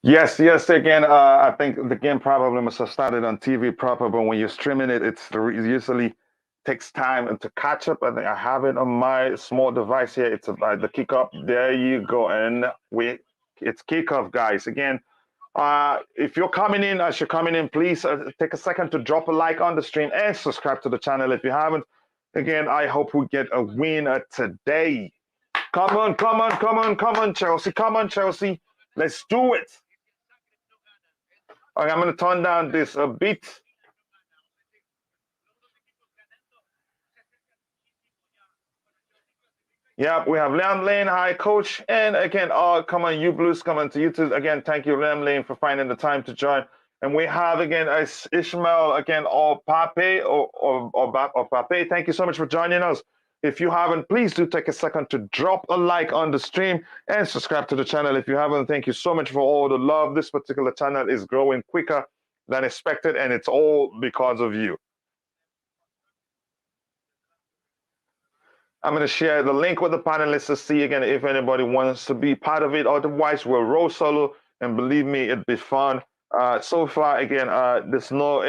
Yes, yes. Again, I think the game probably must have started on TV proper, but when you're streaming it, it usually takes time and to catch up. I think I have it on my small device here. It's about the kickoff. There you go, and it's kickoff, guys. Again, if you're coming in, as you're coming in, please take a second to drop a like on the stream and subscribe to the channel if you haven't. Again, I hope we get a win today. Come on, come on, come on, come on, Chelsea. Come on, Chelsea. Let's do it. Okay, I'm going to turn down this a bit. Yep, we have Liam Lane. Hi, coach. And again, come on, you Blues, come on to YouTube. Again, thank you, Liam Lane, for finding the time to join. And we have again Ishmael again, or Pape or Pape. Thank you so much for joining us. If you haven't, please do take a second to drop a like on the stream and subscribe to the channel. If you haven't, thank you so much for all the love. This particular channel is growing quicker than expected, and it's all because of you. I'm going to share the link with the panelists to see again if anybody wants to be part of it. Otherwise, we'll roll solo, and believe me, it'd be fun. So far, again, there's no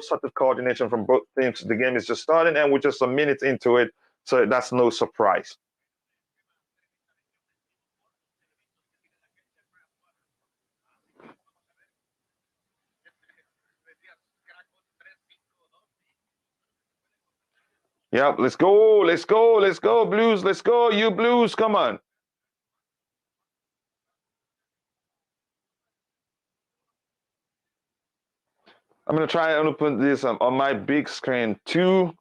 sort of coordination from both teams. The game is just starting, and we're just a minute into it, so that's no surprise. Yep, let's go, let's go, let's go, Blues, let's go, you Blues, come on. I'm going to try and open this on my big screen too.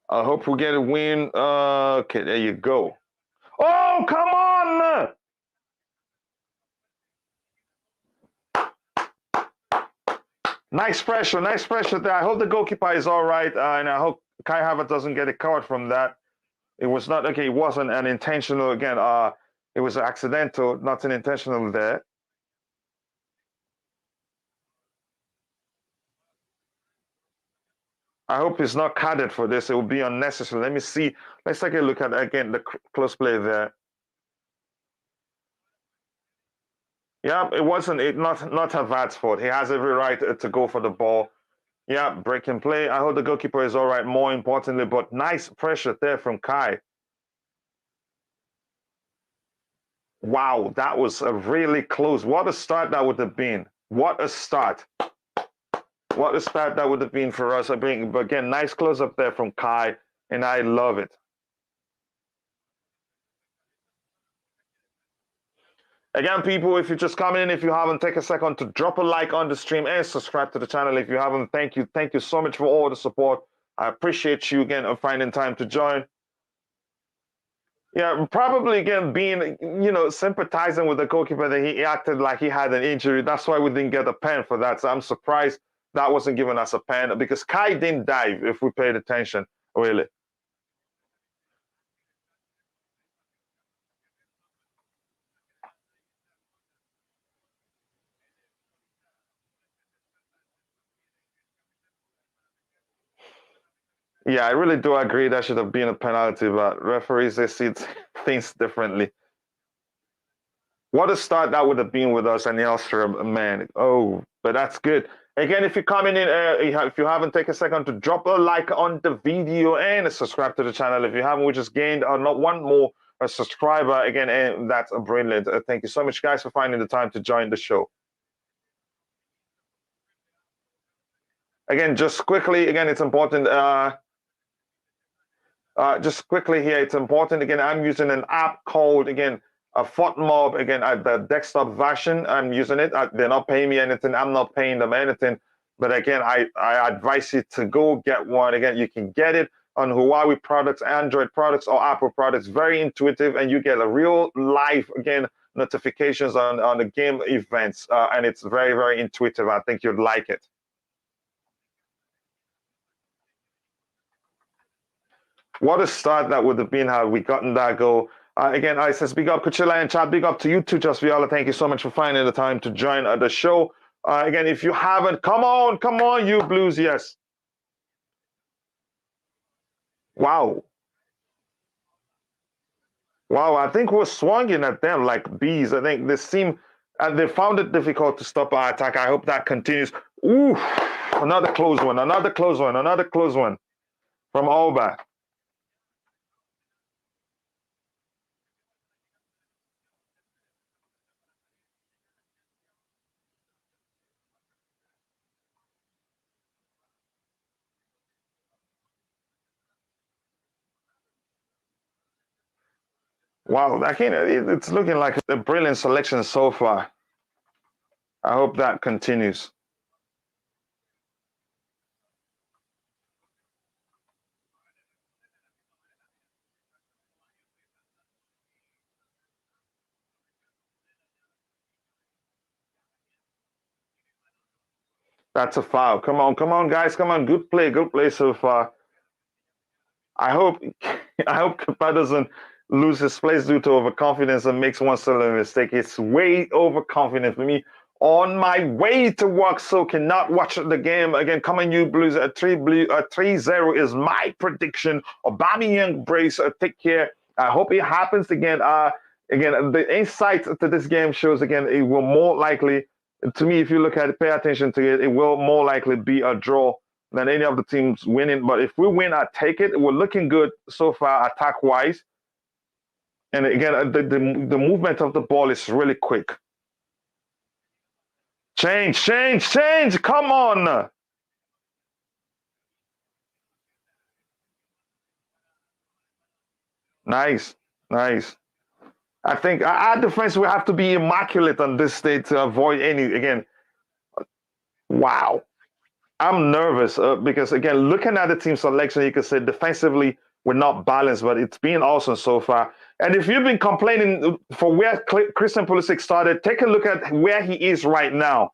I hope we get a win. Okay, there you go. Oh, come on! Nice pressure there. I hope the goalkeeper is all right, and I hope Kai Havertz doesn't get a card from that. It was not, okay, it wasn't an intentional, again, it was accidental, not an intentional there. I hope it's not carded for this. It will be unnecessary. Let me see. Let's take a look at, again, the close play there. Yeah, it wasn't, not Havertz's fault. He has every right to go for the ball. Yeah, breaking play. I hope the goalkeeper is all right, more importantly, but nice pressure there from Kai. Wow, that was a really close. What a start that would have been. What a start. What a start that would have been for us. But again, nice close up there from Kai, and I love it. Again, people, if you're just coming in, if you haven't, take a second to drop a like on the stream and subscribe to the channel. If you haven't, thank you. Thank you so much for all the support. I appreciate you again of finding time to join. Yeah, probably again being, sympathizing with the goalkeeper that he acted like he had an injury. That's why we didn't get a pen for that. So I'm surprised that wasn't giving us a pen because Kai didn't dive if we paid attention, really. Yeah, I really do agree that should have been a penalty, but referees, they see things differently. What a start that would have been with us and the Austria, man. Oh, but that's good. Again, if you're coming in, if you haven't, take a second to drop a like on the video and subscribe to the channel. If you haven't, we just gained not one more subscriber again, and that's brilliant. Thank you so much, guys, for finding the time to join the show. Again, just quickly, again, it's important. Just quickly here, it's important. Again, I'm using an app called, again, a FOTMob, again, the desktop version. I'm using it. They're not paying me anything. I'm not paying them anything. But again, I advise you to go get one. Again, you can get it on Huawei products, Android products, or Apple products. Very intuitive, and you get a real live, again, notifications on the game events. And it's very, very intuitive. I think you'd like it. What a start that would have been had we gotten that goal. Again, I says big up Kuchila and chat. Big up to you too, Just Viola. Thank you so much for finding the time to join the show. Again, if you haven't, come on, you Blues, yes. Wow. Wow, I think we're swinging at them like bees. I think they seem, and they found it difficult to stop our attack. I hope that continues. Ooh, another close one, another close one, another close one from Alba. Wow, I can't, it's looking like a brilliant selection so far. I hope that continues. That's a foul. Come on, guys, come on. Good play so far. I hope I hope Kepa doesn't lose his place due to overconfidence and makes one silly mistake. It's way overconfident for me. On my way to work, so cannot watch the game again. Coming you Blues at 3-0 is my prediction. Aubameyang brace, take care. I hope it happens again. Again, the insight to this game shows again it will more likely. To me, if you look at it, pay attention to it, it will more likely be a draw than any of the teams winning. But if we win, I take it. We're looking good so far, attack wise. And again, the movement of the ball is really quick. Change. Come on. Nice. I think our defense will have to be immaculate on this state to avoid any, again, wow. I'm nervous because, again, looking at the team selection, you could say defensively we're not balanced, but it's been awesome so far. And if you've been complaining for where Christian Pulisic started, take a look at where he is right now.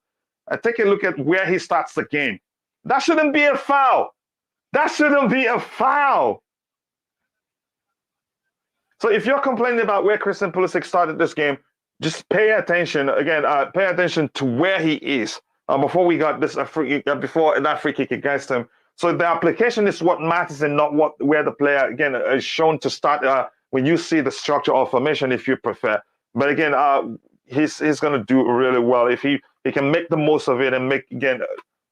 Take a look at where he starts the game. That shouldn't be a foul. That shouldn't be a foul. So if you're complaining about where Christian Pulisic started this game, just pay attention. Again, pay attention to where he is. Before we got this before that free kick against him. So the application is what matters and not where the player again is shown to start when you see the structure or formation if you prefer. But again, he's going to do really well if he can make the most of it and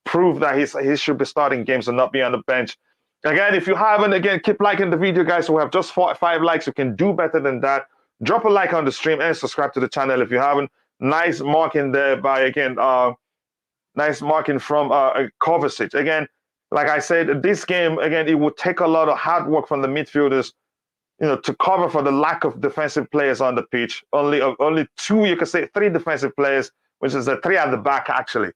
prove that he should be starting games and not be on the bench. Again, if you haven't, again, keep liking the video, guys. We have just 5 likes. You can do better than that. Drop a like on the stream and subscribe to the channel if you haven't. Nice marking there by again. Nice marking from Kovacic. Again, like I said, this game, again, it would take a lot of hard work from the midfielders, to cover for the lack of defensive players on the pitch. Only 2, you could say 3 defensive players, which is the 3 at the back, actually.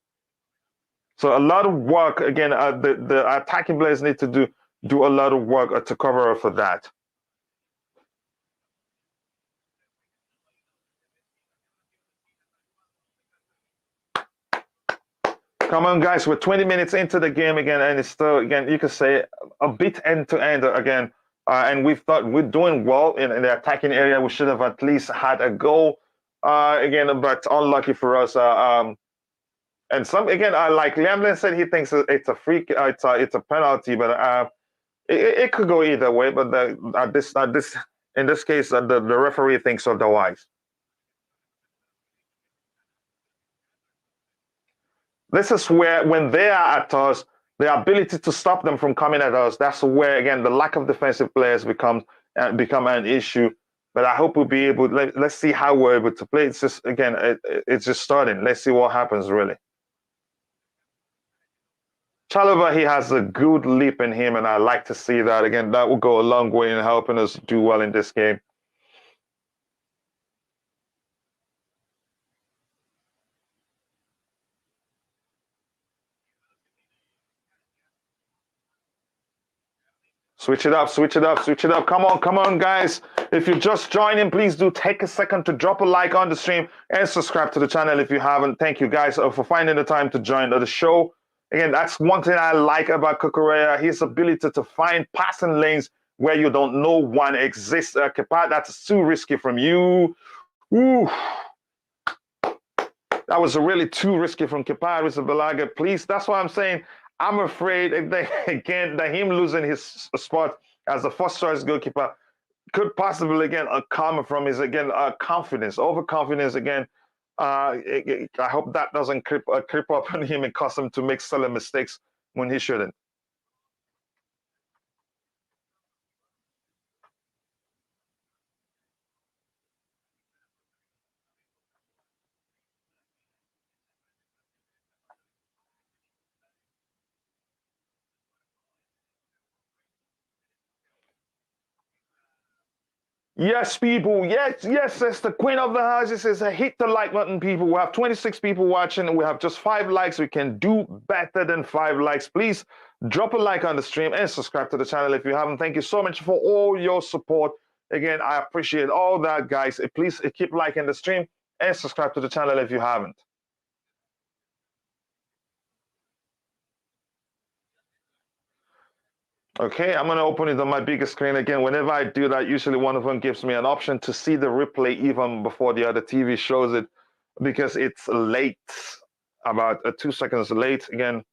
So a lot of work, again, the attacking players need to do a lot of work to cover for that. Come on, guys, we're 20 minutes into the game again, and it's still, again, you could say a bit end-to-end again. And we thought we're doing well in the attacking area. We should have at least had a goal again, but unlucky for us. And some, again, like Liam said, he thinks it's a free, it's a penalty, but it could go either way. But in this case, the referee thinks otherwise. This is where, when they are at us, the ability to stop them from coming at us, that's where, again, the lack of defensive players become an issue. But I hope we'll be able, let's see how we're able to play. It's just, again, it's just starting. Let's see what happens, really. Chalobah, he has a good leap in him, and I like to see that. Again, that will go a long way in helping us do well in this game. Switch it up. Come on, guys. If you're just joining, please do take a second to drop a like on the stream and subscribe to the channel if you haven't. Thank you, guys, for finding the time to join the show. Again, that's one thing I like about Cucurella, his ability to find passing lanes where you don't know one exists. Kepa, that's too risky from you. Ooh. That was really too risky from Kepa Arrizabalaga. Please, that's why I'm saying I'm afraid, again, that him losing his spot as the first choice goalkeeper could possibly again come from is again confidence, overconfidence again. I hope that doesn't creep up on him and cause him to make silly mistakes when he shouldn't. Yes, people. Yes, yes, it's the queen of the house. It says, hit the like button, people. We have 26 people watching. We have just 5 likes. We can do better than 5 likes. Please drop a like on the stream and subscribe to the channel if you haven't. Thank you so much for all your support. Again, I appreciate all that, guys. Please keep liking the stream and subscribe to the channel if you haven't. Okay, I'm going to open it on my bigger screen again. Whenever I do that, usually one of them gives me an option to see the replay even before the other TV shows it because it's late, about 2 seconds late again.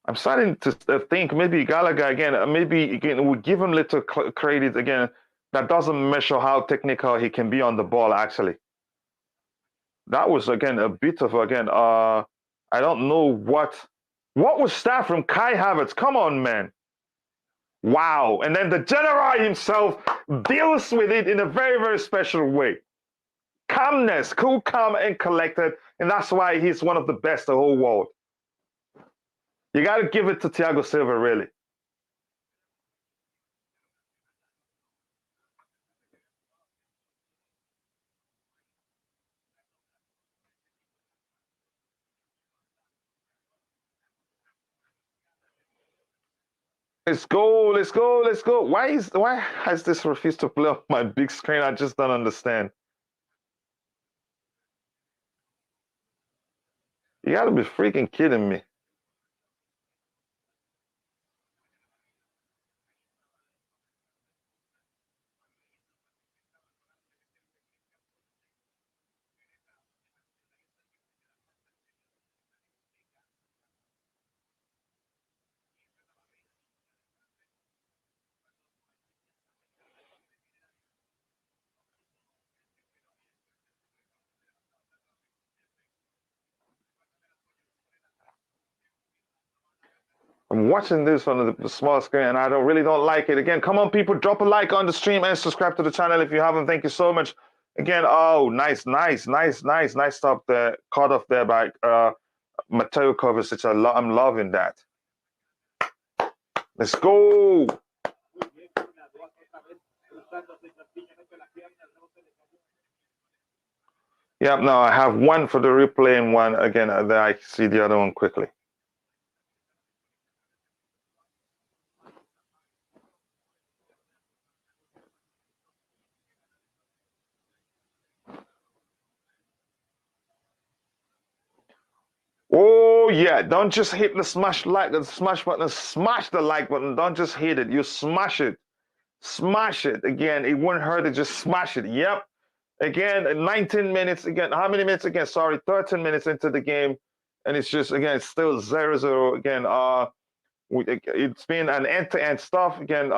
I'm starting to think maybe Gallagher again, maybe again, we give him little credit again. That doesn't measure how technical he can be on the ball, actually. That was again a bit of again I don't know what was that from Kai Havertz. Come on, man. Wow. And then the general himself deals with it in a very, very special way. Calmness, cool, calm, and collected. And that's why he's one of the best in the whole world. You got to give it to Thiago Silva, really. Let's go, let's go, let's go. Why has this refused to play on my big screen? I just don't understand. You gotta be freaking kidding me. I'm watching this on the small screen and I really don't like it. Again, come on, people, drop a like on the stream and subscribe to the channel if you haven't. Thank you so much. Again, oh, nice stop there. Caught off there by Mateo Kovacic. I'm loving that. Let's go. Yeah, no, I have one for the replay and one again. Then I see the other one quickly. Oh yeah, don't just hit the smash button, smash the like button. Don't just hit it, you smash it. Smash it. Again, it wouldn't hurt to just smash it. Yep. Again, 19 minutes again. How many minutes again? Sorry, 13 minutes into the game. And it's just again, it's still 0-0 again. It's been an end-to-end stuff. Again,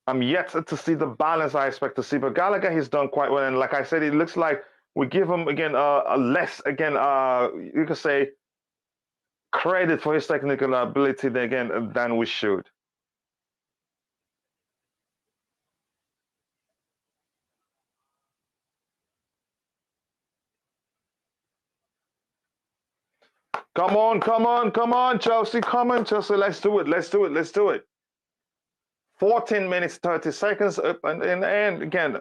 I'm yet to see the balance I expect to see, but Gallagher he's done quite well. And like I said, it looks like we give him again a less again you could say credit for his technical ability again than we should. Come on, come on, come on, Chelsea. Come on, Chelsea. Let's do it. Let's do it. Let's do it. 14 minutes, 30 seconds up and again,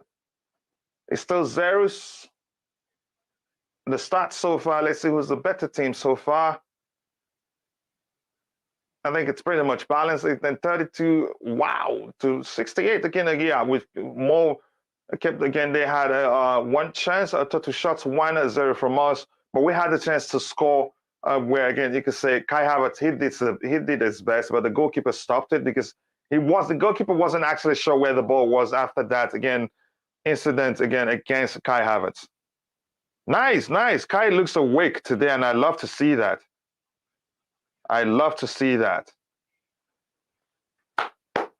it's still zeros. The stats so far, let's see who's the better team so far. I think it's pretty much balanced. Then 32, wow, to 68 again. Yeah, with more kept again. They had one chance, to shots, 1-0 from us, but we had the chance to score. Where again, you could say Kai Havertz he did his best, but the goalkeeper stopped it because the goalkeeper wasn't actually sure where the ball was after that again incident again against Kai Havertz. Nice, nice. Kai looks awake today, and I love to see that. I love to see that.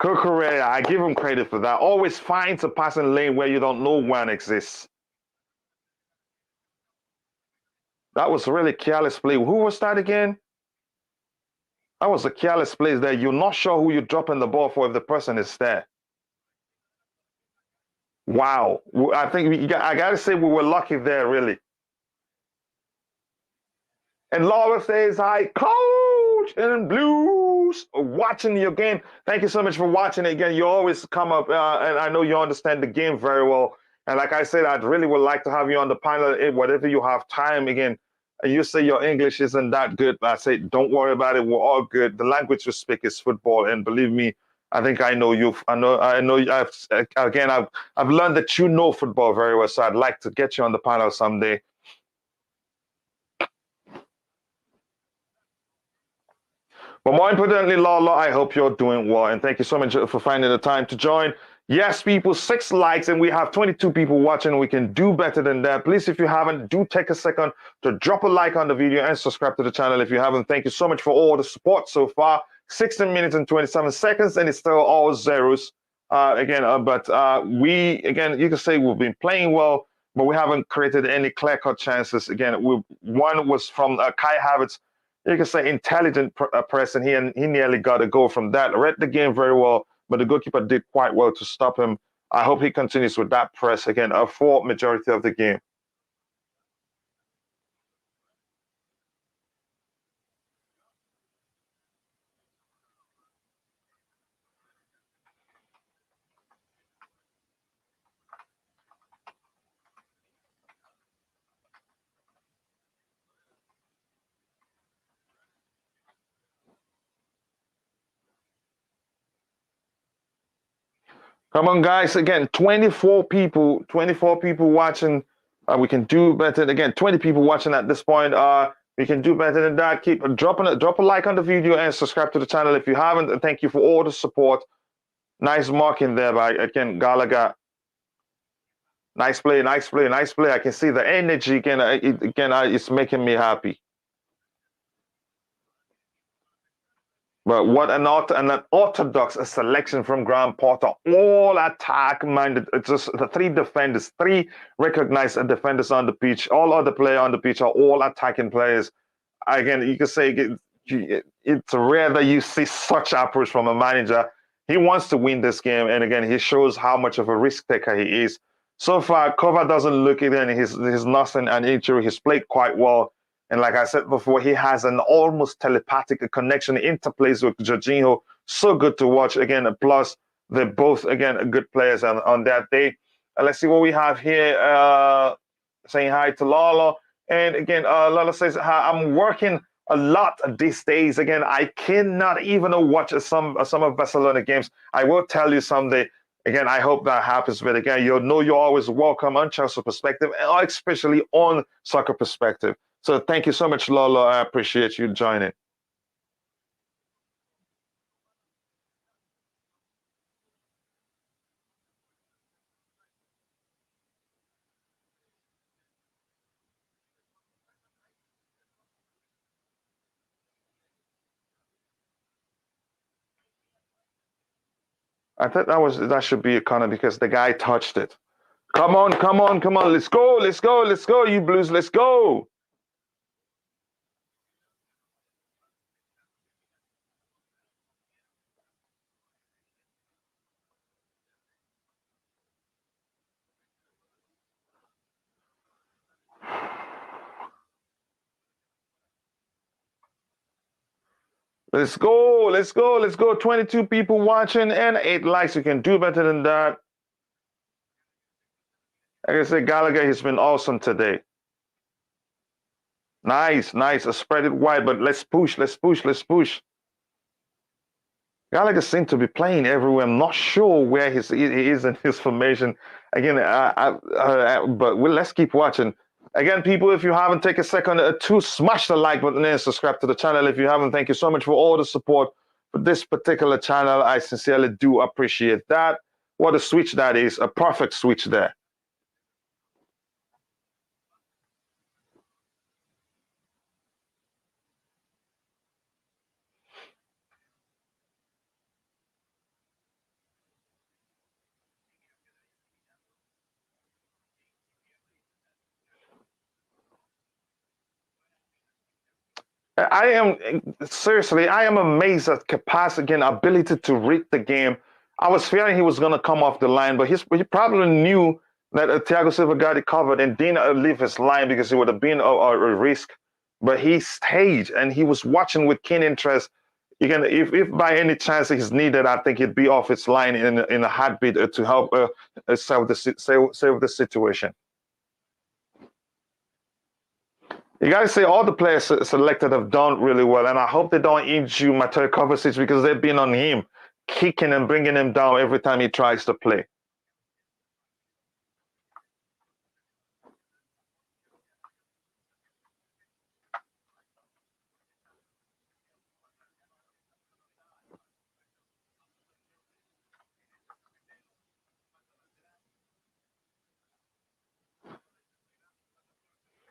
Kukurea, I give him credit for that. Always finds a passing lane where you don't know one exists. That was really careless play. Who was that again? That was a careless play there. You're not sure who you're dropping the ball for if the person is there. Wow. I think I got to say we were lucky there, really. And Laura says, hi, coach in blues, watching your game. Thank you so much for watching it again. You always come up, and I know you understand the game very well. And like I said, I'd really would like to have you on the panel, whatever you have time again. You say your English isn't that good, but I say, don't worry about it. We're all good. The language we speak is football. And believe me, I think I know you. I know, I've learned that you know football very well. So I'd like to get you on the panel someday. But more importantly, Lala, I hope you're doing well. And thank you so much for finding the time to join. Yes, people, 6 likes, and we have 22 people watching. We can do better than that. Please, if you haven't, do take a second to drop a like on the video and subscribe to the channel if you haven't. Thank you so much for all the support so far. 16 minutes and 27 seconds, and it's still all zeros. You can say we've been playing well, but we haven't created any clear-cut chances. Again, one was from Kai Havertz. You can say intelligent press, and he nearly got a goal from that. Read the game very well, but the goalkeeper did quite well to stop him. I hope he continues with that press again for majority of the game. Come on, guys. Again, 24 people watching. We can do better. Again, 20 people watching at this point. We can do better than that. Drop a like on the video and subscribe to the channel if you haven't. And thank you for all the support. Nice marking there by, again, Gallagher. Nice play, nice play, nice play. I can see the energy again. It's making me happy. But what an orthodox selection from Graham Potter. All attack-minded. It's just the 3 defenders, 3 recognized defenders on the pitch. All other players on the pitch are all attacking players. Again, you can say it's rare that you see such approach from a manager. He wants to win this game, and again, he shows how much of a risk taker he is. So far, Cover doesn't look it, and he's nothing an injury. He's played quite well. And like I said before, he has an almost telepathic connection, interplays with Jorginho. So good to watch. Again, plus they're both, again, good players on that day. Let's see what we have here. Saying hi to Lala. And again, Lala says, I'm working a lot these days. Again, I cannot even watch some of Barcelona games. I will tell you someday. Again, I hope that happens. But again, you'll know you're always welcome on Chelsea Perspective, especially on Soccer Perspective. So thank you so much, Lolo. I appreciate you joining. I thought that should be a corner because the guy touched it. Come on, come on, come on. Let's go, let's go, let's go, you Blues, let's go. Let's go, let's go, let's go. 22 people watching and 8 likes. You can do better than that. Like I said, Gallagher has been awesome today. Nice, nice. Spread it wide, but let's push, let's push, let's push. Gallagher seems to be playing everywhere. I'm not sure where he is in his formation. Again, but let's keep watching. Again, people, if you haven't, take a second to smash the like button and subscribe to the channel. If you haven't, thank you so much for all the support for this particular channel. I sincerely do appreciate that. What a switch that is. A perfect switch there. I am seriously, I am amazed at capacity again, ability to read the game. I was fearing he was going to come off the line, but he probably knew that Thiago Silva got it covered and didn't leave his line because it would have been a risk. But he stayed and he was watching with keen interest. Again, if by any chance he's needed, I think he'd be off his line in a heartbeat to help save the situation. You got to say all the players selected have done really well, and I hope they don't injure Mateo Kovacic because they've been on him, kicking and bringing him down every time he tries to play.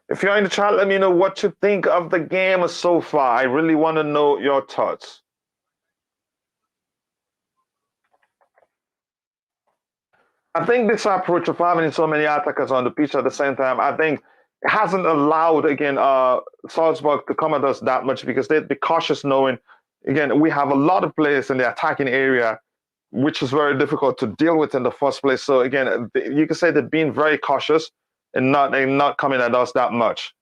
If you're in the chat, let me know what you think of the game so far. I really want to know your thoughts. I think this approach of having so many attackers on the pitch at the same time, I think it hasn't allowed again Salzburg to come at us that much because they'd be cautious knowing again we have a lot of players in the attacking area, which is very difficult to deal with in the first place. So again, you can say they're being very cautious and not coming at us that much.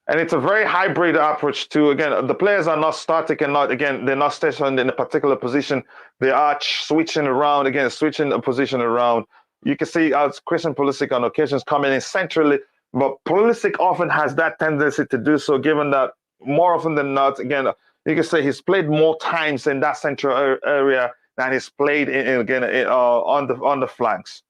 And it's a very hybrid approach too. Again, the players are not static and they're not stationed in a particular position. They are switching around, again, switching a position around. You can see Christian Pulisic on occasions coming in centrally, but Pulisic often has that tendency to do so, given that more often than not, again, you can say he's played more times in that central area than he's played on the flanks.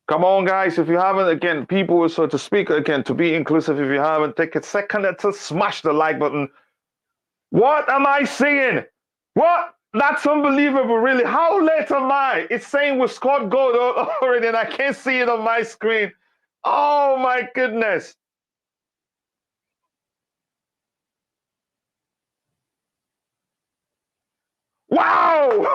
Come on, guys. If you haven't, again, people, so to speak, again, to be inclusive, if you haven't, take a second to smash the like button. What am I seeing? What? That's unbelievable, really. How late am I? It's saying we've scored goal already, and I can't see it on my screen. Oh, my goodness. Wow!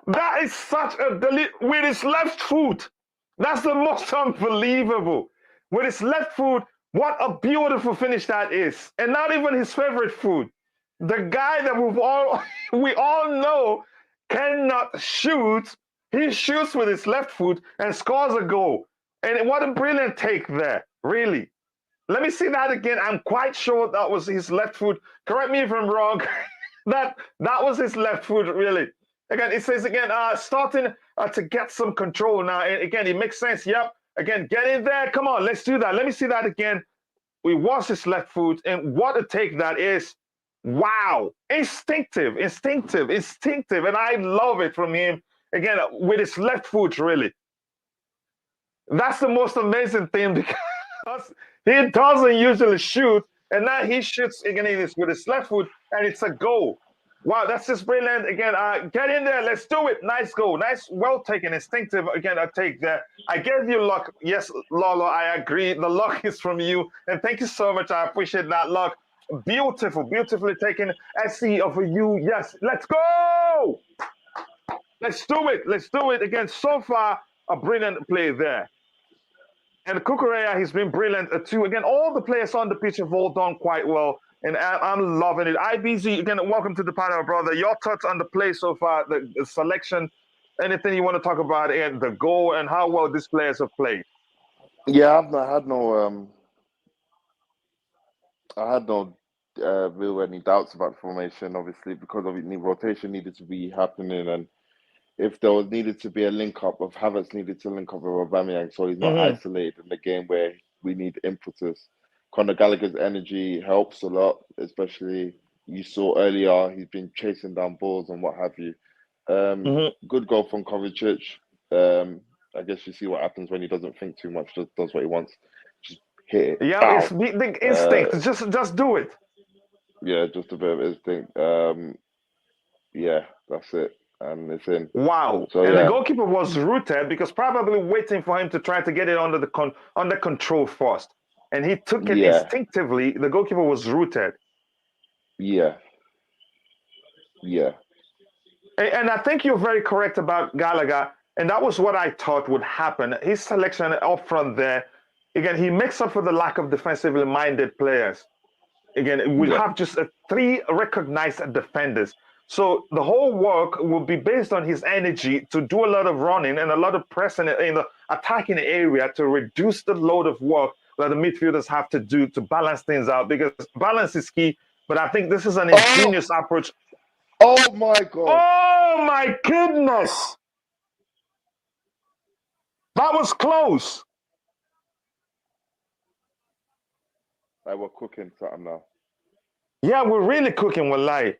That is such a with his left foot. That's the most unbelievable. With his left foot, what a beautiful finish that is. And not even his favorite foot. The guy that we all know cannot shoot. He shoots with his left foot and scores a goal. And what a brilliant take there, really. Let me see that again. I'm quite sure that was his left foot. Correct me if I'm wrong. that was his left foot, really. Again, it says again, starting to get some control now. And again, it makes sense. Yep. Again, get in there. Come on, let's do that. Let me see that again. It was his left foot, and what a take that is. Wow. Instinctive, and I love it from him. Again, with his left foot, really. That's the most amazing thing because he doesn't usually shoot, and now he shoots again with his left foot, and it's a goal. Wow, that's just brilliant. Again, get in there. Let's do it. Nice goal. Nice, well taken, instinctive. Again, I take that. I gave you luck. Yes, Lolo, I agree. The luck is from you. And thank you so much. I appreciate that luck. Beautiful, beautifully taken. SC over you. Yes, let's go. Let's do it. Let's do it. Again, so far, a brilliant play there. And Kukureya, he's been brilliant too. Again, all the players on the pitch have all done quite well. And I'm loving it. IBZ, again, welcome to the panel, brother. Your thoughts on the play so far, the selection, anything you want to talk about, and the goal, and how well these players have played? Yeah, I had no real any doubts about the formation, obviously, because of the rotation needed to be happening, and if there was needed to be a link up of Havertz needed to link up with Aubameyang, so he's not isolated in the game where we need impetus. Conor Gallagher's energy helps a lot, especially you saw earlier he's been chasing down balls and what have you. Good goal from Kovacic. I guess you see what happens when he doesn't think too much, just does what he wants. Just hit it. Yeah, Bow. it's the instinct. Just do it. Yeah, just a bit of instinct. Yeah, that's it, and it's in. Wow. So And the yeah, goalkeeper was rooted because probably waiting for him to try to get it under control first. And he took it yeah, instinctively. The goalkeeper was rooted. yeah, yeah, And I think you're very correct about Gallagher. And that was what I thought would happen. His selection up front there, again, he makes up for the lack of defensively minded players. Again, we yeah. have just three recognized defenders. So the whole work will be based on his energy to do a lot of running and a lot of pressing in the attacking area to reduce the load of work that the midfielders have to do to balance things out, because balance is key. But I think this is an ingenious approach. Oh my God! Oh my goodness! That was close. Like we're cooking something now. Yeah, we're really cooking, wallahi.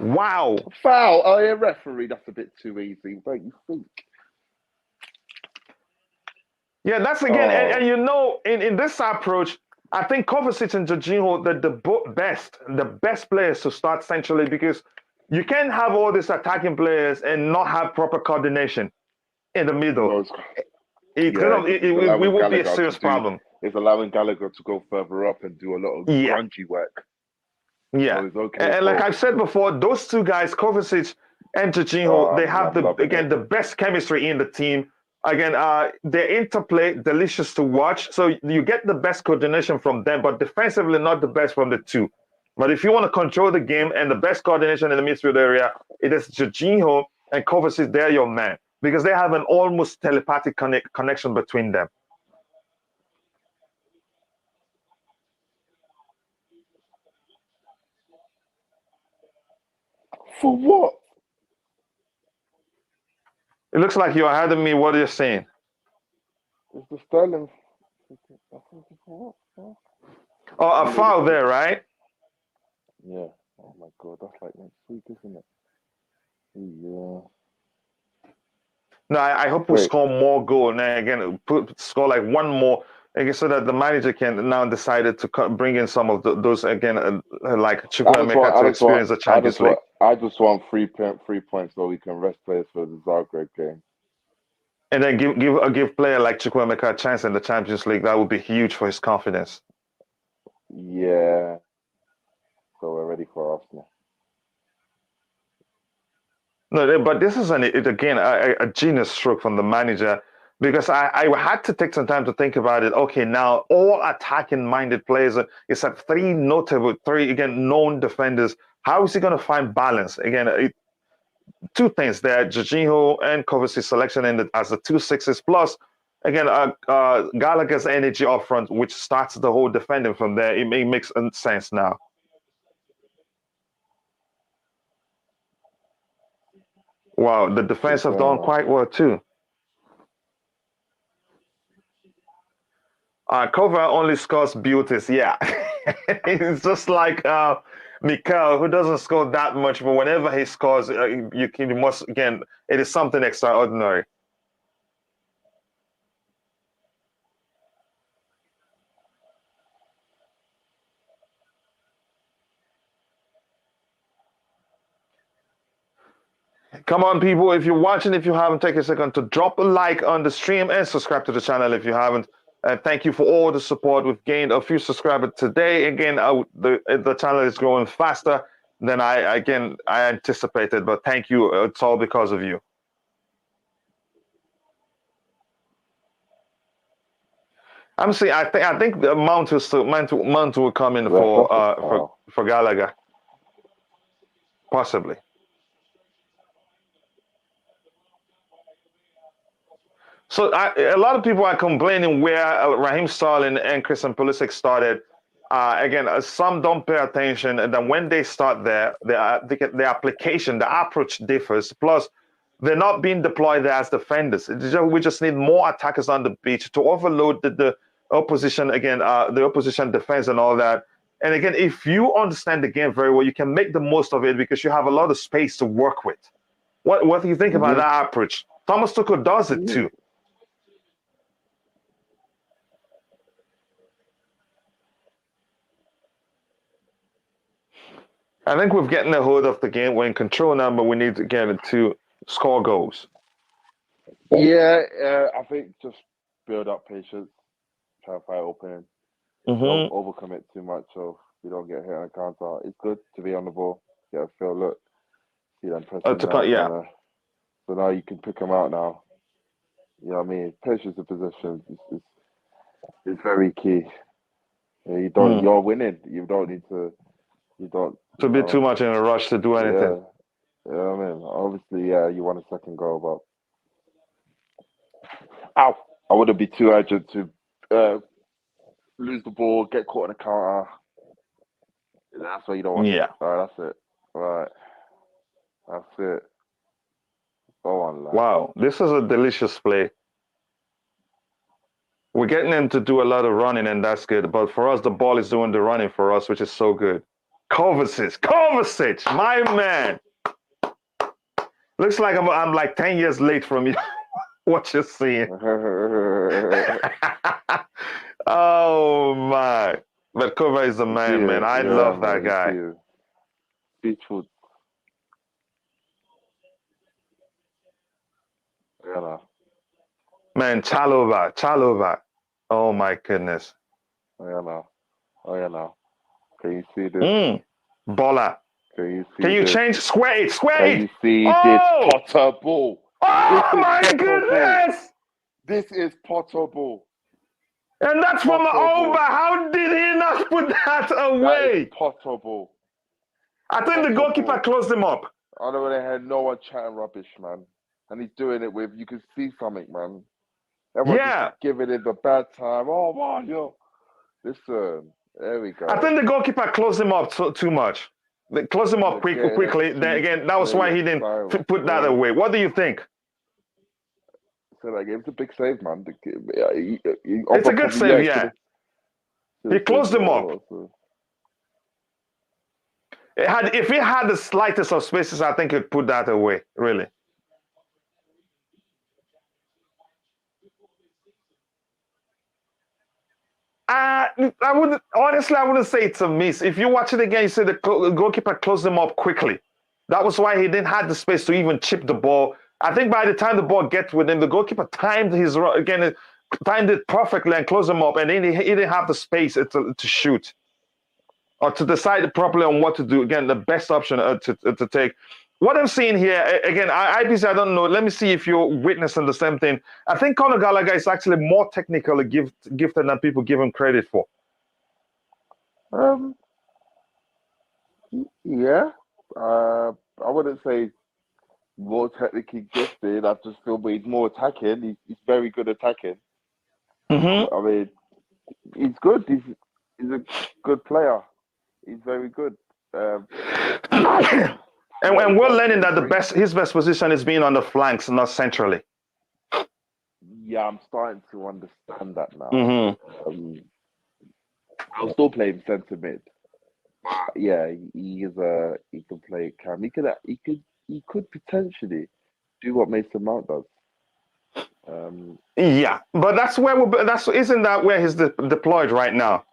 Wow. Foul! Oh yeah, referee. That's a bit too easy. Don't you think? Yeah, that's again, and you know, in this approach, I think Kovacic and Jorginho, the best players to start centrally, because you can't have all these attacking players and not have proper coordination in the middle. It's We will be a serious problem. It's allowing Gallagher to go further up and do a lot of grungy work. Yeah, So okay, and like I've said before, those two guys, Kovacic and Jorginho, they have the best chemistry in the team. Again, their interplay delicious to watch. So you get the best coordination from them, but defensively not the best from the two. But if you want to control the game and the best coordination in the midfield area, it is Jorginho and Kovacic. They're your man because they have an almost telepathic connection between them. For what? It looks like you're ahead of me. What are you saying? It's the Sterling. Oh, a foul there, right? Yeah. Oh my God, that's like next week, isn't it? Yeah. No, I hope we score more goals. And again, score like one more, again, so that the manager can now decide to bring in some of those again, like Chukwuemeka to experience the Champions League. I just want 3 points so we can rest players for the Zagreb game. And then give player like Chukwuemeka a chance in the Champions League. That would be huge for his confidence. Yeah. So we're ready for Arsenal. No, but this is a genius stroke from the manager, because I had to take some time to think about it. Okay, now all attacking-minded players, it's like three known defenders. How is he going to find balance? Again, two things there: Jorginho and Kovacic selection as the 2-6s, plus again Gallagher's energy up front, which starts the whole defending from there. It makes sense now. Wow, the defense have done quite well too. Kova only scores beauties, yeah. It's just like Mikel, who doesn't score that much, but whenever he scores, you must, again, it is something extraordinary. Come on, people, if you're watching, if you haven't, take a second to drop a like on the stream and subscribe to the channel if you haven't. Thank you for all the support. We've gained a few subscribers today. Again, the channel is growing faster than I anticipated, but thank you. It's all because of you. I'm saying I think the Mount will come in for Gallagher, possibly. So a lot of people are complaining where Raheem Sterling and Christian Pulisic started. Again, some don't pay attention, and then when they start there, the application, the approach differs. Plus, they're not being deployed there as defenders. We just need more attackers on the pitch to overload the opposition, again, the opposition defense and all that. And again, if you understand the game very well, you can make the most of it because you have a lot of space to work with. What do you think about that approach? Thomas Tuchel does it too. I think we've gotten a hold of the game. We're in control now, but we need to get it to score goals. Yeah, I think just build up patience, try to fight opening. Don't overcommit too much so we don't get hit on a counter. It's good to be on the ball, get a feel, look, see them pressing now. So now you can pick them out now. You know what I mean? Patience in positions is very key. You're winning. You don't need to. You don't. To be too much in a rush to do anything. Yeah, I mean, obviously, you want a second goal, but I wouldn't be too urgent to lose the ball, get caught in a counter. That's what you don't want. Yeah. All right, that's it. All right, that's it. Go on, lad. Wow, this is a delicious play. We're getting them to do a lot of running, and that's good. But for us, the ball is doing the running for us, which is so good. Kovacic, my man. Looks like I'm like 10 years late from you. What you're seeing. Oh, my. But Kova is the man, man. I love that guy. Speechful. Yeah. Man, Chalova. Oh, my goodness. Oh, yeah, now. Can you see this? Baller. Can you change? Square it. Can you see this Potter ball? Oh, my goodness. This is Potter ball. And that's from over. How did he not put that away? That is Potter ball. I think the goalkeeper closed him up. I don't want to hear no one chatting rubbish, man. And he's doing it with, you can see something, man. Everyone's just giving it a bad time. Oh, Mario. Listen, there we go. I think the goalkeeper closed him up too much. They closed him up quickly. Then again, that was why he didn't put that away. What do you think? So like, it was a big save, man. It's a good save, yeah. He closed him up. If he had the slightest of spaces, I think he'd put that away, really. I wouldn't say it's a miss. If you watch it again, you see the goalkeeper closed him up quickly. That was why he didn't have the space to even chip the ball. I think by the time the ball gets with him, the goalkeeper timed it perfectly and closed him up, and then he didn't have the space to shoot or to decide properly on what to do. Again, the best option to take. What I'm seeing here, again, IBC, I don't know. Let me see if you're witnessing the same thing. I think Conor Gallagher is actually more technically gifted than people give him credit for. Yeah. I wouldn't say more technically gifted. I just feel he's more attacking. He's very good attacking. I mean, he's good. He's a good player. He's very good. And we're learning that his best position is being on the flanks, not centrally. Yeah, I'm starting to understand that now. I'll still play him centre mid. Yeah, he can play cam. He could potentially do what Mason Mount does. Yeah, but isn't that where he's deployed right now?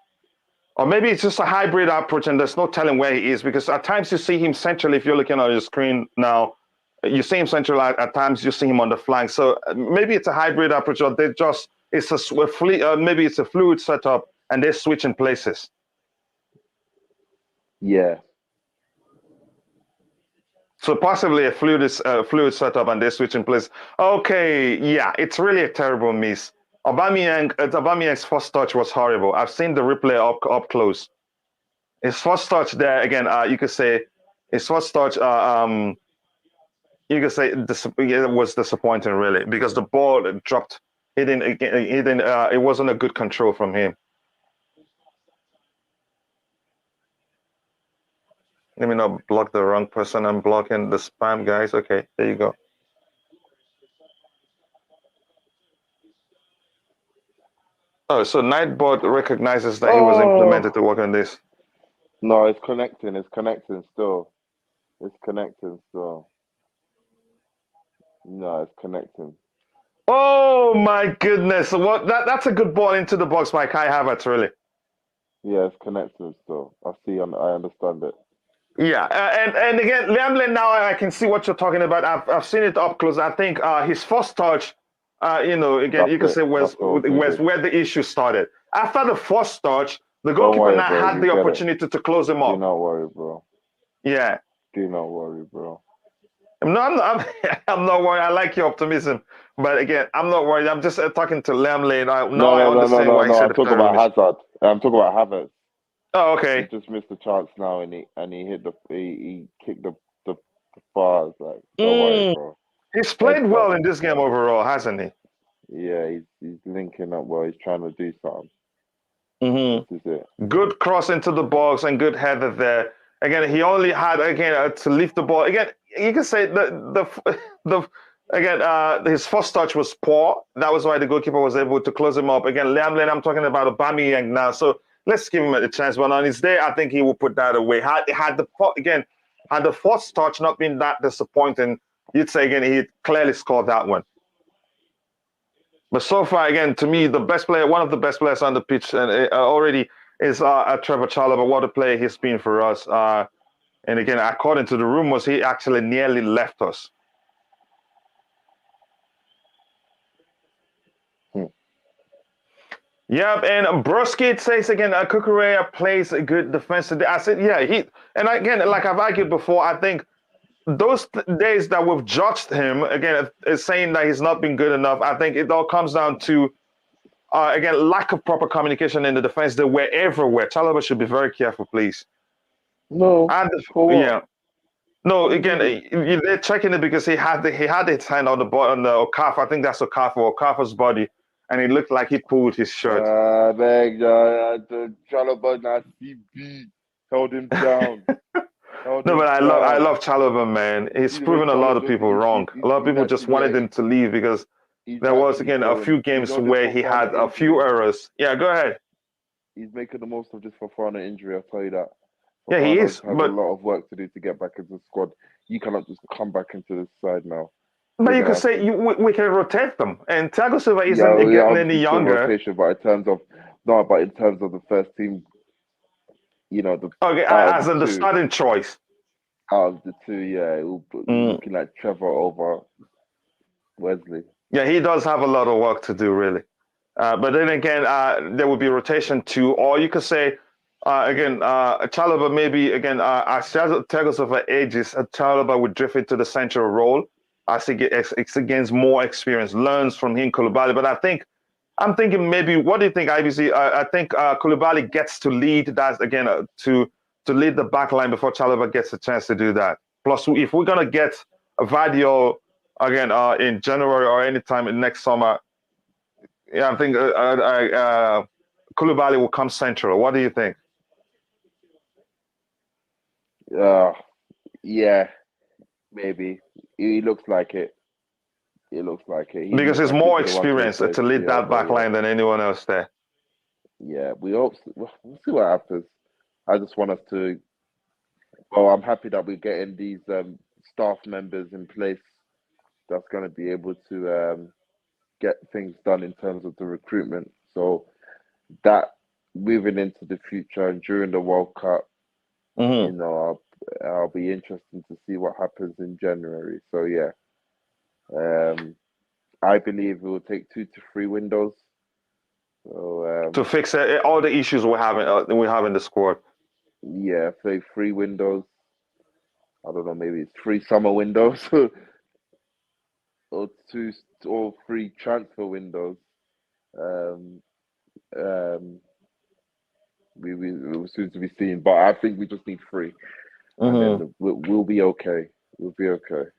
Or maybe it's just a hybrid approach and there's no telling where he is, because at times you see him centrally. If you're looking at your screen now, you see him central. At times you see him on the flank. So maybe it's a hybrid approach, or maybe it's a fluid setup and they're switching places. Yeah. So possibly a fluid setup and they're switching places. Okay, yeah, it's really a terrible miss. Aubameyang's first touch was horrible. I've seen the replay up close. His first touch there, again, you could say his first touch, you could say it was disappointing, really, because the ball dropped. It wasn't a good control from him. Let me not block the wrong person. I'm blocking the spam guys. Okay, there you go. Oh, so Nightbot recognizes that he was implemented to work on this. No, it's connecting. It's connecting still. No, it's connecting. Oh my goodness! What? That's a good ball into the box by Kai Havertz, really. Yeah, it's connecting still. I see. I understand it. Yeah, and again, Lamlin. Now I can see what you're talking about. I've seen it up close. I think his first touch, again, That's you can it. say was That's all we did. where the issue started. After the first touch, the Don't goalkeeper worry, now bro. had You the get it. opportunity to close him Do up. not worry, bro. Yeah. Do not worry, bro. No, I'm not worried. I like your optimism, but again, I'm not worried. I'm just talking to Lamley. Now No, I no, no, no, understand no, why he no. said I'm the talking third about mission. Hazard. I'm talking about Havertz. Oh, He okay. just missed the chance now, and he hit he kicked the bars. Like, don't worry, Mm, bro. he's Heads played well up. in this game overall, hasn't he? Yeah, he's linking up well. He's trying to do something. Hmm. This is it. Good cross into the box and good header there. Again, he only had to lift the ball. Again, you can say the again his first touch was poor. That was why the goalkeeper was able to close him up. Again, Lamlin, I'm talking about Aubameyang now. So let's give him a chance. But on his day, I think he will put that away. Had the first touch not been that disappointing, you'd say again he clearly scored that one. But so far, again, to me, the best player, one of the best players on the pitch, and already is Trevor Chalobah. What a player he's been for us. And again, according to the rumors, he actually nearly left us. Hmm. Yeah, and Broski says again, Kukurea plays a good defense today. I said, yeah, and again, like I've argued before, I think those days that we've judged him again is saying that he's not been good enough. I think it all comes down to again lack of proper communication in the defense. They were everywhere. Chalobah should be very careful, please. No, And for what? yeah, no, What did he again, do? they're checking it because he had his hand on the bottom, on the Okafor. I think that's Okafor's body, and it looked like he pulled his shirt. Beg, the Chalobah na CB held him down. Held No, but him I down. love Chalobah, man. He's You know, proven a lot of Chalobah, people wrong. A lot of he's people just actually wanted him to leave because he's there was actually again a showing. few You games know this where he Fofana had a few injury. errors. Yeah, go ahead. He's making the most of this Fofana injury. I'll tell you that. Yeah, he Fofana is. has a But lot of work to do to get back into the squad. You cannot just come back into this side now. but You're you gonna could have say to. we can rotate them, and Thiago Silva isn't Yeah, getting any obviously still younger. rotation, but in terms of no, but in terms of the first team, the Okay, out of as the in the two, starting choice. yeah, it will be Mm. looking like Trevor over Wesley. Yeah, he does have a lot of work to do, really. But then again, there will be rotation too, or you could say, again, Chalobah maybe again as Thiago Silva ages, Chalobah would drift into the central role as he gains more experience, learns from him, Koulibaly. But I'm thinking maybe. What do you think, IBC? I think Koulibaly gets to lead that again to lead the back line before Chalobah gets a chance to do that. Plus, if we're gonna get a Vadio again in January or anytime in next summer, yeah, I think Koulibaly will come central. What do you think? Uh, yeah, maybe. He looks like it. It looks like it. He Because looks he's like he'll more be the one to experienced replace to lead Pierre. that But back yeah, line than anyone else there. yeah. We'll see what happens. I just want us to. Well, I'm happy that we're getting these staff members in place that's going to be able to get things done in terms of the recruitment. So that moving into the future and during the World Cup, Hmm. I'll be interested to see what happens in January. So yeah, um, I believe it will take 2 to 3 windows. So To fix all the issues we have in the squad. yeah, say 3 windows. I don't know, maybe it's 3 summer windows or 2 or 3 transfer windows. Um, um, we soon to be seen, but I think we just need 3, and Hmm. then we'll be okay. We'll be okay.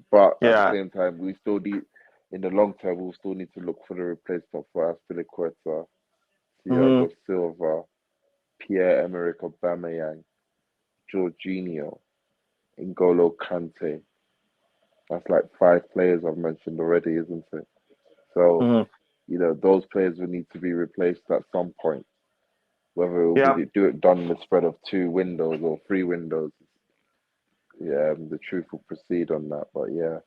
But at the Yeah. same time, we still need, in the long term, we'll still need to look for the replacement for Aspilicueta, Hmm. Thiago Silva, Pierre-Emerick Aubameyang, Jorginho, N'Golo Kante. That's like 5 players I've mentioned already, isn't it? So, Hmm. those players will need to be replaced at some point. Whether it will be Yeah. done in the spread of 2 windows or 3 windows, yeah, the truth will proceed on that. But yeah,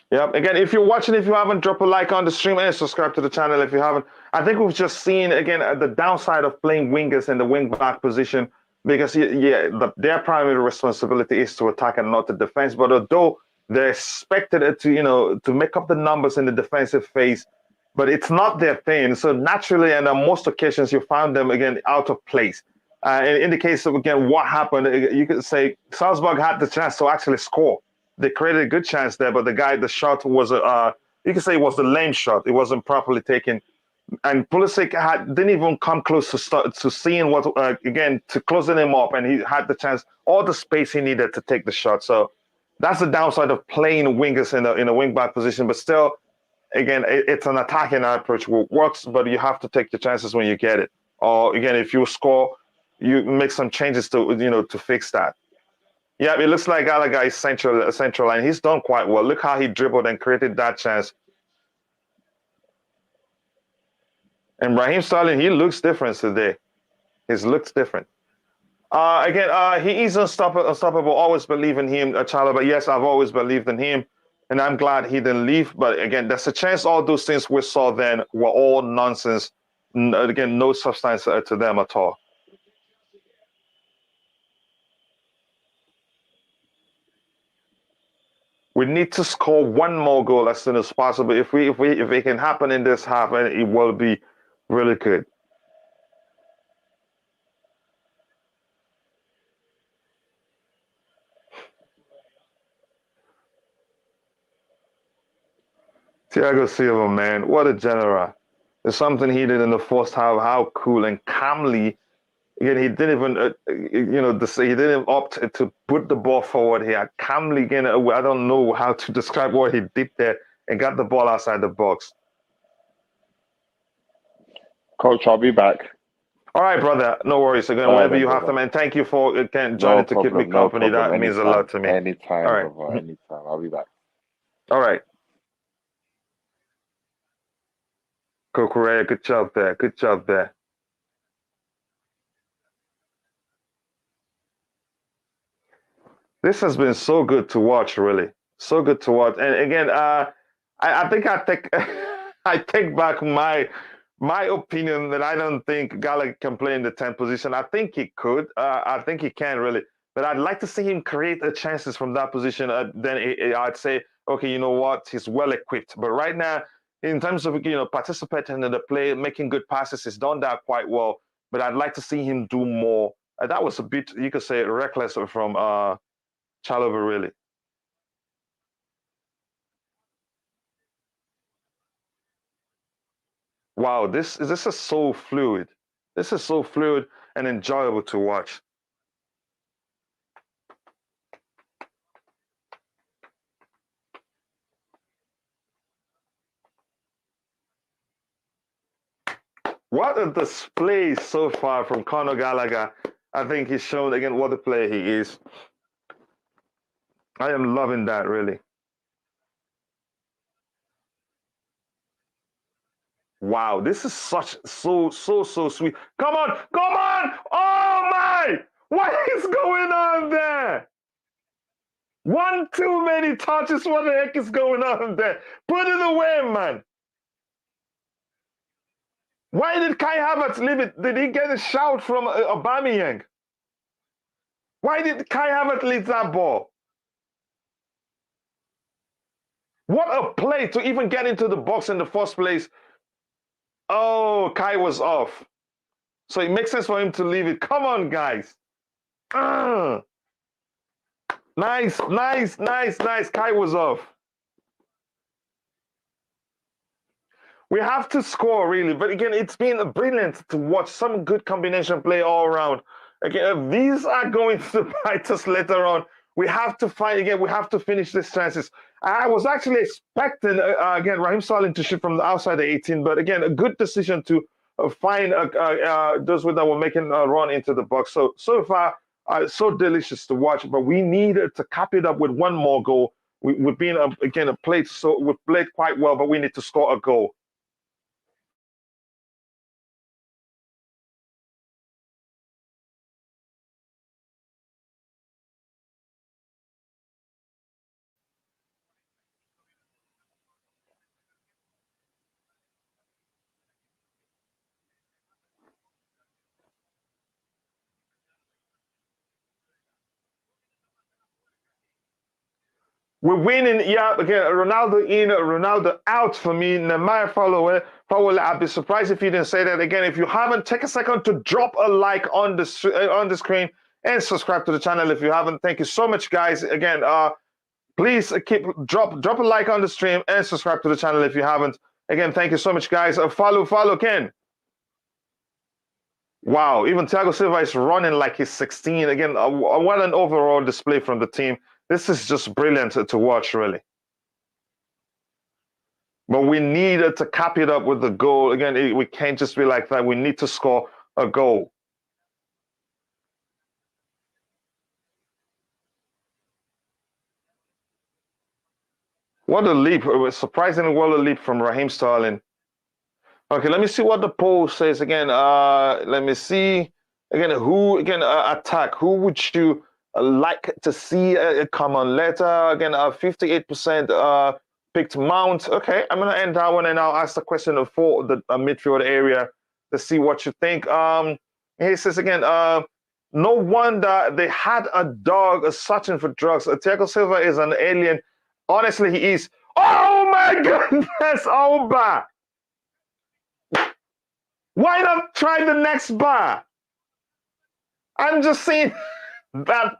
Yeah. Again, if you're watching, if you haven't, drop a like on the stream and subscribe to the channel if you haven't. I think we've just seen again the downside of playing wingers in the wing back position because their primary responsibility is to attack and not the defense. But although they're expected to, to make up the numbers in the defensive phase, but it's not their thing. So naturally, and on most occasions, you found them again out of place. In the case of again what happened, you could say Salzburg had the chance to actually score. They created a good chance there, but the shot was you could say it was the lame shot. It wasn't properly taken, and Pulisic didn't even come close to seeing what again to closing him up, and he had the chance, all the space he needed to take the shot. So that's the downside of playing wingers in a wing back position. But still, again, it's an attacking approach which works, but you have to take your chances when you get it. Or again, if you score, you make some changes to fix that. Yeah, it looks like Gallagher is central line. He's done quite well. Look how he dribbled and created that chance. And Raheem Sterling, he looks different today. He looks different. Again, he is unstoppable. Always believe in him, Chalobah. Yes, I've always believed in him, and I'm glad he didn't leave. But again, there's a chance all those things we saw then were all nonsense. Again, no substance to them at all. We need to score one more goal as soon as possible. If it can happen in this half, it will be really good. Thiago Silva, man, what a general. There's something he did in the first half, how cool and calmly. Again, he didn't even, he didn't opt to put the ball forward here. Calmly, again, I don't know how to describe what he did there, and got the ball outside the box. Coach, I'll be back. All right, brother. No worries. Again, whenever you have to, man. Thank you for joining to keep me company. That means a lot to me. Anytime, all right. Brother, anytime. I'll be back. All right. Kokorea, good job there. Good job there. This has been so good to watch, really. So good to watch. And again, I think I take back my opinion that I don't think Gallagher can play in the 10th position. I think he could. I think he can really. But I'd like to see him create chances from that position. Then I'd say, okay, you know what? He's well equipped. But right now, in terms of participating in the play, making good passes, he's done that quite well. But I'd like to see him do more. That was a bit, you could say, reckless from Chalobah, really. Wow, this is so fluid. This is so fluid and enjoyable to watch. What a display so far from Conor Gallagher. I think he's shown again what a player he is. I am loving that, really. Wow, this is so sweet. Come on, come on! Oh my! What is going on there? One too many touches. What the heck is going on there? Put it away, man. Why did Kai Havertz leave it? Did he get a shout from Aubameyang? Why did Kai Havertz leave that ball? What a play to even get into the box in the first place. Oh, Kai was off. So it makes sense for him to leave it. Come on, guys. Nice. Kai was off. We have to score, really. But again, it's been brilliant to watch some good combination play all around. Again, these are going to bite us later on. We have to find, again, we have to finish these chances. I was actually expecting, again, Raheem Sterling to shoot from the outside the 18, but again, a good decision to find those that were making a run into the box. So far, so delicious to watch, but we needed to cap it up with one more goal. We've been, again, we've played quite well, but we need to score a goal. We're winning. Yeah, again, Ronaldo in, Ronaldo out for me. Nemanja Fowler, I'd be surprised if you didn't say that. Again, if you haven't, take a second to drop a like on the screen and subscribe to the channel if you haven't. Thank you so much, guys. Again, please drop a like on the stream and subscribe to the channel if you haven't. Again, thank you so much, guys. Follow Ken. Wow, even Thiago Silva is running like he's 16. Again, what an overall display from the team. This is just brilliant to watch, really. But we needed to cap it up with the goal. Again, we can't just be like that. We need to score a goal. What a leap. It was surprisingly what a leap from Raheem Sterling. Okay, let me see what the poll says again. Let me see. Again, attack. Who would you like to see come on later? Again, 58% picked Mount. Okay, I'm going to end that one and I'll ask the question for the midfield area to see what you think. He says again, no wonder they had a dog searching for drugs. Thiago Silva is an alien. Honestly, he is. Oh my goodness, Oba! Why not try the next bar? I'm just saying that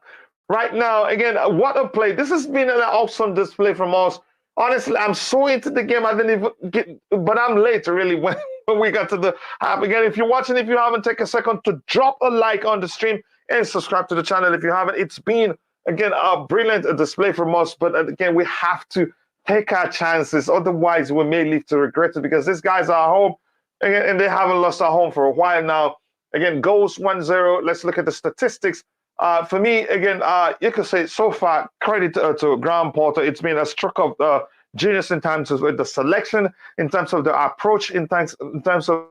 right now. Again, what a play. This has been an awesome display from us. Honestly, I'm so into the game. I didn't even get, but I'm late really when we got to the half. Again, if you're watching, if you haven't, take a second to drop a like on the stream and subscribe to the channel if you haven't. It's been, again, a brilliant display from us. But again, we have to take our chances. Otherwise, we may live to regret it because these guys are home. And they haven't lost at home for a while now. Again, goals 1-0. Let's look at the statistics. For me, again, you could say so far, credit to Graham Potter. It's been a stroke of genius in terms of the selection, in terms of the approach, in terms of,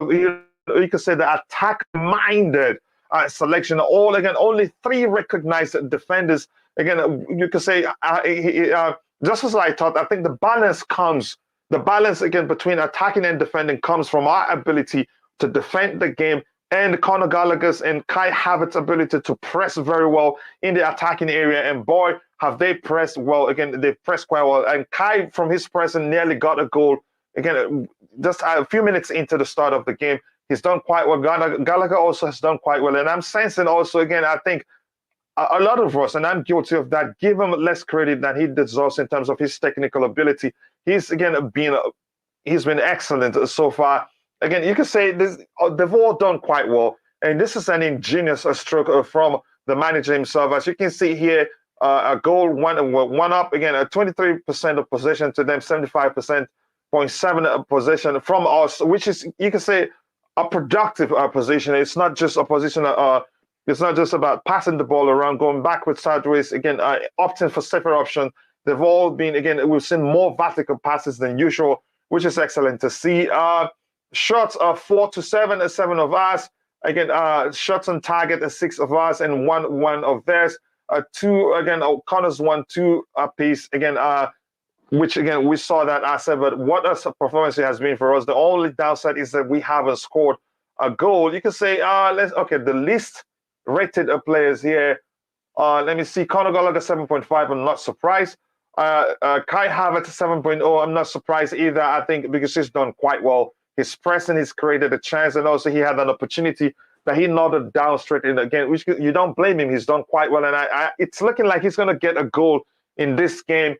you could say the attack-minded selection. Only 3 recognized defenders. Again, you could say, just as I thought, I think the balance again between attacking and defending comes from our ability to defend the game and Conor Gallagher's and Kai Havertz's ability to press very well in the attacking area. And boy, have they pressed well. Again, they pressed quite well. And Kai, from his pressing, nearly got a goal. Again, just a few minutes into the start of the game, he's done quite well. Gallagher also has done quite well. And I'm sensing also, again, I think a lot of us, and I'm guilty of that, give him less credit than he deserves in terms of his technical ability. He's been excellent so far. Again, you can say this, they've all done quite well, and this is an ingenious stroke from the manager himself. As you can see here, a goal one up again, 23% of possession to them, 75.7% possession from us, which is, you can say, a productive position. It's not just a position. It's not just about passing the ball around, going backwards, sideways. Again, opting for safer option. They've all been, again, we've seen more vertical passes than usual, which is excellent to see. Shots are 4 to 7, 7 of ours. Again, shots on target, 6 of ours, and one of theirs. 2, again, Connor's 1-2 apiece. Again, which, again, we saw that I said, but what a performance it has been for us. The only downside is that we haven't scored a goal. You can say, the least rated players here. Let me see. Conor Gallagher 7.5. I'm not surprised. Kai Havertz 7.0. I'm not surprised either. I think because he's done quite well. His pressing, he's created a chance, and also he had an opportunity that he nodded down straight in again, which you don't blame him. He's done quite well, and it's looking like he's going to get a goal in this game.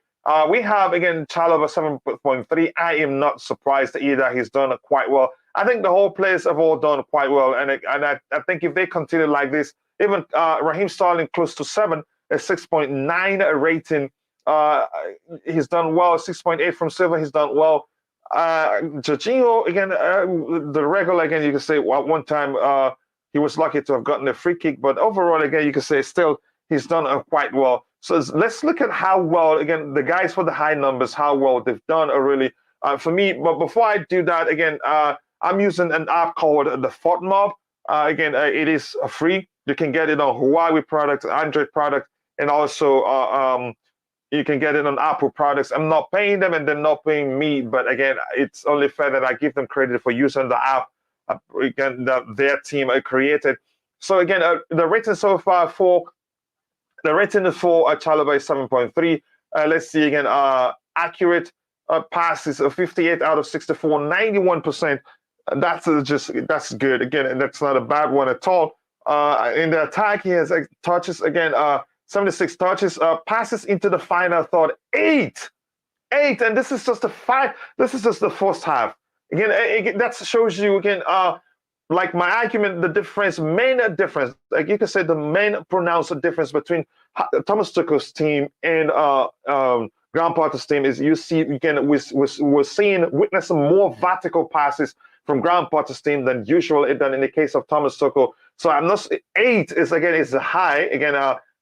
We have, again, Chalobah 7.3. I am not surprised either. He's done quite well. I think the whole players have all done quite well, and I think if they continue like this, even Raheem Sterling close to 7, a 6.9 rating. He's done well. 6.8 from Silva. He's done well. Jorginho, again, the regular, again, you can say one time he was lucky to have gotten a free kick, but overall, again, you can say still he's done quite well. So let's look at how well, again, the guys for the high numbers, how well they've done really for me. But before I do that, again, I'm using an app called the FODMob. Again, it is free. You can get it on Huawei product, Android product, and also you can get it on Apple products. I'm not paying them and they're not paying me, but again, it's only fair that I give them credit for using the app again, that their team created. So again, the rating so far for Chalobah is 7.3. Let's see again. Accurate passes, 58 out of 64, 91%. That's good. Again, and that's not a bad one at all. In the attack, he has touches again. 76 touches. Passes into the final third, eight, and this is just This is just the first half. Again, that shows you again. Like my argument, main difference, like you could say, the main pronounced difference between Thomas Tuchel's team and Graham Potter's team is you see again we're witnessing more vertical passes from Graham Potter's team than usual than in the case of Thomas Tuchel. So I'm not 8 is high again,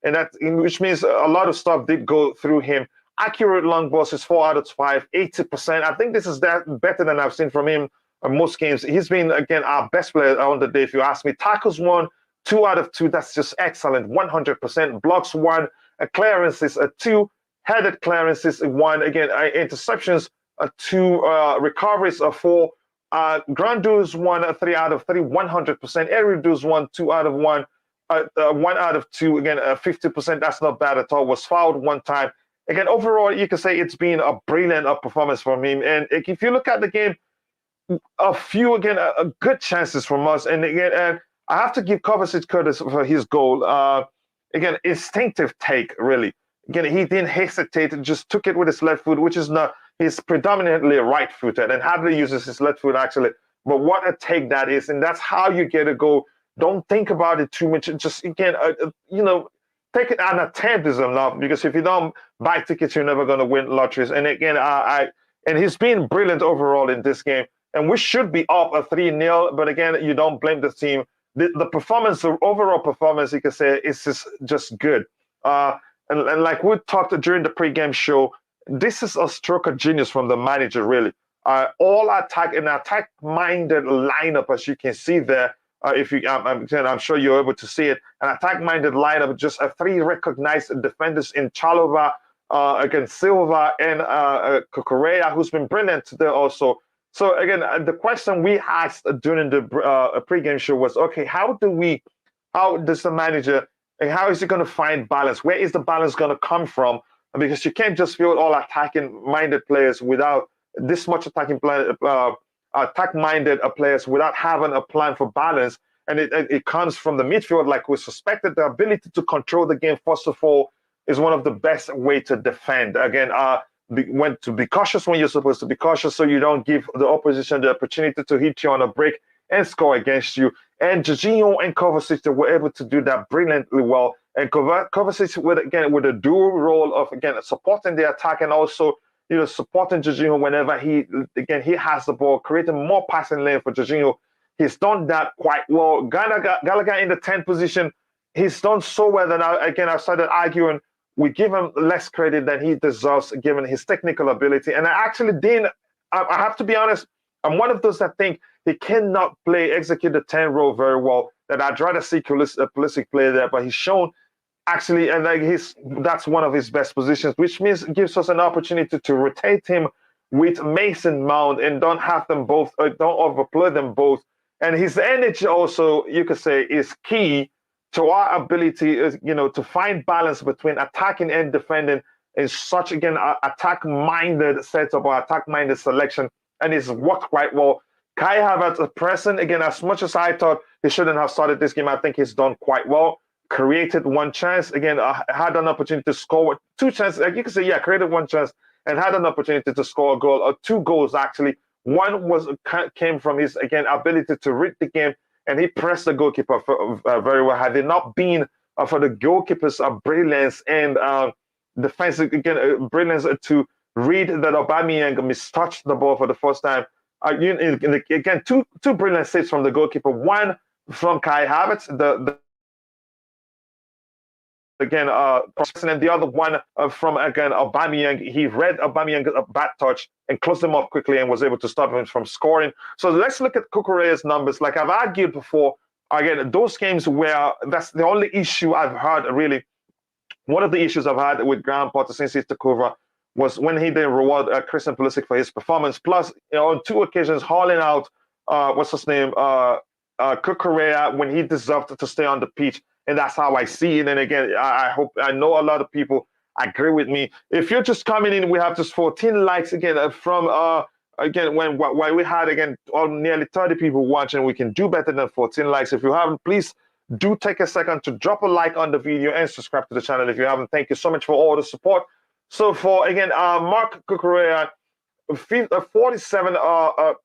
and that which means a lot of stuff did go through him. Accurate long balls is 4 out of 5, 80%. I think this is better than I've seen from him. Most games, he's been again our best player on the day. If you ask me, tackles 1, 2 out of 2. That's just excellent, 100%. Blocks 1, clearances 2, headed clearances 1. Again, interceptions 2, recoveries 4, ground duels 1, 3 out of 3, 100%. Aerial duels 1, 2 out of 1, 1 out of 2. Again, 50%. That's not bad at all. Was fouled 1 time. Again, overall, you can say it's been a brilliant performance from him. And if you look at the game, a few again good chances from us, and again, and I have to give Kovacic credit for his goal. Again, instinctive take really. Again, he didn't hesitate, just took it with his left foot, which is not he's predominantly right-footed and hardly uses his left foot actually. But what a take that is, and that's how you get a goal. Don't think about it too much. Just again, take it an attempt is enough, because if you don't buy tickets, you're never going to win lotteries. And again, and he's been brilliant overall in this game. And we should be up a 3-0, but again, you don't blame the team. The performance, the overall performance, you can say, is just good. And like we talked during the pregame show, this is a stroke of genius from the manager, really. All attack-minded lineup, as you can see there. If you, I'm sure you're able to see it. An attack-minded lineup, just 3 recognized defenders in Chalova, against Silva and Cucurella, who's been brilliant today also. So again, the question we asked during the pregame show was, okay, how does the manager, and how is he going to find balance? Where is the balance going to come from? Because you can't just field all attacking-minded players without this much attack-minded players without having a plan for balance. And it comes from the midfield, like we suspected. The ability to control the game, first of all, is one of the best way to defend. Again, to be cautious when you're supposed to be cautious, so you don't give the opposition the opportunity to hit you on a break and score against you. And Jorginho and Kovacic were able to do that brilliantly well. And Kovacic with a dual role of supporting the attack and also supporting Jorginho whenever he has the ball, creating more passing lane for Jorginho. He's done that quite well. Gallagher in the 10th position, he's done so well that I started arguing we give him less credit than he deserves given his technical ability. And I have to be honest, I'm one of those that think he cannot execute the 10 role very well, that I'd rather see Pulisic play there, but he's shown actually, and that's one of his best positions, which means gives us an opportunity to rotate him with Mason Mount and don't have them both, don't overplay them both. And his energy also, you could say, is key to our ability, to find balance between attacking and defending in such, attack-minded setup or attack-minded selection. And it's worked quite well. Kai Havertz pressing, again, as much as I thought he shouldn't have started this game, I think he's done quite well. Created 1 chance, again, had an opportunity to score 2 chances. Like you can say, created 1 chance and had an opportunity to score a goal, or 2 goals actually. One came from his, ability to read the game, and he pressed the goalkeeper very well. Had it not been for the goalkeeper's brilliance and defensive, brilliance to read that Aubameyang mistouched the ball for the first time. Again, two brilliant saves from the goalkeeper. One from Kai Havertz, and the other one from Aubameyang. He read Aubameyang's bad touch and closed him up quickly and was able to stop him from scoring. So let's look at Cucurella's numbers. Like I've argued before, again, those games where that's the only issue I've had really. One of the issues I've had with Graham Potter since he took over was when he didn't reward Christian Pulisic for his performance. Plus, on 2 occasions, hauling out Cucurella when he deserved to stay on the pitch. And that's how I see it. And again, I know a lot of people agree with me. If you're just coming in, we have just 14 likes again from again while we had again nearly 30 people watching. We can do better than 14 likes. If you haven't, please do take a second to drop a like on the video and subscribe to the channel if you haven't. Thank you so much for all the support. So for again Mark Cucurella, 47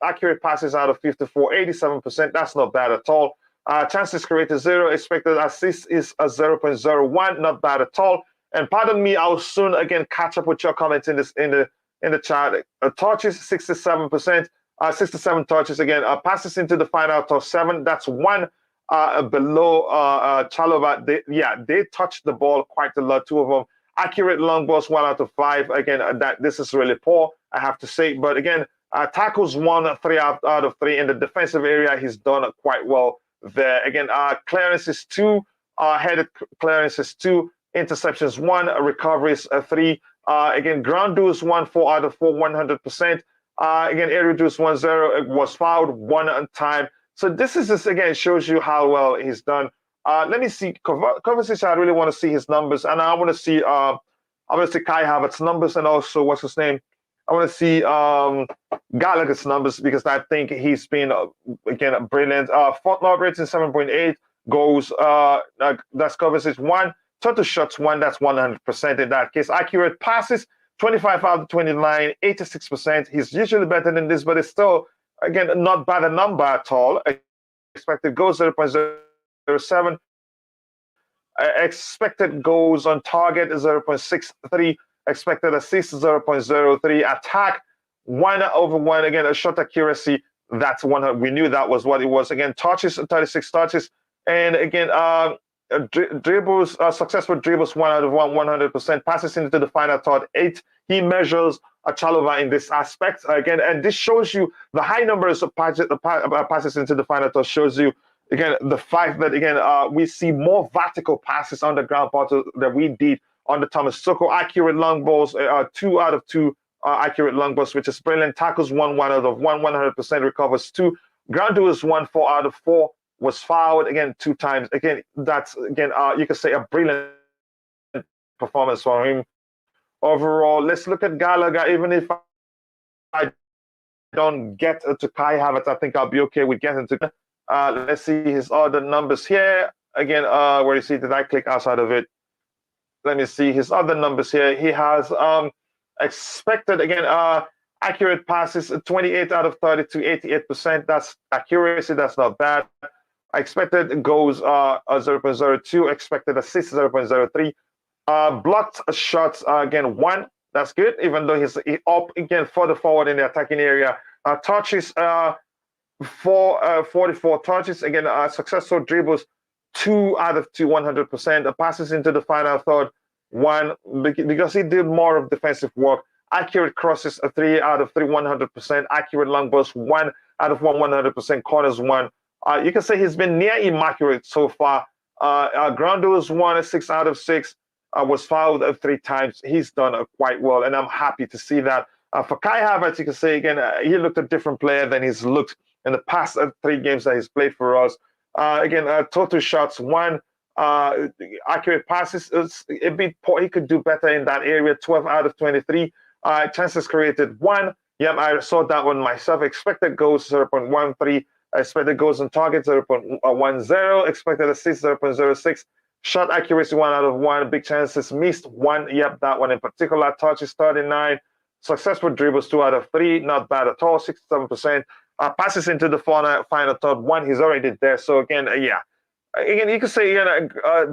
accurate passes out of 54, 87%. That's not bad at all. Chances created 0, expected assist is a 0.01, not bad at all. And pardon me, I'll soon again catch up with your comments in the chat. Touches 67%, 67 touches again. Passes into the final third 7. That's one below Chalobah. They touched the ball quite a lot, 2 of them. Accurate long balls 1 out of 5. Again, this is really poor, I have to say. But again, tackles 1, 3 out of 3 in the defensive area. He's done quite well there. Again, clearances 2, headed clearances 2, interceptions 1, recoveries 3. Again, ground duels 1, 4 out of 4, 100%. Again, aerial duels 1-0. It was fouled 1 time. So this is just again shows you how well he's done. Let me see Kovacic. I really want to see his numbers, and I want to see Kai Havertz's numbers, and also what's his name. I want to see Gallagher's numbers because I think he's been again brilliant. Football rating 7.8, goals. That's Kovacic 1. Total shots 1. That's 100% in that case. Accurate passes 25 out of 29, 86%. He's usually better than this, but it's still again not bad a number at all. Expected goals 0.07. Expected goals on target is 0.63. Expected assists 0.03. Attack 1/1. Again, a shot accuracy, that's 100. We knew that was what it was. Again, touches 36 touches, and again dribbles, successful dribbles 1 out of 1, 100%. Passes into the final third 8. He measures a Chalobah in this aspect again, and this shows you the high numbers of passes into the final third. Shows you again the fact that again we see more vertical passes on the ground part that we did on the Thomas Tuchel. Accurate long balls 2 out of 2 accurate long balls, which is brilliant. Tackles 1 out of 1, 100%. Recovers 2. Ground duels 1, 4 out of 4. Was fouled again 2 times. Again, that's again you could say a brilliant performance for him. Overall, let's look at Gallagher. Even if I don't get to Kai Havertz, I think I'll be okay with getting to. Let's see his other numbers here. Again, where you see, did I click outside of it? Let me see his other numbers here. He has expected, again, accurate passes, 28 out of 32, 88%. That's accuracy. That's not bad. Expected goals 0.02. Expected assists 0.03. Blocked shots again 1. That's good, even though he's up again further forward in the attacking area. Touches 44 touches again. Successful dribbles 2 out of 2, 100%. Passes into the final third 1 because he did more of defensive work. Accurate crosses 3 out of 3, 100%. Accurate long balls 1 out of 1, 100%. Corners 1. You can say he's been near immaculate so far. Ground duels 1, 6 out of 6. Was fouled 3 times. He's done quite well, and I'm happy to see that. For Kai Havertz, you can say again, he looked a different player than he's looked in the past 3 games that he's played for us. Again, total shots 1, accurate passes is a bit poor. He could do better in that area. 12 out of 23. Chances created 1. Yep, I saw that one myself. Expected goals 0.13. Expected goals on target 0.10. Expected assists 0.06. Shot accuracy 1 out of 1. Big chances missed 1. Yep, that one in particular. Touches 39. Successful dribbles 2 out of 3. Not bad at all. 67%. Passes into the final third 1. He's already there. So again, yeah. Again, you could say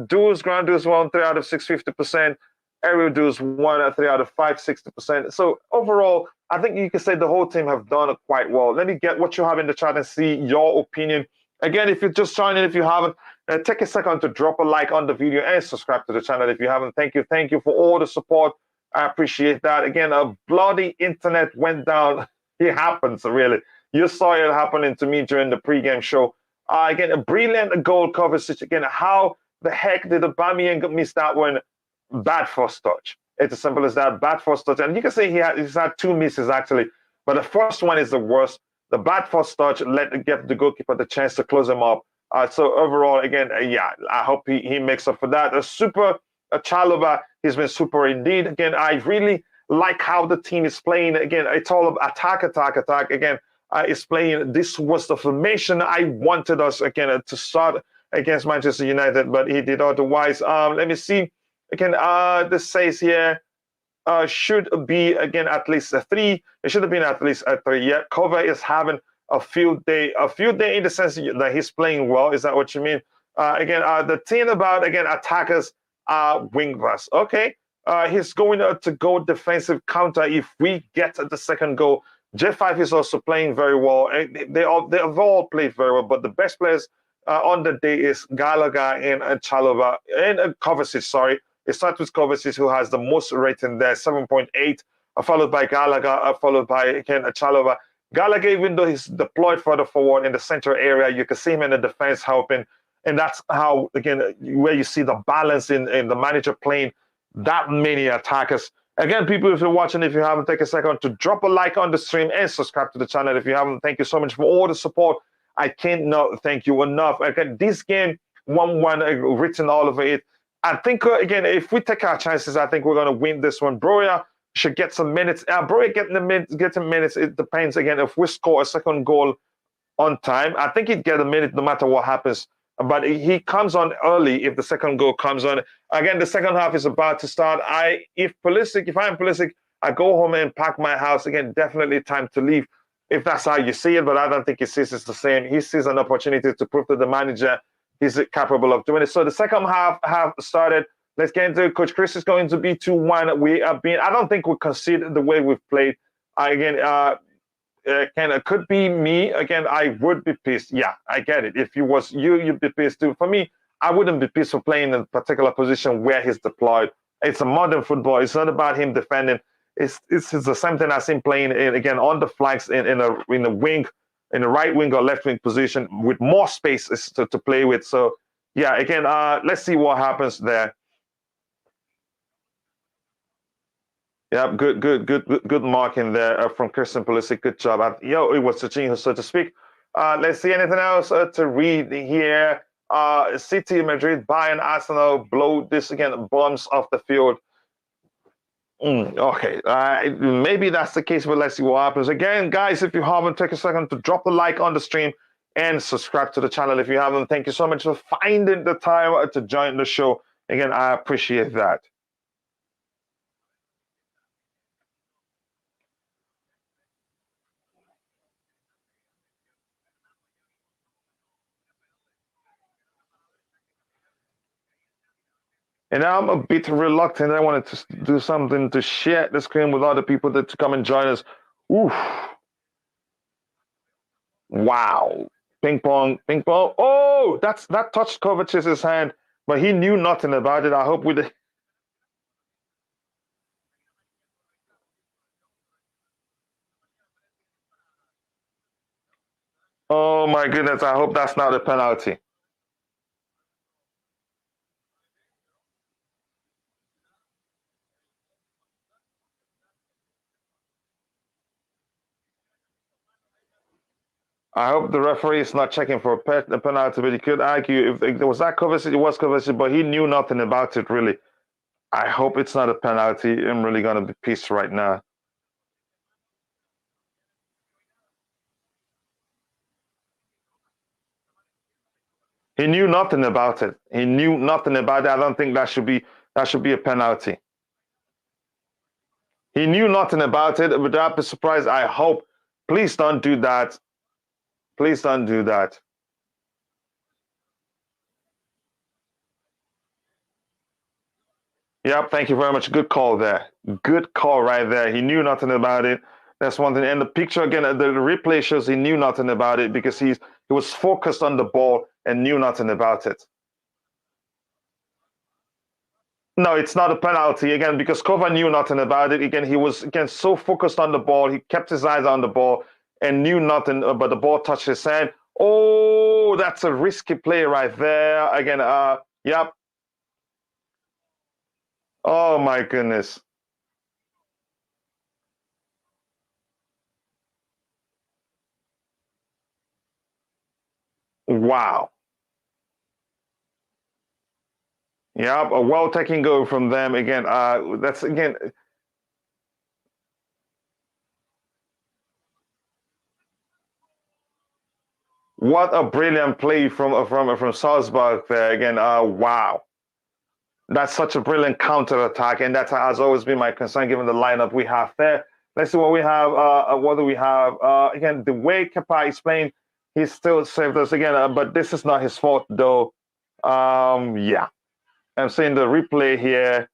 duels, ground duels 1, 3 out of 6, 50%. Aerial duels 1, 3 out of 5, 60%. So overall, I think you could say the whole team have done quite well. Let me get what you have in the chat and see your opinion. Again, if you're just joining, if you haven't, take a second to drop a like on the video and subscribe to the channel if you haven't. Thank you. Thank you for all the support. I appreciate that. Again, a bloody internet went down. It happens, really. You saw it happening to me during the pregame show. Again, a brilliant goal coverage. Again, how the heck did Aubameyang miss that one? Bad first touch. It's as simple as that. Bad first touch. And you can see he's had 2 misses, actually. But the first one is the give the goalkeeper the chance to close him up. So overall, again, yeah, I hope he makes up for that. A super Chalobah, he's been super indeed. Again, I really like how the team is playing. Again, it's all about attack, attack, attack. Again, is playing. This was the formation I wanted us again to start against Manchester United, but he did otherwise. Let me see. Again, this says here should be again at least a 3. It should have been at least a 3. Yeah, Cover is having a field day in the sense that he's playing well. Is that what you mean? Again, the thing about again attackers are wingers. Okay, he's going to go defensive counter if we get the second goal. J5 is also playing very well. They have all played very well, but the best players on the day is Gallagher and Chalobah and Kovacic. Sorry. It starts with Kovacic, who has the most rating there, 7.8, followed by Gallagher, followed by, again, Chalobah. Gallagher, even though he's deployed further forward in the center area, you can see him in the defense helping. And that's how, again, where you see the balance in the manager playing that many attackers. Again, people, if you're watching, if you haven't, take a second to drop a like on the stream and subscribe to the channel. If you haven't, thank you so much for all the support. I cannot thank you enough. Again, this game, 1-1, written all over it. I think, again, if we take our chances, I think we're going to win this one. Broya should get some minutes. Broya getting minutes, it depends. Again, if we score a second goal on time, I think he'd get a minute no matter what happens. But he comes on early if the second goal comes on. Again, the second half is about to start. If I'm Pulisic, I go home and pack my house. Again, definitely time to leave if that's how you see it. But I don't think he sees it the same. He sees an opportunity to prove to the manager he's capable of doing it. So the second half have started. Let's get into it. Coach Chris is going to be 2-1. I don't think we concede the way we've played. It could be me. Again, I would be pissed. Yeah, I get it. If it was you, you'd be pissed too. For me, I wouldn't be pissed for playing in a particular position where he's deployed. It's a modern football. It's not about him defending. It's the same thing as him playing again on the flanks in a wing, in the right wing or left wing position with more space to play with. So yeah, again, let's see what happens there. Yeah, good marking there from Christian Pulisic. Good job. It was Chichinho, so to speak. Let's see anything else to read here. City, Madrid, Bayern, Arsenal blow this again, bombs off the field. Okay, maybe that's the case, but let's see what happens. Again, guys, if you haven't, take a second to drop a like on the stream and subscribe to the channel if you haven't. Thank you so much for finding the time to join the show. Again, I appreciate that. And I'm a bit reluctant. I wanted to do something to share the screen with other people to come and join us. Oof. Wow. Ping pong. Oh, that touched Kovacic's hand, but he knew nothing about it. I hope we did. Oh my goodness, I hope that's not a penalty. I hope the referee is not checking for a penalty, but he could argue if there was that Kovacic, it was Kovacic, but he knew nothing about it really. I hope it's not a penalty. I'm really going to be pissed right now. He knew nothing about it. He knew nothing about it. I don't think that should be a penalty. He knew nothing about it. Would that be surprised? I hope. Please don't do that. Please don't do that. Yep, thank you very much. Good call there. Good call right there. He knew nothing about it. That's one thing. And the picture again, the replay shows he knew nothing about it because he was focused on the ball and knew nothing about it. No, it's not a penalty again because Kova knew nothing about it. Again, he was so focused on the ball. He kept his eyes on the ball and knew nothing. But the ball touched his hand. Oh, that's a risky play right there. Again, yep. Oh my goodness. Wow. Yeah, a well taken goal from them again. That's again. What a brilliant play from Salzburg there again. Wow, that's such a brilliant counter attack, and that has always been my concern given the lineup we have there. Let's see what we have. What do we have? Again, the way Kepa is playing, he still saved us again. But this is not his fault though. Yeah, I'm seeing the replay here.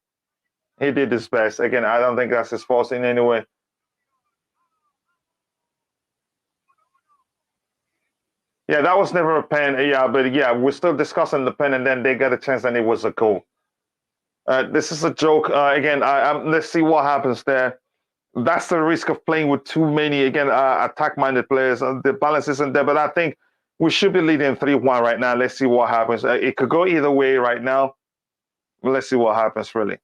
He did his best. Again, I don't think that's his fault in any way. Yeah, that was never a pen. Yeah, but yeah, we're still discussing the pen, and then they got a chance, and it was a goal. This is a joke. Again, let's see what happens there. That's the risk of playing with too many, again, attack-minded players. The balance isn't there, but I think we should be leading 3-1 right now. Let's see what happens. It could go either way right now. Let's see what happens, really.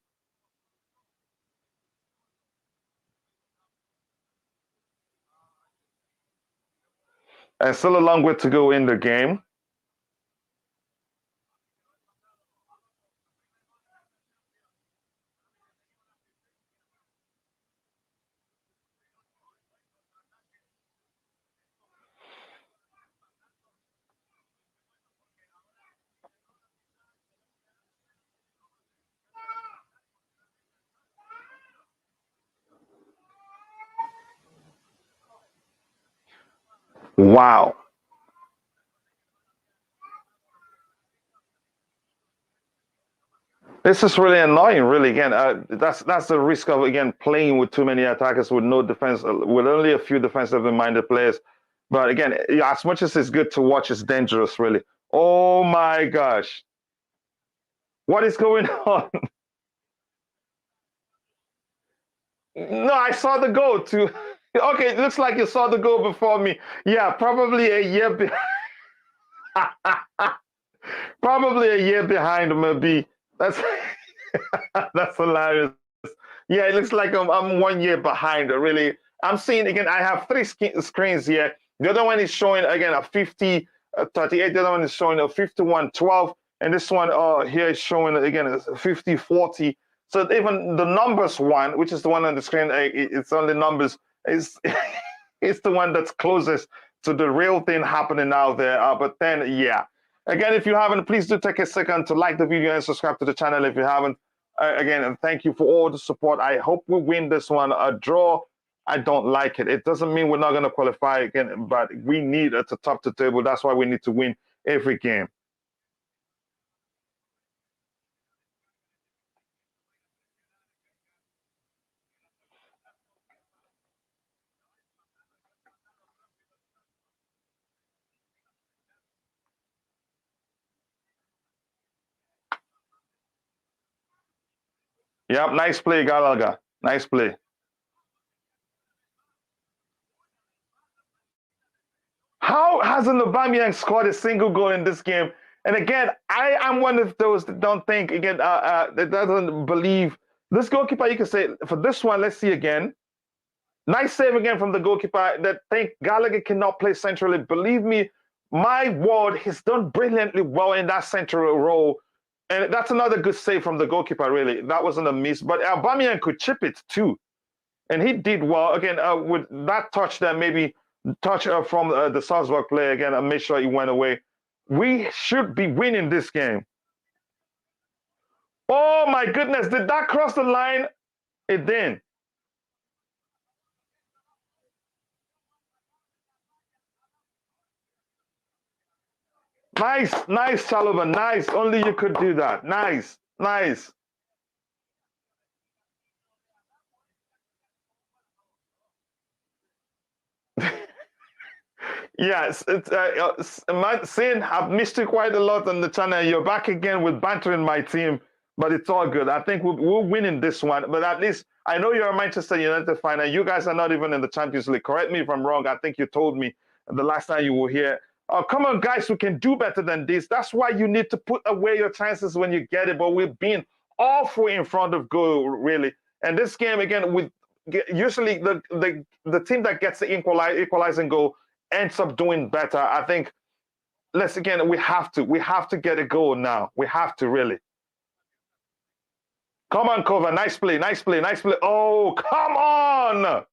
And still a long way to go in the game. Wow. This is really annoying, really. Again, that's the risk of, again, playing with too many attackers with no defense, with only a few defensively minded players. But again, as much as it's good to watch, it's dangerous, really. Oh my gosh. What is going on? No, I saw the goal too. Okay, it looks like you saw the goal before me. Yeah, probably a year probably a year behind maybe. That's that's hilarious. Yeah, it looks like I'm 1 year behind. Really, I'm seeing again. I have three screens here. The other one is showing again a 50 38. The other one is showing a 51-12, and this one here is showing again a 50-40. So even the numbers one, which is the one on the screen, it's only numbers. Is it's the one that's closest to the real thing happening out there. But then, yeah. Again, if you haven't, please do take a second to like the video and subscribe to the channel if you haven't. Again, and thank you for all the support. I hope we win this one. A draw, I don't like it. It doesn't mean we're not going to qualify again, but we need to top the table. That's why we need to win every game. Yep, nice play, Gallagher. Nice play. How hasn't Aubameyang scored a single goal in this game? And again, I am one of those that don't think, again, that doesn't believe this goalkeeper. You can say for this one, let's see again. Nice save again from the goalkeeper that think Gallagher cannot play centrally. Believe me, my word, he's done brilliantly well in that central role. And that's another good save from the goalkeeper, really. That wasn't a miss. But Aubameyang could chip it too. And he did well. Again, with that touch there, maybe touch from the Salzburg player again and make sure he went away. We should be winning this game. Oh my goodness, did that cross the line? It didn't. Nice, nice, Chalobah. Nice. Only you could do that. Nice, nice. Yes, Sin, I've missed you quite a lot on the channel. You're back again with bantering my team, but it's all good. I think we're winning this one, but at least I know you're a Manchester United fan, and you guys are not even in the Champions League. Correct me if I'm wrong. I think you told me the last time you were here. Oh, come on, guys, we can do better than this. That's why you need to put away your chances when you get it. But we've been awful in front of goal, really. And this game, again, with usually the team that gets the equalizing goal ends up doing better. I think, let's again, we have to get a goal now. We have to really. Come on, Kova. Nice play. Nice play. Nice play. Oh, come on.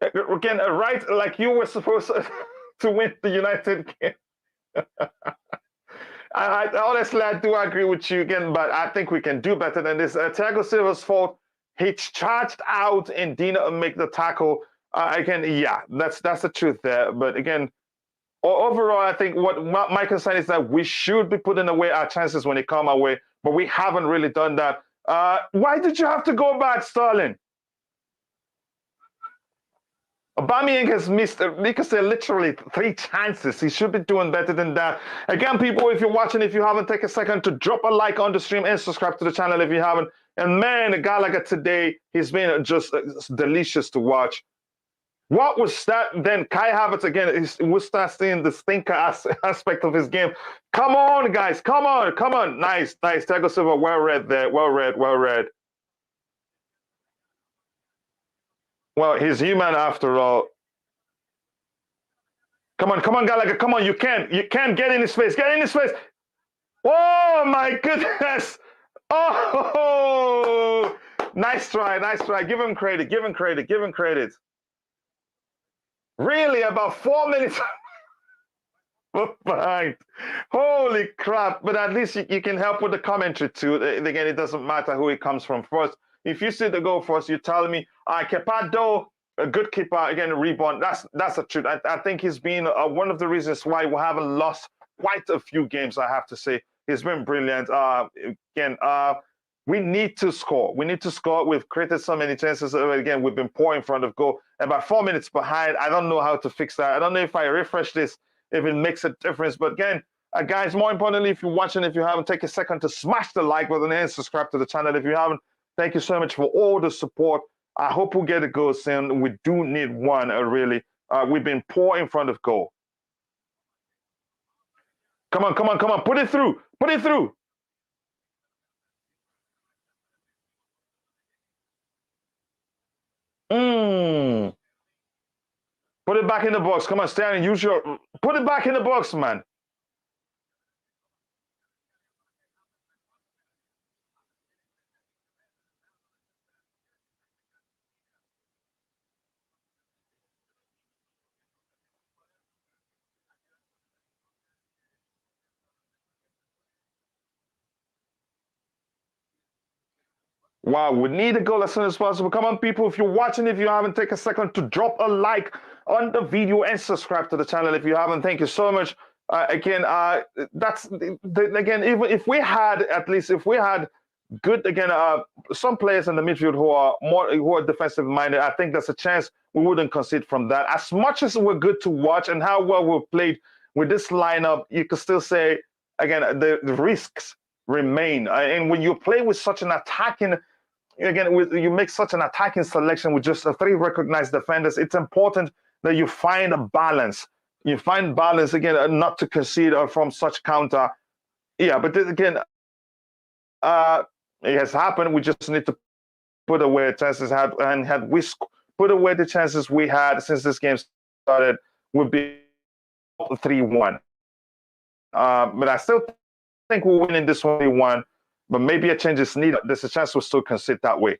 Again, right, like you were supposed to win the United game. Honestly, I do agree with you again, but I think we can do better than this. Thiago Silva's fault. He charged out and Dina make the tackle. Again, yeah, that's the truth there. But again, overall, I think what my concern is that we should be putting away our chances when they come our way, but we haven't really done that. Why did you have to go back, Sterling? Aubameyang has missed, you can say, literally 3 chances. He should be doing better than that. Again, people, if you're watching, if you haven't, take a second to drop a like on the stream and subscribe to the channel if you haven't. And man, a guy like that today, he's been just delicious to watch. What was that? Then Kai Havertz again, we'll start seeing the stinker aspect of his game. Come on, guys. Come on. Come on. Nice. Nice. Thiago Silva, well read there. Well read. Well read. Well, he's human after all. Come on, Gallagher. Come on, you can get in his face. Get in his face. Oh my goodness. Oh, nice try, nice try. Give him credit. Give him credit. Give him credit. Really, about 4 minutes behind. Holy crap! But at least you can help with the commentary too. Again, it doesn't matter who it comes from first. If you see the goal first, you tell me, Kepa, a good keeper, again, a rebound. That's the truth. I think he's been one of the reasons why we haven't lost quite a few games, I have to say. He's been brilliant. Again, we need to score. We need to score. We've created so many chances. Again, we've been poor in front of goal. About 4 minutes behind. I don't know how to fix that. I don't know if I refresh this, if it makes a difference. But again, guys, more importantly, if you're watching, if you haven't, take a second to smash the like button and subscribe to the channel if you haven't. Thank you so much for all the support. I hope we'll get a goal soon. We do need one, really. We've been poor in front of goal. Come on, come on, come on. Put it through. Put it through. Put it back in the box. Come on, Stanley. Use your. Put it back in the box, man. Wow, we need a goal as soon as possible. Come on, people. If you're watching, if you haven't, take a second to drop a like on the video and subscribe to the channel if you haven't. Thank you so much. Again, again, even if we had, at least if we had good, again, some players in the midfield who are defensive minded, I think there's a chance we wouldn't concede from that. As much as we're good to watch and how well we've played with this lineup, you could still say, again, the risks remain. And when you play with such an attacking, again, you make such an attacking selection with just 3 recognized defenders, it's important that you find a balance. You find balance, again, not to concede from such counter. Yeah, but again, it has happened. We just need to put away chances. Had we put away the chances we had since this game started, would be 3-1. But I still think we're winning this 1-1. But maybe a change is needed. There's a chance we'll still concede that way.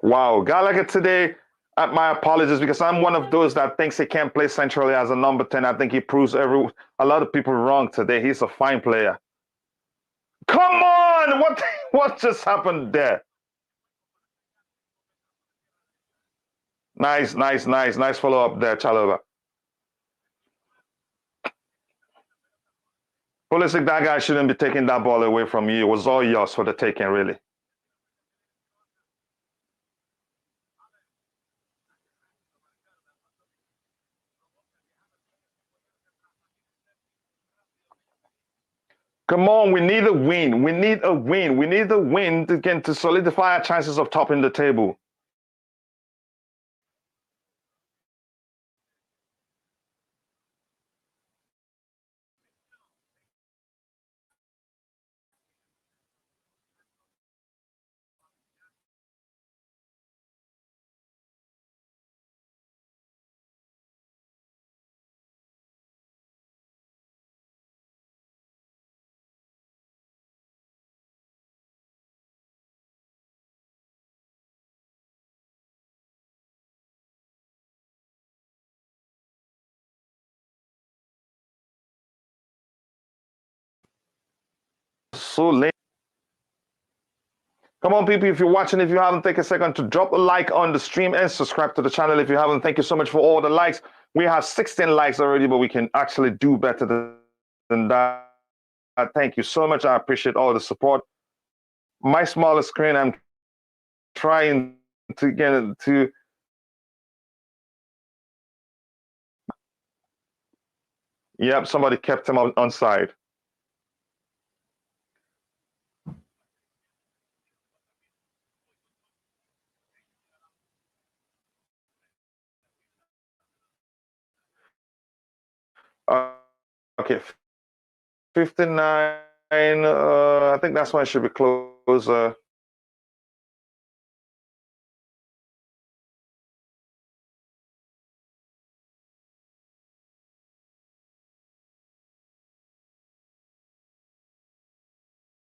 Wow, Gallagher today, my apologies, because I'm one of those that thinks he can't play centrally as a number 10. I think he proves a lot of people wrong today. He's a fine player. Come on! What just happened there? Nice follow-up there, Chalova. Pulisic, that guy shouldn't be taking that ball away from you. It was all yours for the taking, really. Come on, we need a win. We need a win. We need a win to solidify our chances of topping the table. so late. Come on, people, if you're watching, if you haven't, take a second to drop a like on the stream and subscribe to the channel if you haven't. Thank you so much for all the likes. We have 16 likes already, but we can actually do better than that. Thank you so much. I appreciate all the support. My smaller screen, I'm trying to get it to... Yep, somebody kept him on side. Okay, 59. I think that's why it should be closer.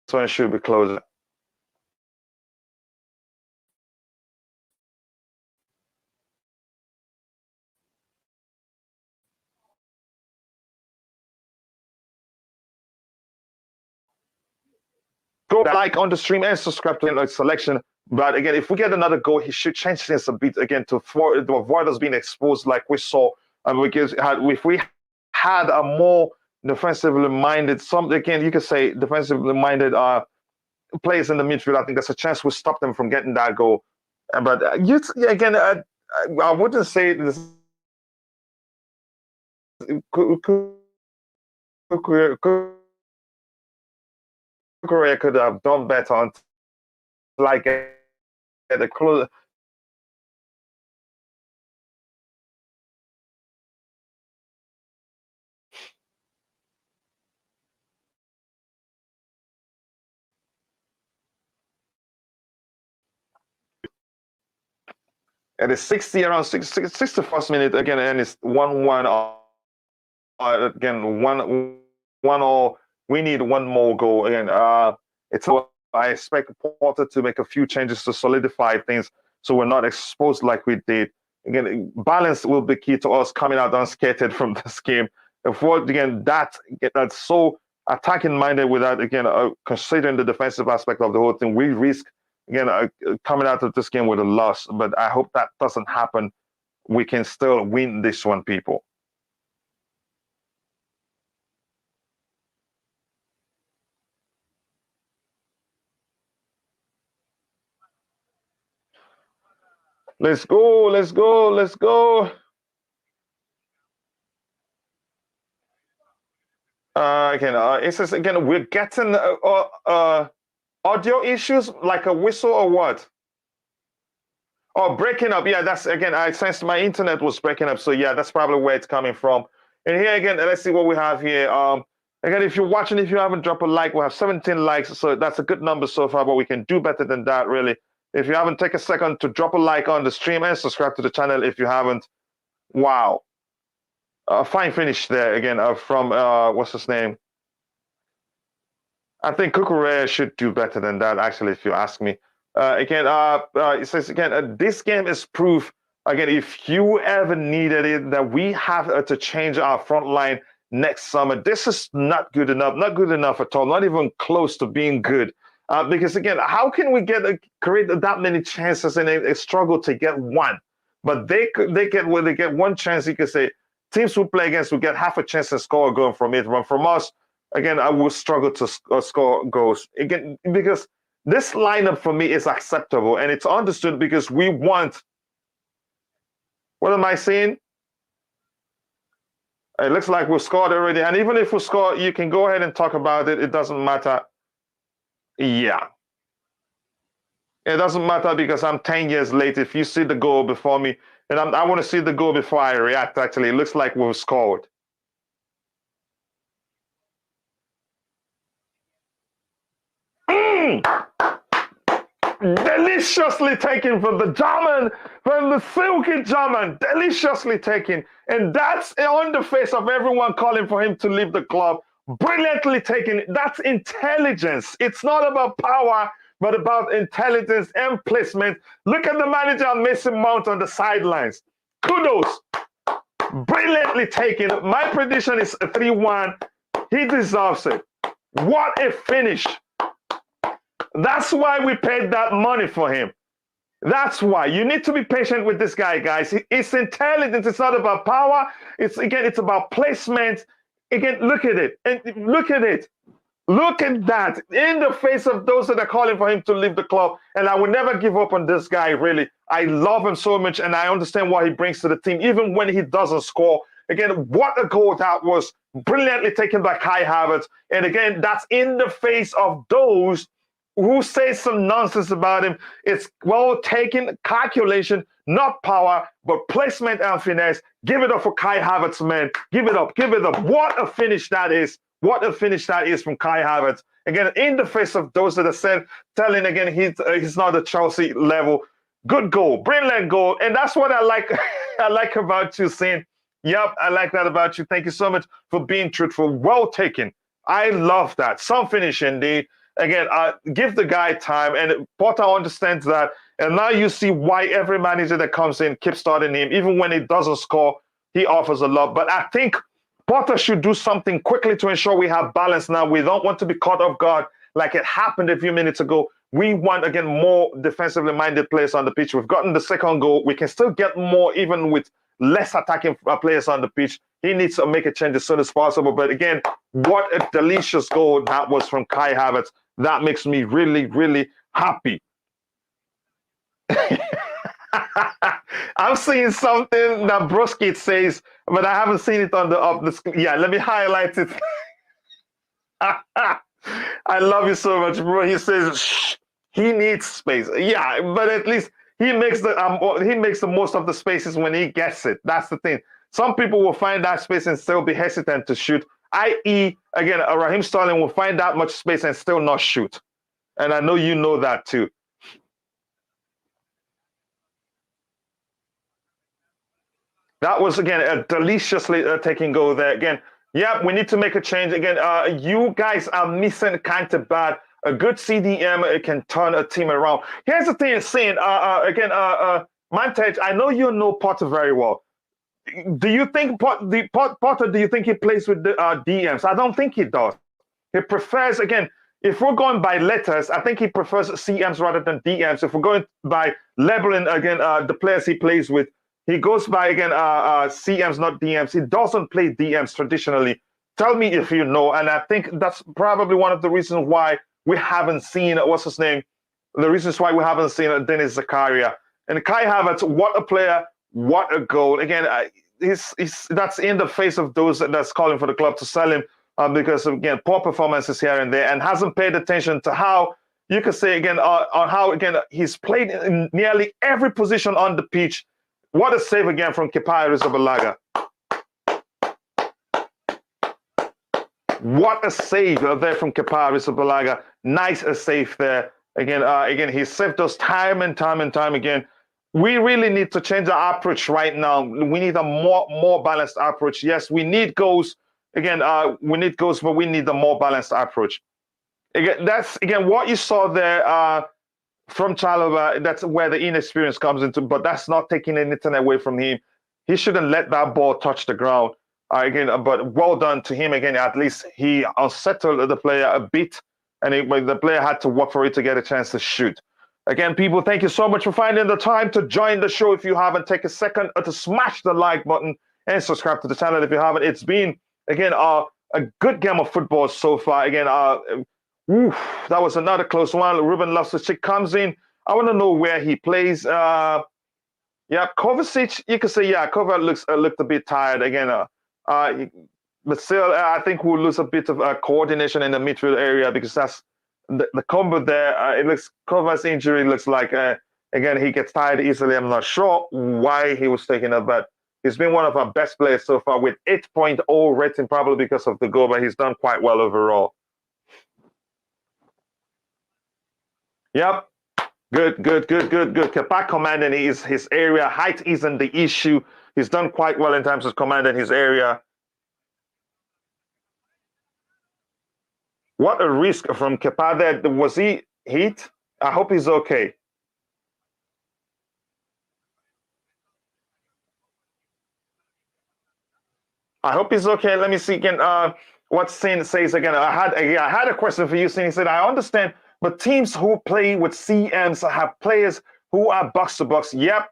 So it should be closer. Go like on the stream and subscribe to the selection. But again, if we get another goal, he should change things a bit again to avoid us being exposed like we saw. Because if we had a more defensively minded, again, you could say defensively minded players in the midfield, I think there's a chance we stop them from getting that goal. But again, I wouldn't say this. Korea could have done better on like the close. It is 61st minute again, and it's 1-1. Again, 1-1. We need one more goal again. I expect Porter to make a few changes to solidify things, so we're not exposed like we did. Again, balance will be key to us coming out unscathed from this game. Again, that's so attacking minded without considering the defensive aspect of the whole thing. We risk coming out of this game with a loss, but I hope that doesn't happen. We can still win this one, people. Let's go, let's go, let's go. It says again, we're getting audio issues like a whistle or what? Oh, breaking up. Yeah, that's again, I sensed my internet was breaking up. So yeah, that's probably where it's coming from. And here again, let's see what we have here. Again, if you're watching, if you haven't dropped a like, we have 17 likes. So that's a good number so far, but we can do better than that, really. If you haven't, take a second to drop a like on the stream and subscribe to the channel if you haven't. Wow. Fine finish there again from, what's his name? I think Kukurea should do better than that, actually, if you ask me. It says again, this game is proof, again, if you ever needed it, that we have to change our front line next summer. This is not good enough at all, not even close to being good. Because again, how can we create that many chances and a struggle to get one? But they get one chance. You could say teams who play against will get half a chance to score a goal from it. But from us, again, I will struggle to score goals again because this lineup for me is acceptable and it's understood because we want. What am I saying? It looks like we've scored already, and even if we score, you can go ahead and talk about it. It doesn't matter. Yeah. It doesn't matter because I'm 10 years late. If you see the goal before me, and I want to see the goal before I react, actually. It looks like we've scored. Deliciously taken from the German, from the silky German. Deliciously taken. And that's on the face of everyone calling for him to leave the club. Brilliantly taken. That's intelligence. It's not about power, but about intelligence and placement. Look at the manager, Mason Mount, on the sidelines. Kudos. Brilliantly taken. My prediction is 3-1. He deserves it. What a finish. That's why we paid that money for him. That's why you need to be patient with this guy, guys. It's intelligence. It's not about power. It's about placement. Again, look at it. And look at it. Look at that in the face of those that are calling for him to leave the club. And I will never give up on this guy, really. I love him so much, and I understand what he brings to the team, even when he doesn't score. Again, what a goal that was, brilliantly taken by Kai Havertz. And again, that's in the face of those who say some nonsense about him. It's well taken, calculation, not power, but placement and finesse. Give it up for Kai Havertz, man. Give it up, give it up. What a finish that is. What a finish that is from Kai Havertz. Again, in the face of those that are telling again he's not a Chelsea level. Good goal, brilliant goal. And that's what I like. I like about you, saying, yep, I like that about you. Thank you so much for being truthful. Well taken. I love that. Some finish indeed. Again, give the guy time, and Potter understands that. And now you see why every manager that comes in keeps starting him. Even when he doesn't score, he offers a lot. But I think Potter should do something quickly to ensure we have balance now. We don't want to be caught off guard like it happened a few minutes ago. We want, again, more defensively minded players on the pitch. We've gotten the second goal. We can still get more even with less attacking players on the pitch. He needs to make a change as soon as possible. But again, what a delicious goal that was from Kai Havertz. That makes me really, really happy. I'm seeing something that Broskit says, but I haven't seen it on the screen. Yeah, let me highlight it. I love you so much, bro. He says shh, he needs space. Yeah, but at least he makes the most of the spaces when he gets it. That's the thing. Some people will find that space and still be hesitant to shoot. I.e., again, Raheem Sterling will find that much space and still not shoot. And I know you know that too. That was, again, a deliciously taken goal there. Again, yeah, we need to make a change. Again, you guys are missing kind of bad. A good CDM can turn a team around. Here's the thing, saying, again, Mantej, I know you know Potter very well. Do you think Potter? Do you think he plays with the DMs? I don't think he does. He prefers, again, if we're going by letters, I think he prefers CMs rather than DMs. If we're going by labeling, again, the players he plays with, he goes by, again, CMs, not DMs. He doesn't play DMs traditionally. Tell me if you know. And I think that's probably one of the reasons why we haven't seen, what's his name? The reasons why we haven't seen Dennis Zakaria. And Kai Havertz, what a player. What a goal. Again, that's in the face of those that's calling for the club to sell him because, again, poor performances here and there, and hasn't paid attention to how, you could say, again, on how, again, he's played in nearly every position on the pitch. What a save again from Kepa Arrizabalaga. What a save there from Kepa Arrizabalaga. Nice a save there. Again, he saved us time and time and time again. We really need to change our approach right now. We need a more balanced approach. Yes, we need goals. Again, we need goals, but we need a more balanced approach. Again, that's, again, what you saw there from Chalobah. That's where the inexperience comes into, but that's not taking anything away from him. He shouldn't let that ball touch the ground. Again, but well done to him. Again, at least he unsettled the player a bit, and the player had to work for it to get a chance to shoot. Again, people, thank you so much for finding the time to join the show. If you haven't, take a second to smash the like button and subscribe to the channel if you haven't. It's been, again, a good game of football so far. Again, that was another close one. Ruben Loftus-Cheek comes in. I want to know where he plays. Yeah, Kovacic, you could say, yeah, Kovacic looked a bit tired. Again, but still, I think we'll lose a bit of coordination in the midfield area because that's the combo there. It looks, Kovacic's injury looks like, again, he gets tired easily. I'm not sure why he was taking it, but he's been one of our best players so far with 8.0 rating, probably because of the goal, but he's done quite well overall. Yep. Good. Kepa commanding his area. Height isn't the issue. He's done quite well in terms of commanding his area. What a risk from Kepa there. Was he hit? I hope he's okay. I hope he's okay. Let me see again. What Sin says again. I had a question for you, Sin. He said, I understand But teams who play with CMs have players who are box to box. Yep.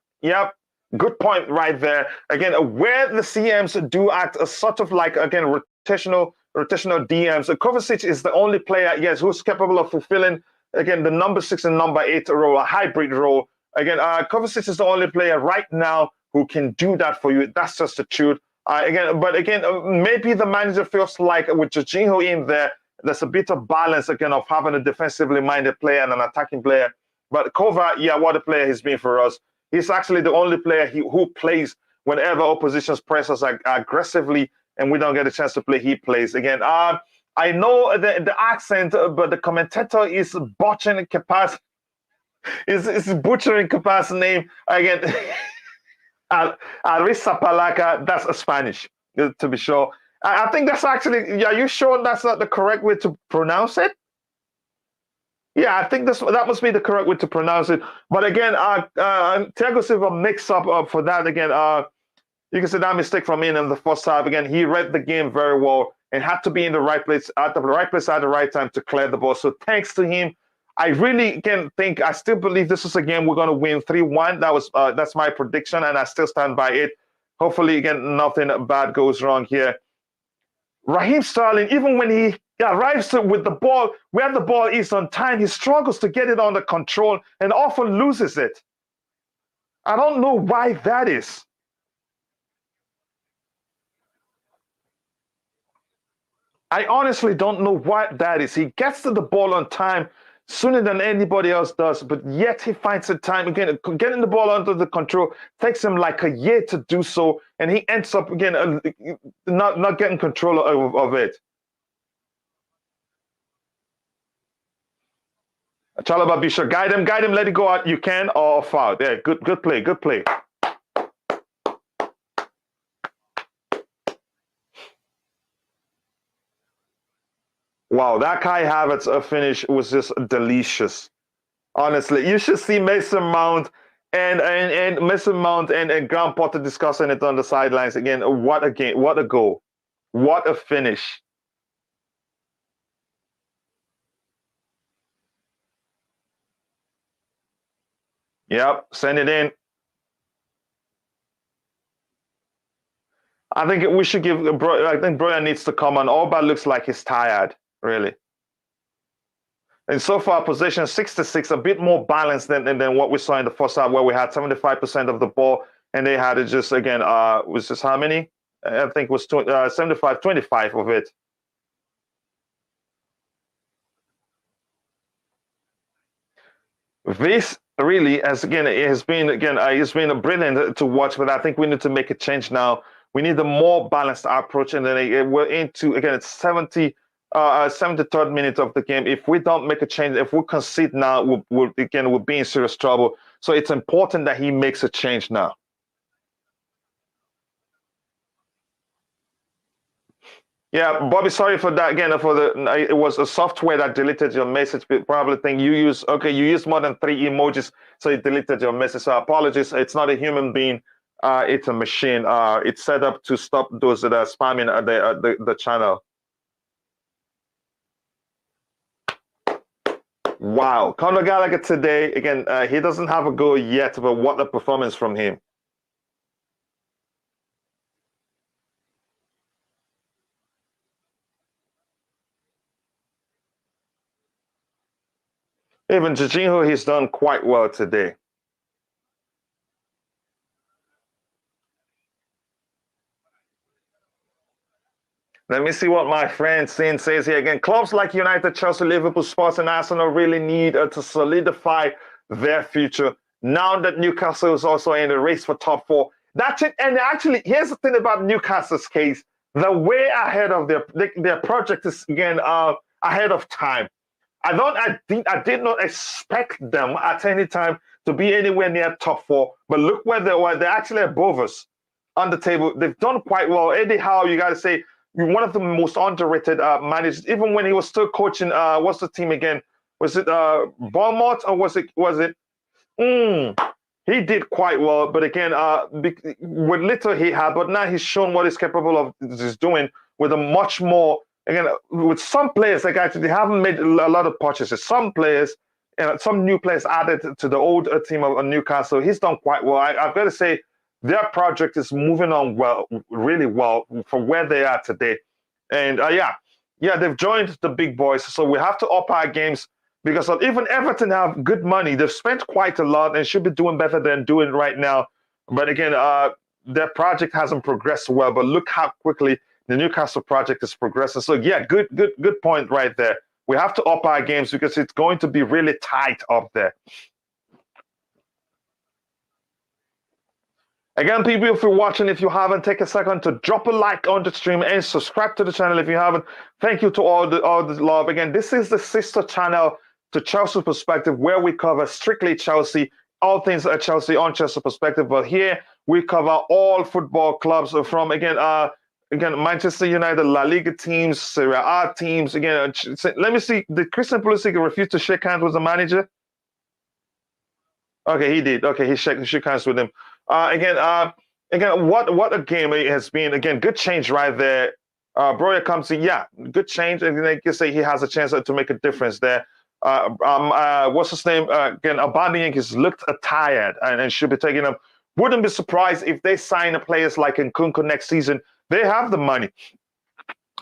Good point right there. Again, where the CMs do act as sort of like, again, rotational DMs. Kovacic is the only player, yes, who's capable of fulfilling, again, the number 6 and number 8 role, a hybrid role. Again, Kovacic is the only player right now who can do that for you. That's just the truth. Maybe the manager feels like with Jorginho in there, there's a bit of balance, again, of having a defensively minded player and an attacking player. But Kova, yeah, what a player he's been for us. He's actually the only player who plays whenever oppositions press us aggressively and we don't get a chance to play, he plays. Again, I know the accent, but the commentator is butchering Kepa's name. Again, Arisa Palaka, that's a Spanish, to be sure. I think that's actually, are you sure that's not the correct way to pronounce it? Yeah, I think that must be the correct way to pronounce it. But again, Thiago Silva makes up for that. Again, you can see that mistake from him in the first half. Again, he read the game very well and had to be in the right place at the right time to clear the ball. So thanks to him, I really I still believe this is a game we're going to win 3-1. That's my prediction, and I still stand by it. Hopefully, again, nothing bad goes wrong here. Raheem Sterling, even when he arrives with the ball, where the ball is on time, he struggles to get it under control and often loses it. I don't know why that is. I honestly don't know what that is. He gets to the ball on time sooner than anybody else does, but yet he finds the time. Again, getting the ball under the control takes him like a year to do so, and he ends up, again, not getting control of it. Chalaba Bishop, guide him, let it go out. You can, or foul. Yeah, good play. Wow, that Kai Havertz finish was just delicious. Honestly, you should see Mason Mount and Graham Potter discussing it on the sidelines again. What a game! What a goal! What a finish! Yep, send it in. I think we should give. I think Breuer needs to come on. Orba looks like he's tired, really. And so far, possession 6-6, a bit more balanced than what we saw in the first half, where we had 75% of the ball, and they had it just, again, was just how many? I think it was 75-25 of it. This really, it's been brilliant to watch, but I think we need to make a change now. We need a more balanced approach, and then we're into, again, it's 73rd minute of the game. If we don't make a change, if we concede now, we'll be in serious trouble. So it's important that he makes a change now. Yeah, Bobby, sorry for that again. It was a software that deleted your message. Probably think you use more than 3 emojis, so it deleted your message. So apologies. It's not a human being. It's a machine. It's set up to stop those that are spamming the channel. Wow, Conor Gallagher today again. He doesn't have a goal yet, but what a performance from him! Even Jorginho, he's done quite well today. Let me see what my friend Sin says here again. Clubs like United, Chelsea, Liverpool, Spurs, and Arsenal really need to solidify their future now that Newcastle is also in the race for top 4. That's it. And actually, here's the thing about Newcastle's case: they're way ahead of their project is again ahead of time. I did not expect them at any time to be anywhere near top 4. But look where they were. They're actually above us on the table. They've done quite well. Eddie Howe, you got to say, one of the most underrated managers. Even when he was still coaching, what's the team again? Was it Bournemouth or was it? He did quite well, but again, with little he had, but now he's shown what he's capable of doing with a much more again, with some players, like actually, they haven't made a lot of purchases. Some players, some new players added to the old team of Newcastle. He's done quite well. I've got to say, their project is moving on well, really well for where they are today. And yeah, they've joined the big boys. So we have to up our games because even Everton have good money. They've spent quite a lot and should be doing better than doing right now. But again, their project hasn't progressed well. But look how quickly the Newcastle project is progressing. So yeah, good point right there. We have to up our games because it's going to be really tight up there. Again, people, if you're watching, if you haven't, take a second to drop a like on the stream and subscribe to the channel if you haven't. Thank you to all the love. Again, this is the sister channel to Chelsea Perspective, where we cover strictly Chelsea, all things at Chelsea on Chelsea Perspective. But here we cover all football clubs from again Manchester United, La Liga teams, Serie A teams. Again, let me see. Did Christian Pulisic refuse to shake hands with the manager? Okay, he did. Okay, he shook hands with him. Again, what a game it has been. Again, good change right there. Broya comes in, yeah, good change, and they can say he has a chance to make a difference there. What's his name? Again, Aubameyang has looked tired and should be taking him. Wouldn't be surprised if they sign players like Nkunku next season. They have the money.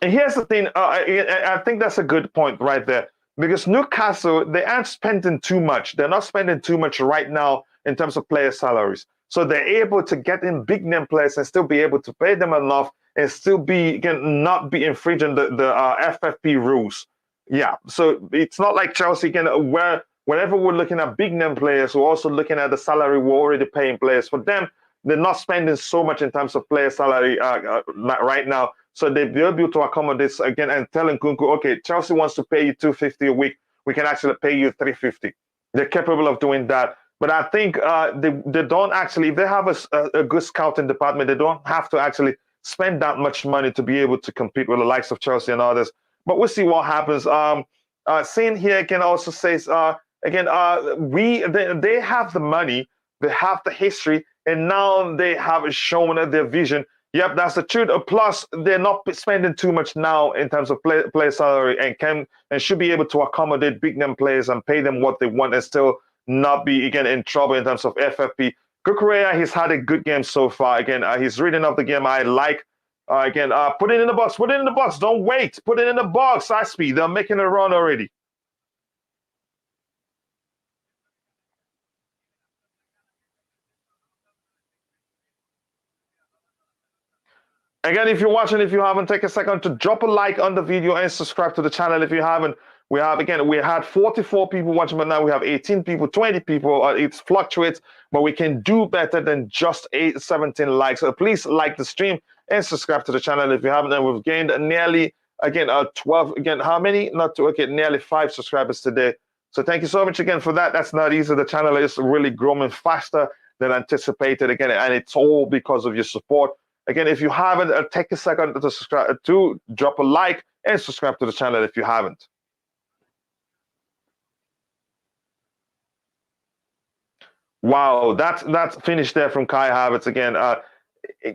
And here's the thing. I think that's a good point right there. Because Newcastle, they aren't spending too much. They're not spending too much right now in terms of player salaries. So they're able to get in big name players and still be able to pay them enough and still be not be infringing the FFP rules. Yeah. So it's not like Chelsea where whenever we're looking at big name players, we're also looking at the salary we're already paying players. For them, they're not spending so much in terms of player salary right now. So they'll be able to accommodate again and tell Nkunku, okay, Chelsea wants to pay you $250 a week. We can actually pay you $350. They're capable of doing that. But I think they don't actually, if they have a good scouting department, they don't have to actually spend that much money to be able to compete with the likes of Chelsea and others. But we'll see what happens. Seeing here again also says, they have the money, they have the history, and now they have shown their vision. Yep, that's the truth. Plus, they're not spending too much now in terms of player salary and should be able to accommodate big name players and pay them what they want and still not be again in trouble in terms of FFP. Kukurea, he's had a good game so far. Again, he's reading up the game I like. Put it in the box. Put it in the box. Don't wait. Put it in the box. High speed. They're making a run already. Again, if you're watching, if you haven't, take a second to drop a like on the video and subscribe to the channel if you haven't. We had 44 people watching, but now we have 18 people, 20 people. It fluctuates, but we can do better than just 17 likes. So please like the stream and subscribe to the channel if you haven't. And we've gained nearly, 12, how many? Nearly 5 subscribers today. So thank you so much again for that. That's not easy. The channel is really growing faster than anticipated again, and it's all because of your support. Again, if you haven't, take a second to subscribe, to drop a like and subscribe to the channel if you haven't. Wow, that's finished there from Kai Havertz again.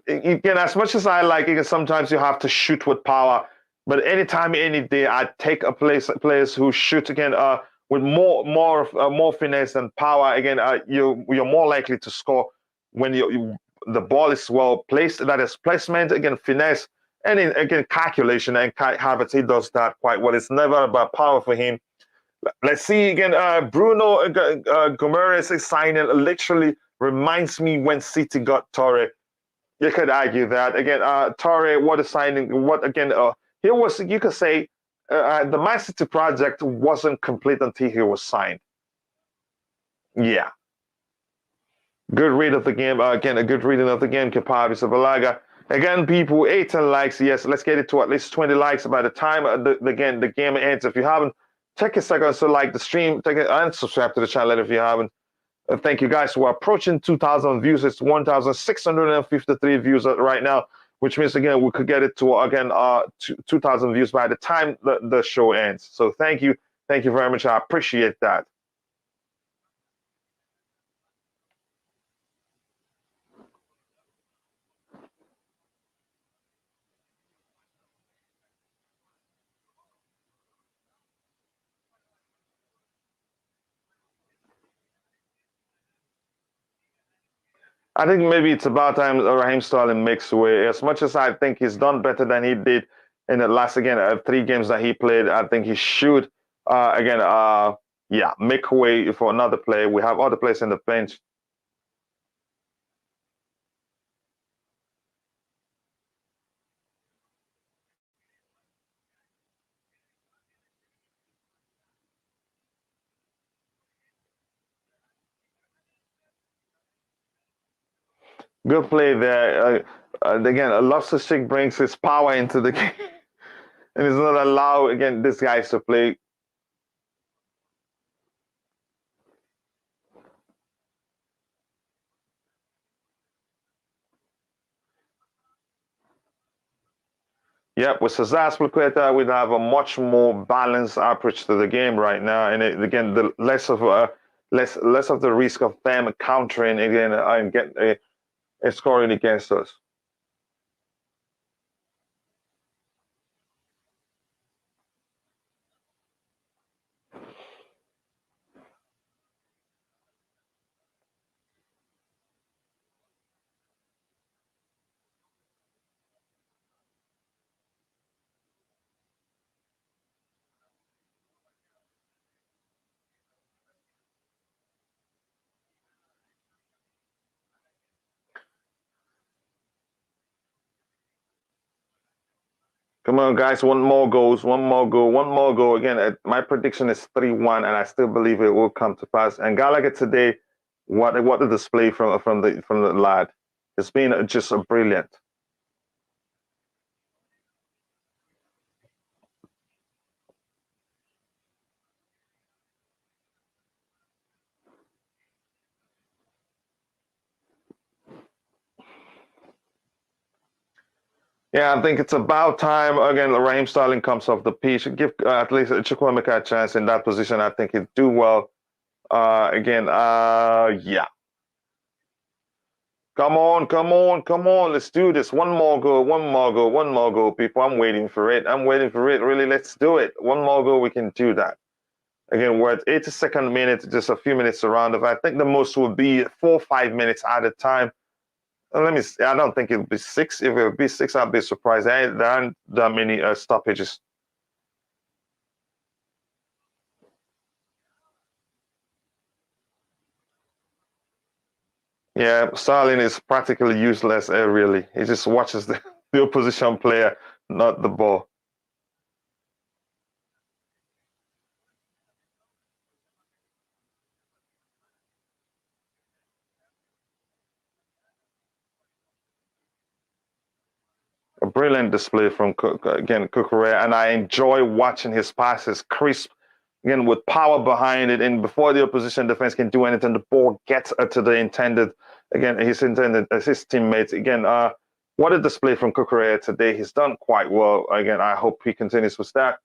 Again, as much as I like it, sometimes you have to shoot with power. But anytime, any day, I take players who shoot again with more finesse and power. Again, you're more likely to score when the ball is well placed. That is placement, again, finesse, and again, calculation. And Kai Havertz, he does that quite well. It's never about power for him. Let's see again. Bruno Gomes' signing literally reminds me when City got Torre. You could argue that again. Torre, what a signing! What again? He was. You could say the Man City project wasn't complete until he was signed. Yeah. Good read of the game. Again, a good reading of the game. Kapabi Sabalaga. Again, people, 18 likes. Yes, let's get it to at least 20 likes by the time the game ends. If you haven't, take a second to like the stream, and subscribe to the channel if you haven't. Thank you guys. We're approaching 2,000 views. It's 1,653 views right now, which means again we could get it to 2,000 views by the time the show ends. So thank you very much. I appreciate that. I think maybe it's about time Raheem Sterling makes way. As much as I think he's done better than he did in the last, again, 3 games that he played, I think he should, again, yeah, make way for another player. We have other players in the bench. Good play there. Again, Loftus-Cheek brings his power into the game and he's not allowed, again, these guys to play. Yep, with Cesar Azpilicueta, we'd have a much more balanced approach to the game right now, and again, the less of the risk of them countering again and get a scoring against us. Come on, guys! One more goals, one more goal, one more goal. Again, my prediction is 3-1, and I still believe it will come to pass. And Gallagher today, what a display from the lad! It's been just a brilliant. Yeah, I think it's about time again. Raheem Sterling comes off the pitch. Give at least Chukwuemeka a chance in that position. I think he'd do well. Again, yeah. Come on, come on, come on. Let's do this. One more goal, one more goal, one more goal, people. I'm waiting for it. I'm waiting for it. Really, let's do it. One more goal, we can do that. Again, we're at 82nd minute, just a few minutes around. I think the most will be 4 or 5 minutes at a time. Let me see. I don't think it'll be 6. If it would be 6, I'd be surprised. There aren't that many stoppages. Yeah, Sterling is practically useless really. He just watches the opposition player, not the ball. A brilliant display from again Cucurella, and I enjoy watching his passes crisp, again with power behind it, and before the opposition defense can do anything, the ball gets to the intended, again his teammates. Again, what a display from Cucurella today. He's done quite well. Again, I hope he continues with that.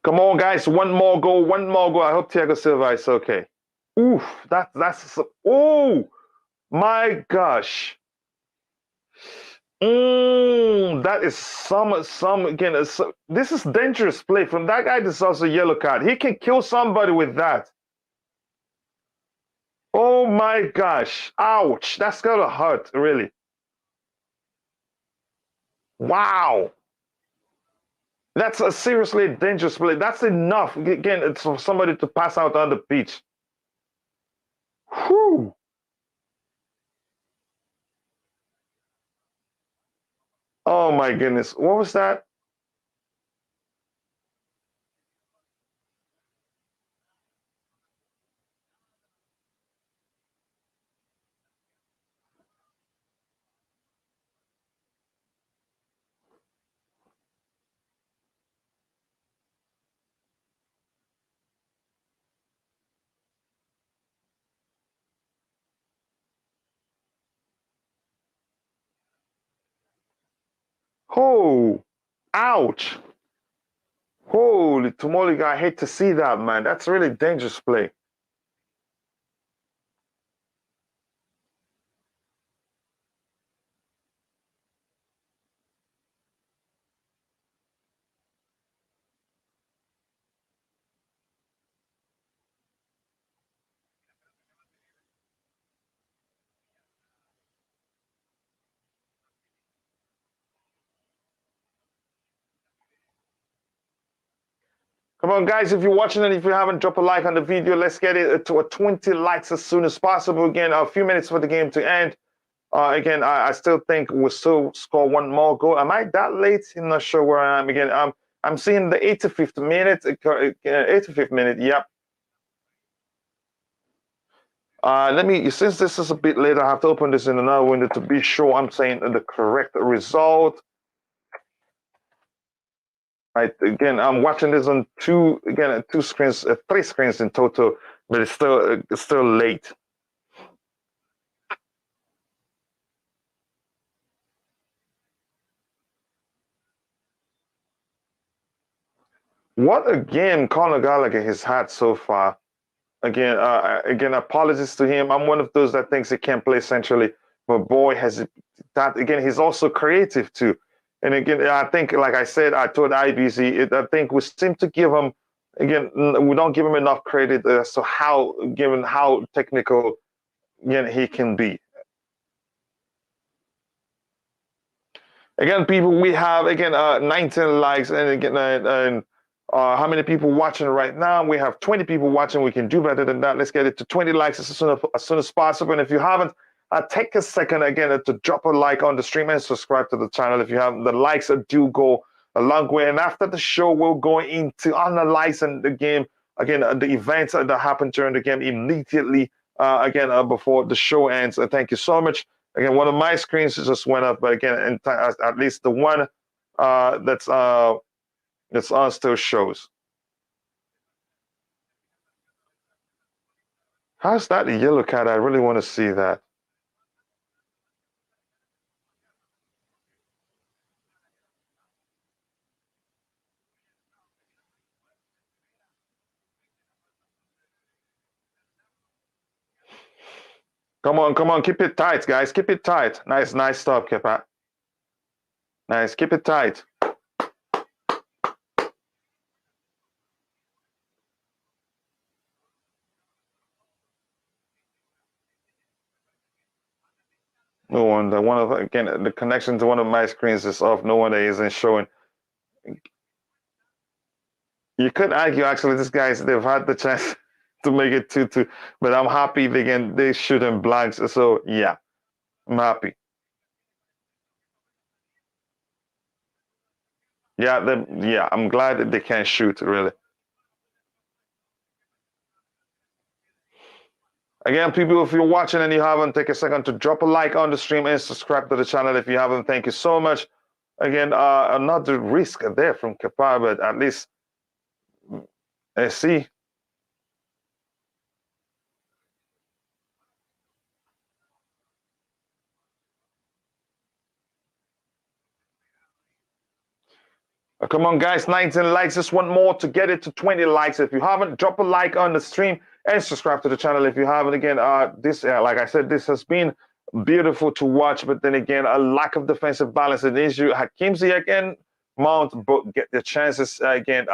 Come on, guys! One more goal, one more goal. I hope Thiago Silva is okay. Oof, that's oh my gosh. That is some again. This is dangerous play from that guy. Deserves a yellow card. He can kill somebody with that. Oh my gosh! Ouch! That's gonna hurt really. Wow! That's a seriously dangerous play. That's enough. Again, it's for somebody to pass out on the pitch. Whew! Oh my goodness! What was that? Oh! Ouch! Holy tamale, I hate to see that, man. That's a really dangerous play. Come on, guys, if you're watching and if you haven't, drop a like on the video. Let's get it to a 20 likes as soon as possible. Again, a few minutes for the game to end. Again, I still think we'll still score one more goal. Am I that late? I'm not sure where I am. Again, I'm seeing the 85th minute. 85th minute, yep. Since this is a bit late, I have to open this in another window to be sure I'm saying the correct result. Right, again, I'm watching this on two screens, 3 screens in total, but it's still late. What a game Conor Gallagher has had so far. Again, apologies to him. I'm one of those that thinks he can't play centrally, but boy, has that again. He's also creative too. And again, I think, like I said, I told IBC, I think we seem to give him, again, we don't give him enough credit as to given how technical, he can be. Again, people, we have 19 likes, and again, how many people watching right now? We have 20 people watching. We can do better than that. Let's get it to 20 likes as soon as possible. And if you haven't, take a second again to drop a like on the stream and subscribe to the channel. If you have, the likes do go a long way. And after the show, we'll go into analyzing the game, again, the events that happened during the game immediately, before the show ends. Thank you so much. Again, one of my screens just went up, but again, at least the one that's on still shows. How's that a yellow card? I really want to see that. Come on, keep it tight, guys. Keep it tight. Nice stop, Kepa. Nice, keep it tight. No wonder. The connection to one of my screens is off. No wonder it isn't showing. You could argue, actually, they've had the chance to make it 2-2, but I'm happy they shoot in blanks. So yeah, I'm happy. Yeah, I'm glad that they can shoot, really. Again, people, if you're watching and you haven't, take a second to drop a like on the stream and subscribe to the channel if you haven't. Thank you so much. Again, another risk there from Kepa, but at least let's see. Come on, guys, 19 likes. Just one more to get it to 20 likes. If you haven't, drop a like on the stream and subscribe to the channel if you haven't. Again, like I said, this has been beautiful to watch, but then again, a lack of defensive balance an issue. Hakim Ziyech and Mount both get the chances again.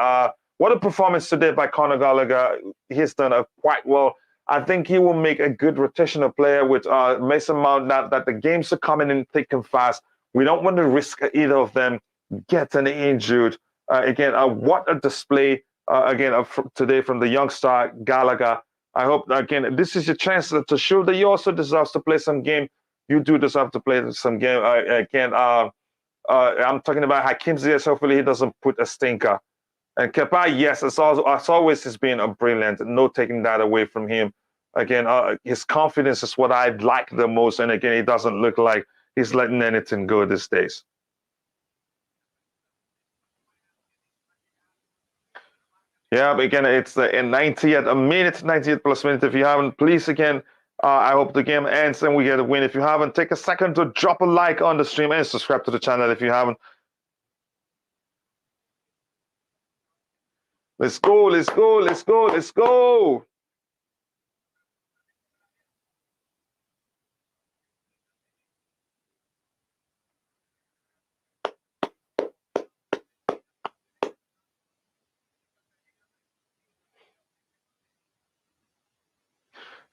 What a performance today by Conor Gallagher. He's done quite well. I think he will make a good rotational player with Mason Mount. Now that the games are coming in thick and fast, we don't want to risk either of them getting injured. What a display today from the young star Gallagher. I hope, again, this is your chance to show that you also deserve to play some game. You do deserve to play some game. I'm talking about Hakim Ziyech. Hopefully he doesn't put a stinker. And Kepa, yes, as always, has been a brilliant. No taking that away from him. Again, his confidence is what I like the most. And again, he doesn't look like he's letting anything go these days. Yeah, but again, it's the 90th plus minute. If you haven't, please, again, I hope the game ends and we get a win. If you haven't, take a second to drop a like on the stream and subscribe to the channel if you haven't. Let's go, let's go, let's go, let's go.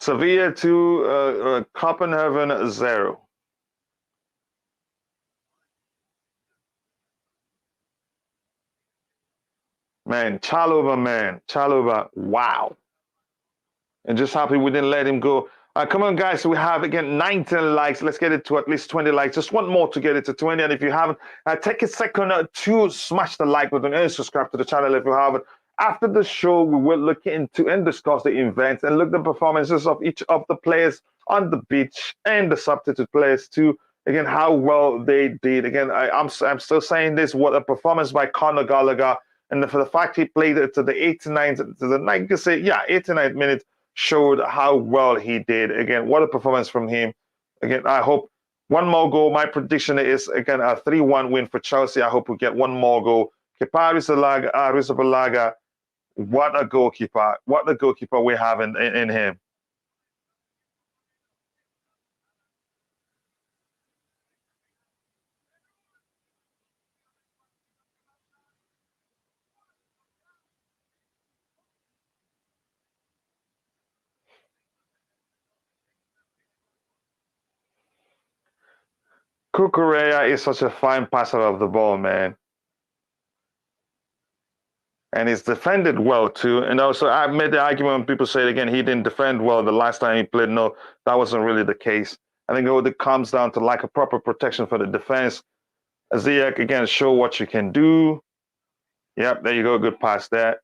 Sevilla 2, Copenhagen 0. Man, Chalobah, wow. And just happy we didn't let him go. Come on, guys. So we have, again, 19 likes. Let's get it to at least 20 likes. Just one more to get it to 20. And if you haven't, take a second to smash the like button and subscribe to the channel if you haven't. After the show, we will look into and discuss the events and look at the performances of each of the players on the pitch and the substitute players too. Again, how well they did. Again, I'm still saying this. What a performance by Conor Gallagher. And for the fact he played it to the 89th, to the 90th, you can say, yeah, 89th minute, showed how well he did. Again, what a performance from him. Again, I hope one more goal. My prediction is, again, a 3-1 win for Chelsea. I hope we get one more goal. Kepa Arrizabalaga, what a goalkeeper. What a goalkeeper we have in him. Cucurella is such a fine passer of the ball, man. And he's defended well too. And also, I made the argument when people say again he didn't defend well the last time he played. No, that wasn't really the case. I think it comes down to like a proper protection for the defense. Ziyech, again, show what you can do. Yep, there you go. Good pass there.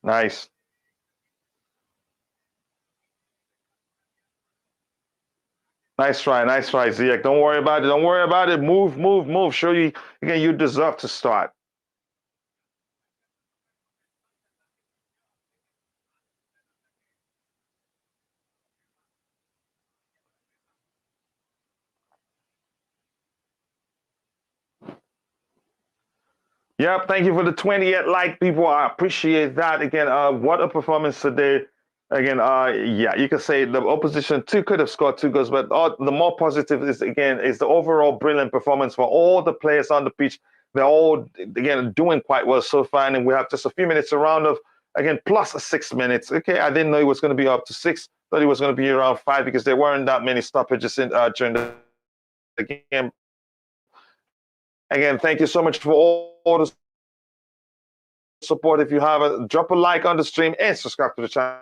Nice. Nice try, Ziyech. Don't worry about it. Don't worry about it. Move, move, move. Show you again. You deserve to start. Yep, thank you for the 28 like, people. I appreciate that. Again, what a performance today. Again, yeah, you can say the opposition could have scored 2 goals, but the more positive is, again, is the overall brilliant performance for all the players on the pitch. They're all, again, doing quite well so far, and we have just a few minutes around of, again, plus 6 minutes. Okay, I didn't know it was going to be up to 6. Thought it was going to be around 5 because there weren't that many stoppages during the game. Again, thank you so much for all the support. If you haven't, drop a like on the stream and subscribe to the channel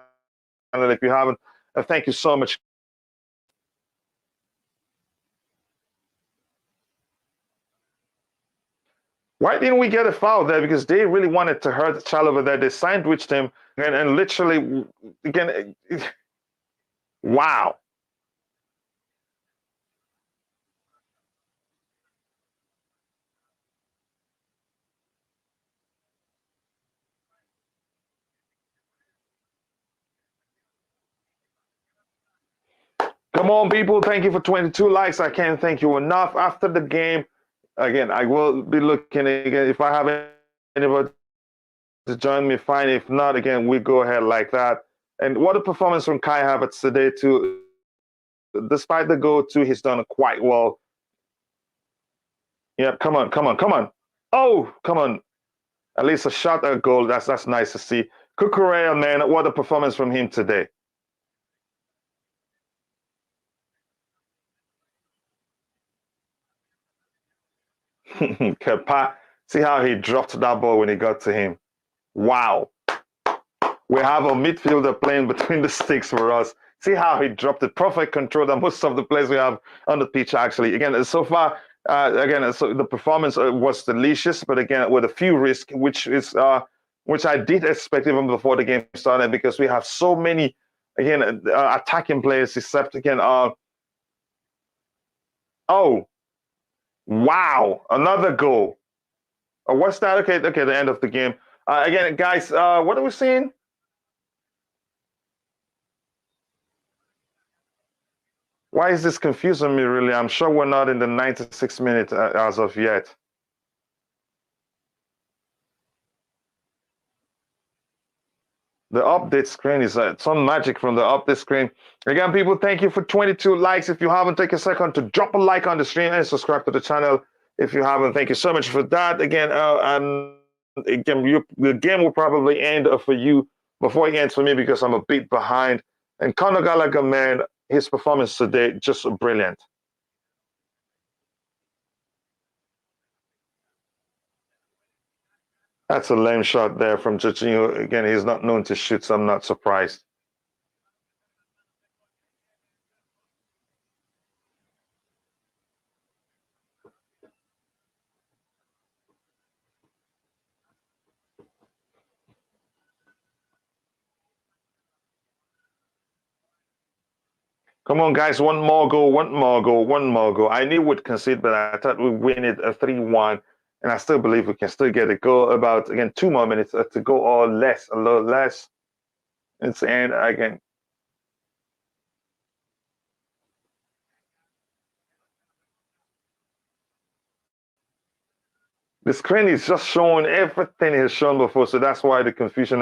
if you haven't. Thank you so much. Why didn't we get a foul there? Because they really wanted to hurt Chalobah there. They sandwiched him and literally, again, wow. Come on, people. Thank you for 22 likes. I can't thank you enough. After the game, again, I will be looking again. If I have anybody to join me, fine. If not, again, we go ahead like that. And what a performance from Kai Havertz today, too. Despite the goal, too, he's done quite well. Yep, come on, come on, come on. Oh, come on. At least a shot at goal. That's nice to see. Cucurella, man, what a performance from him today. Kepa, see how he dropped that ball when he got to him. Wow. We have a midfielder playing between the sticks for us. See how he dropped it. Perfect control that most of the players we have on the pitch, actually. Again, so far, so the performance was delicious, but again, with a few risks, which I did expect even before the game started, because we have so many, again, attacking players, except, again, oh, wow, another goal. What's that? Okay, the end of the game. Again, guys, what are we seeing? Why is this confusing me, really? I'm sure we're not in the 96 minutes as of yet. The update screen is some magic from the update screen. Again, people, thank you for 22 likes. If you haven't, take a second to drop a like on the stream and subscribe to the channel. If you haven't, thank you so much for that. Again, again, the game will probably end for you before it ends for me because I'm a bit behind. And Conor Gallagher, man, his performance today, just brilliant. That's a lame shot there from Jorginho. Again, he's not known to shoot, so I'm not surprised. Come on, guys. One more goal, one more goal, one more goal. I knew we'd concede, but I thought we'd win it a 3-1. And I still believe we can still get a goal. About, again, 2 more minutes to go or less, a little less. And again, the screen is just showing everything it has shown before. So that's why the confusion,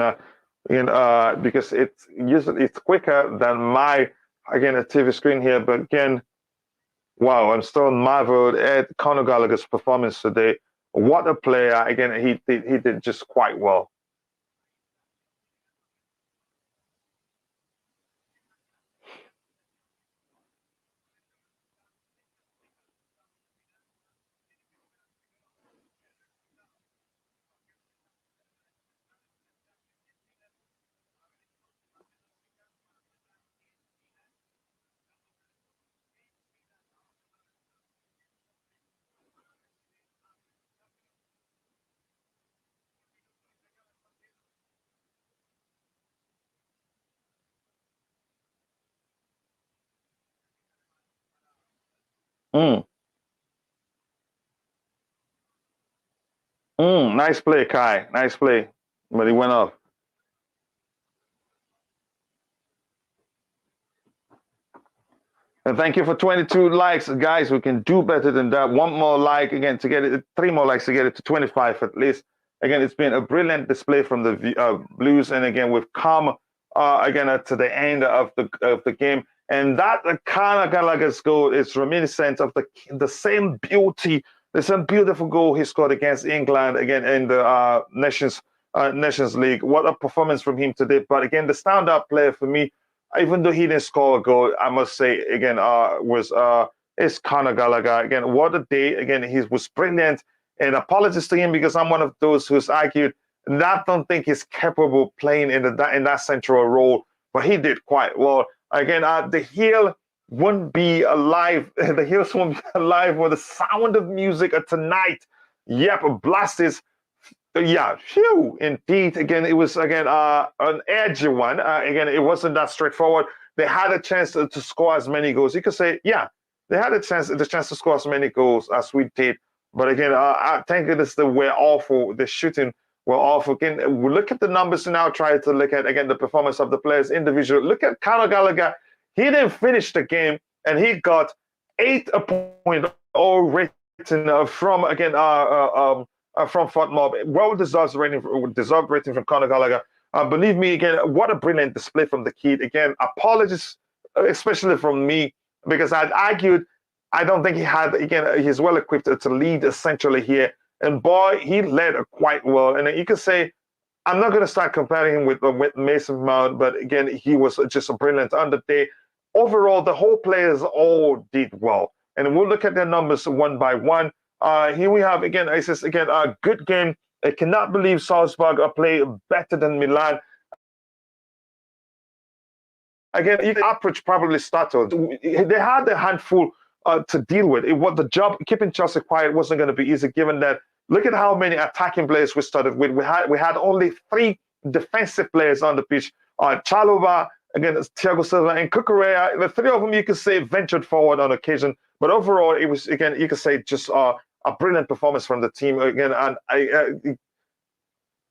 because it's quicker than my, again, a TV screen here. But again, wow, I'm still marveled at Conor Gallagher's performance today. What a player! Again, he did just quite well. Mm, nice play, Kai. Nice play, but he went off. And thank you for 22 likes, guys. We can do better than that. One more like again to get it, 3 more likes to get it to 25 at least. Again, it's been a brilliant display from the Blues, and again we've come to the end of the game. And that Conor Gallagher's goal is reminiscent of the same beauty, the same beautiful goal he scored against England again in the Nations League. What a performance from him today! But again, the standout player for me, even though he didn't score a goal, I must say again was is Conor Gallagher. Again, what a day! Again, he was brilliant. And apologies to him because I'm one of those who's argued that I don't think he's capable playing in that central role, but he did quite well. Again, the heel won't be alive. The heels won't be alive with the sound of music tonight. Yep, blasts. Yeah, phew, indeed. Again, it was an edgy one. Again, it wasn't that straightforward. They had a chance to score as many goals. You could say, yeah, they had the chance to score as many goals as we did. But again, I think it is we're awful. The shooting were awful. Again, we look at the numbers now. Try to look at again the performance of the players individual. Look at Conor Gallagher. He didn't finish the game, and he got 8.0 rating from again from Fort Mob. Well-deserved rating from Conor Gallagher. Believe me, again, what a brilliant display from the kid. Again, apologies, especially from me, because I'd argued I don't think he had, again, he's well equipped to lead essentially here. And boy, he led quite well. And you can say, I'm not going to start comparing him with Mason Mount, but again, he was just a brilliant on the day. Overall, the whole players all did well. And we'll look at their numbers one by one. Here we have, again, I says, again, a good game. I cannot believe Salzburg are playing better than Milan. Again, the approach probably started. They had a handful to deal with. The job keeping Chelsea quiet wasn't going to be easy, given that look at how many attacking players we started with. We had only 3 defensive players on the pitch. Chalobah, again, Thiago Silva, and Cucurella. The 3 of them you could say ventured forward on occasion, but overall it was, again, you could say just a brilliant performance from the team again. And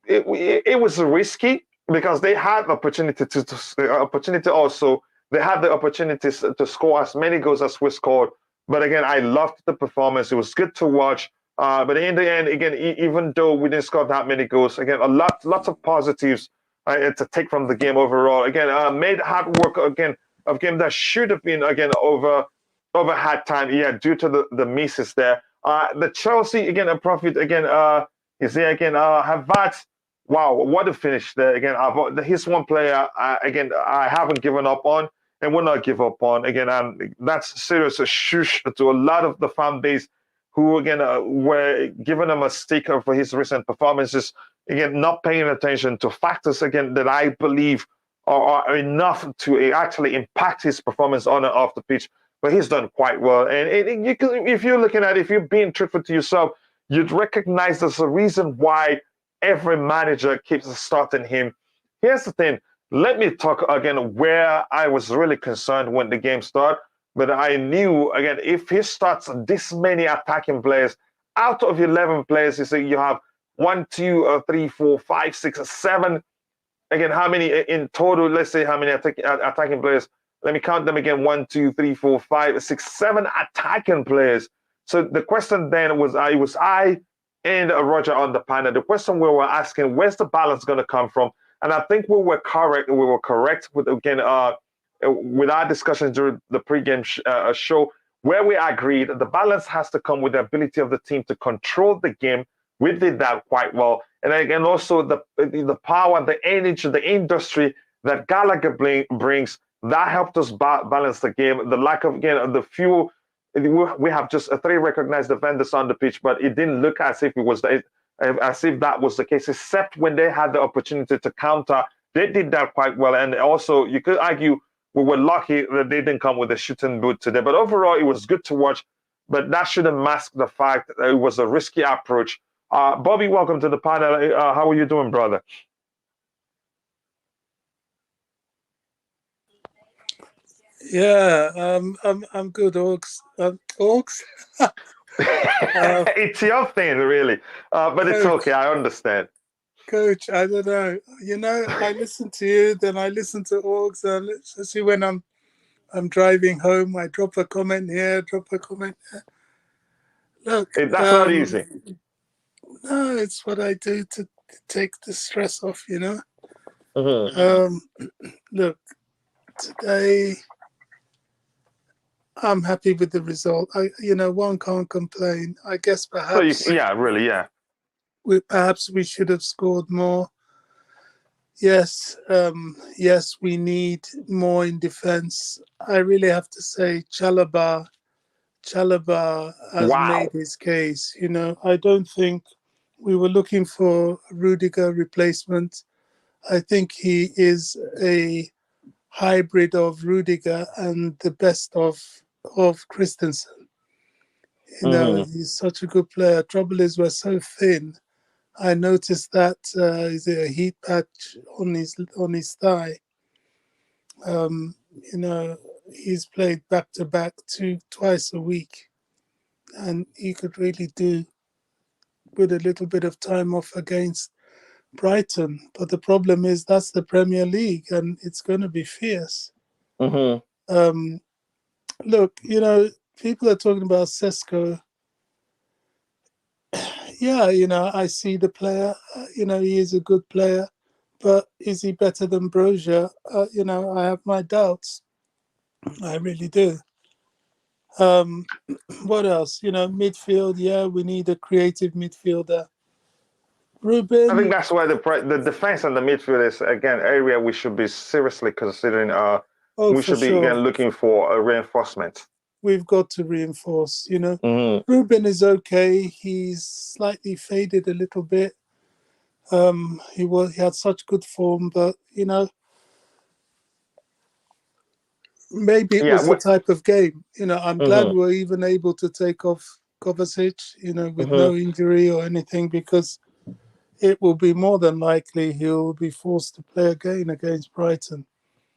it was risky because they had opportunity they had the opportunities to score as many goals as we scored. But again, I loved the performance. It was good to watch. But in the end, again, even though we didn't score that many goals, again, lots of positives to take from the game overall. Again, made hard work again of game that should have been again over hard time. Yeah, due to the misses there. The Chelsea again a profit again. Is there again? Havertz. Wow, what a finish there again. He's one player again I haven't given up on and will not give up on again. And that's serious a shush to a lot of the fan base who again were giving him a stick for his recent performances. again, not paying attention to factors, again, that I believe are enough to actually impact his performance on and off the pitch. But he's done quite well. And you can, if you're looking at it, if you're being truthful to yourself, you'd recognize there's a reason why every manager keeps starting him. Here's the thing. Let me talk again where I was really concerned when the game started. But I knew, again, if he starts this many attacking players, out of 11 players, you say you have 1, 2, 3, 4, 5, 6, 7. Again, how many in total? Let's say how many attacking players. Let me count them again. 1, 2, 3, 4, 5, 6, 7 attacking players. So the question then was, I and Roger on the panel. The question we were asking, where's the balance going to come from? And I think we were correct. We were correct with, again, with our discussions during the pregame show, where we agreed the balance has to come with the ability of the team to control the game. We did that quite well. And again, also the power, the energy, the industry that Gallagher brings, that helped us balance the game. The lack of, again, the few, we have just 3 recognized defenders on the pitch, but it didn't look as if that was the case, except when they had the opportunity to counter. They did that quite well. And also, you could argue we were lucky that they didn't come with a shooting boot today. But overall, it was good to watch. But that shouldn't mask the fact that it was a risky approach. Bobby, welcome to the panel. How are you doing, brother? Yeah, I'm good, Orgs. Orgs? It's your thing, really. But it's Coach, okay. I understand. Coach, I don't know. You know, I listen to you, then I listen to Orgs, and especially when I'm driving home, I drop a comment here, drop a comment there. Look, That's not easy. no, it's what I do to take the stress off, you know. Mm-hmm. Look, today I'm happy with the result. One can't complain. I guess perhaps, yeah. Perhaps we should have scored more. Yes, yes, we need more in defense. I really have to say, Chalobah has made his case. You know, I don't think we were looking for Rudiger replacement. I think he is a hybrid of Rudiger and the best of Christensen. You know, he's such a good player. Trouble is, we're so thin. I noticed that is a heat patch on his thigh. You know, he's played back to back twice a week, and he could really do with a little bit of time off against Brighton. But the problem is that's the Premier League, and it's going to be fierce. Look, you know, people are talking about Sesko. Yeah, you know, I see the player. You know, he is a good player, but is he better than Brozier? You know, I have my doubts. I really do. What else? You know, midfield. Yeah, we need a creative midfielder. Ruben. I think that's why the defense and the midfield is, again, area we should be seriously considering. We should be again looking for a reinforcement. We've got to reinforce. You know, Ruben is okay. He's slightly faded a little bit. He had such good form, but you know, maybe it was the type of game. You know, I'm glad we're even able to take off Kovacic, you know, with no injury or anything, because it will be more than likely he'll be forced to play again against Brighton.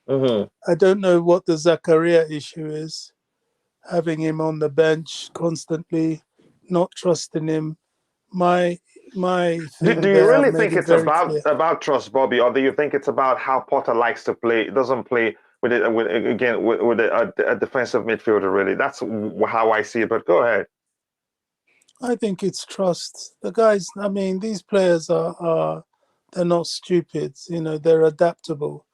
I don't know what the Zakaria issue is, having him on the bench constantly, not trusting him. My thing. Do you really think it's about trust, Bobby, or do you think it's about how Potter likes to play? It doesn't play with a defensive midfielder, really. That's how I see it. But go ahead. I think it's trust. The guys. I mean, these players they're not stupid. You know, they're adaptable.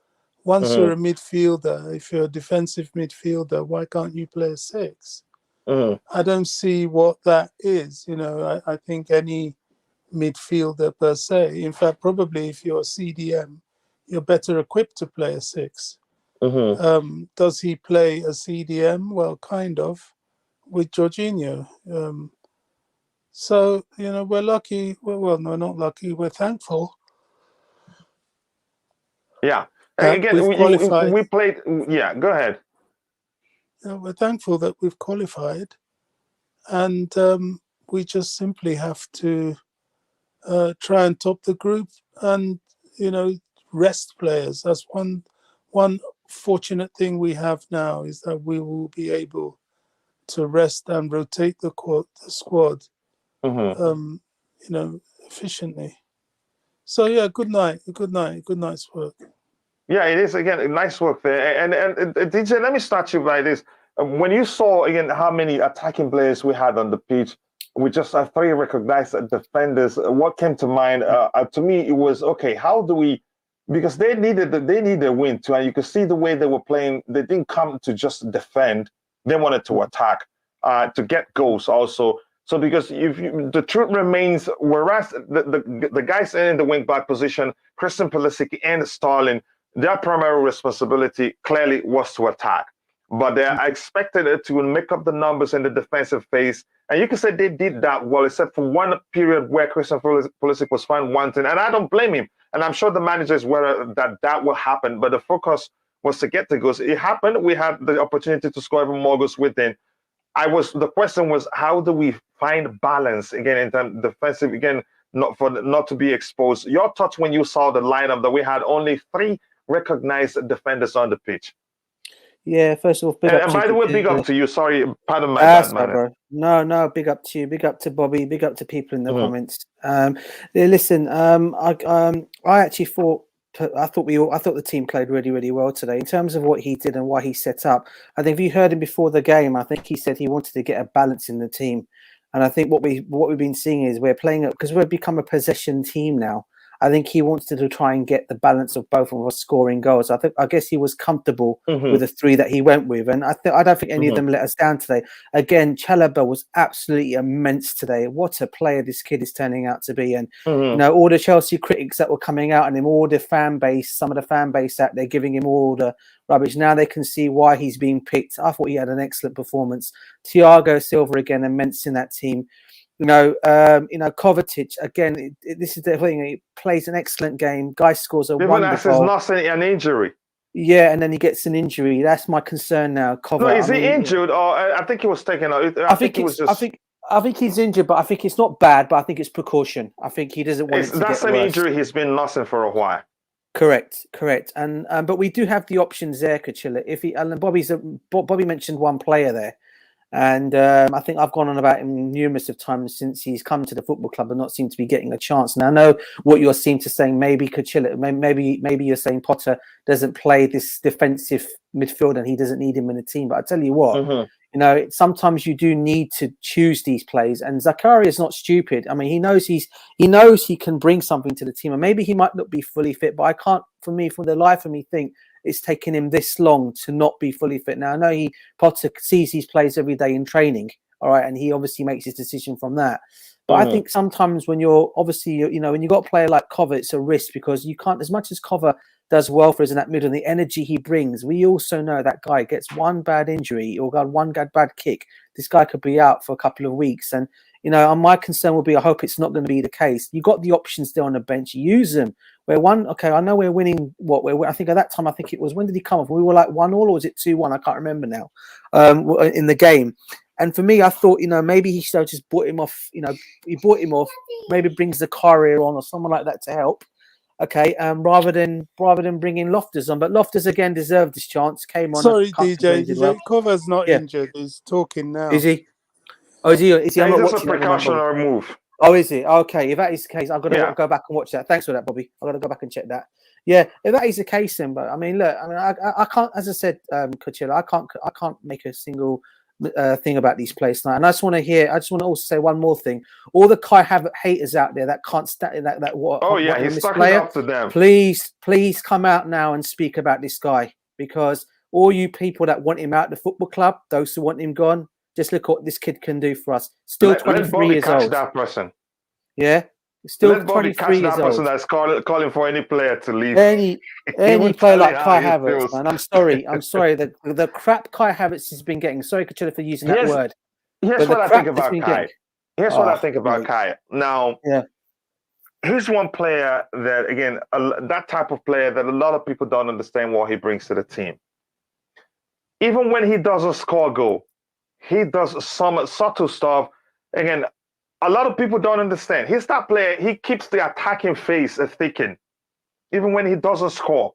Once you're a midfielder, if you're a defensive midfielder, why can't you play a 6? I don't see what that is. You know, I think any midfielder per se. In fact, probably if you're a CDM, you're better equipped to play a 6. Does he play a CDM? Well, kind of, with Jorginho. So, we're lucky. Well, no, not lucky. We're thankful Yeah. that Again, we've qualified. we played. Yeah, go ahead. We're thankful that we've qualified, and we just simply have to try and top the group, and rest players. That's one fortunate thing we have now, is that we will be able to rest and rotate the squad, Mm-hmm. efficiently. So yeah, good night's work. Yeah, it is again nice work there. And DJ, let me start you by this. When you saw again how many attacking players we had on the pitch, with just three recognized defenders, what came to mind? To me, it was okay. How do we? Because they needed a win too, and you could see the way they were playing. They didn't come to just defend; they wanted to attack, to get goals also. So because the truth remains, whereas the guys in the wing back position, Christian Pulisic and Sterling, their primary responsibility clearly was to attack, but they are expected to make up the numbers in the defensive phase. And you can say they did that well, except for one period where Christian Pulisic was found wanting, and I don't blame him. And I'm sure the manager is aware that will happen, but the focus was to get the goals. It happened. We had the opportunity to score even more goals within. The question was, how do we find balance again in terms of defensive, again, not to be exposed? Your thoughts when you saw the lineup that we had only three recognized defenders on the pitch. Yeah, first of all, and by the way, big up to you. Sorry, pardon my bad manner. No, big up to you. Big up to Bobby. Big up to people in the comments. Listen, I actually thought the team played really, really well today in terms of what he did and why he set up. I think if you heard him before the game, I think he said he wanted to get a balance in the team, and I think what we've been seeing is we're playing it because we've become a possession team now. I think he wanted to try and get the balance of both of us scoring goals. I guess he was comfortable with the three that he went with, and I don't think any of them let us down today. Again, Chalobah was absolutely immense today. What a player this kid is turning out to be, and all the Chelsea critics that were coming out on him, all the fan base, some of the fan base out there giving him all the rubbish. Now they can see why he's being picked. I thought he had an excellent performance. Thiago Silva again, immense in that team. Kovacic again. This is the thing. He plays an excellent game. Guy scores a wonderful goal. Not an injury. Yeah, and then he gets an injury. That's my concern now. No, is he injured? Or I think he was taken out. I think he was just. I think he's injured, but I think it's not bad. But I think it's precaution. I think he doesn't want it to get worse. That's an injury he's been nursing for a while. Correct. And but we do have the options there, Kachilla. Bobby mentioned one player there. And I think I've gone on about him numerous of times since he's come to the football club and not seemed to be getting a chance. And I know what you're seem to saying. Maybe Kachilla, maybe you're saying Potter doesn't play this defensive midfield and he doesn't need him in the team. But I tell you what, sometimes you do need to choose these plays. And Zakaria is not stupid. I mean, he knows he can bring something to the team, and maybe he might not be fully fit. But I can't, for the life of me, think it's taken him this long to not be fully fit. Now, I know Potter sees his plays every day in training, all right, and he obviously makes his decision from that. But I think sometimes when you're obviously, when you got a player like Cover, it's a risk because you can't, as much as Cover does well for us in that middle and the energy he brings, we also know that guy gets one bad injury or got one bad kick. This guy could be out for a couple of weeks. And, my concern will be, I hope it's not going to be the case. You got the options there on the bench, use them. I know we're winning. I think at that time, it was, when did he come off? We were like 1-1 or was it 2-1? I can't remember now. In the game, and for me, I thought maybe he should have just bought him off. He bought him off. Maybe brings the Carrier on or someone like that to help. Okay, rather than bringing Loftus on, but Loftus again deserved this chance. Came on. Sorry, DJ. Cover's not injured. He's talking now. Is he? Oh, is he? Yeah, I'm not watching. A precautionary move. Oh, is it? Okay, if that is the case, I've got to go back and watch that. Thanks for that, Bobby. I've got to go back and check that. Yeah, if that is the case, then, but I can't, as I said, Coachella, I can't make a single thing about these players tonight. And I just want to also say one more thing. All the Kai Havertz haters out there that can't stand that. He's stuck up to them. Please come out now and speak about this guy, because all you people that want him out of the football club, those who want him gone, just look what this kid can do for us. Still 23 years old. That person. Yeah. Still let 23 years old. Person that's calling for any player to leave. Any player like Kai Havertz, man. I'm sorry. The crap Kai Havertz has been getting. Sorry, Kachilla, for using that word. Here's what I think about Kai. Here's what I think about mate. Kai. Now, Yeah. he's one player that, again, that type of player that a lot of people don't understand what he brings to the team. Even when he doesn't score a goal, he does some subtle stuff. Again, a lot of people don't understand. He's that player, he keeps the attacking phase thickened, even when he doesn't score.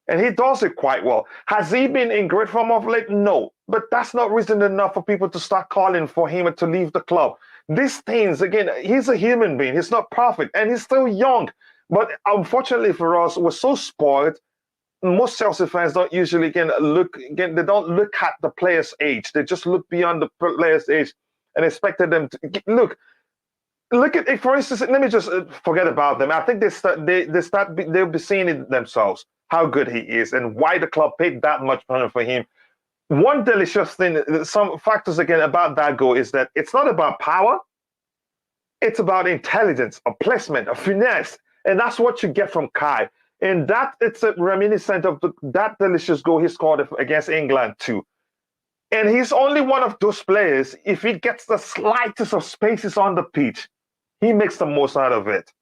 And he does it quite well. Has he been in great form of late? No. But that's not reason enough for people to start calling for him to leave the club. These things, again, he's a human being. He's not perfect. And he's still young. But unfortunately for us, we're so spoiled. Most Chelsea fans don't usually, they don't look at the player's age. They just look beyond the player's age and expected them to look at it. For instance, let me just forget about them. I think they'll be seeing it themselves, how good he is and why the club paid that much money for him. One delicious thing, some factors again about that goal is that it's not about power, it's about intelligence, a placement, a finesse, and that's what you get from Kai. And that it's a reminiscent of that delicious goal he scored against England too. And he's only one of those players, if he gets the slightest of spaces on the pitch, he makes the most out of it.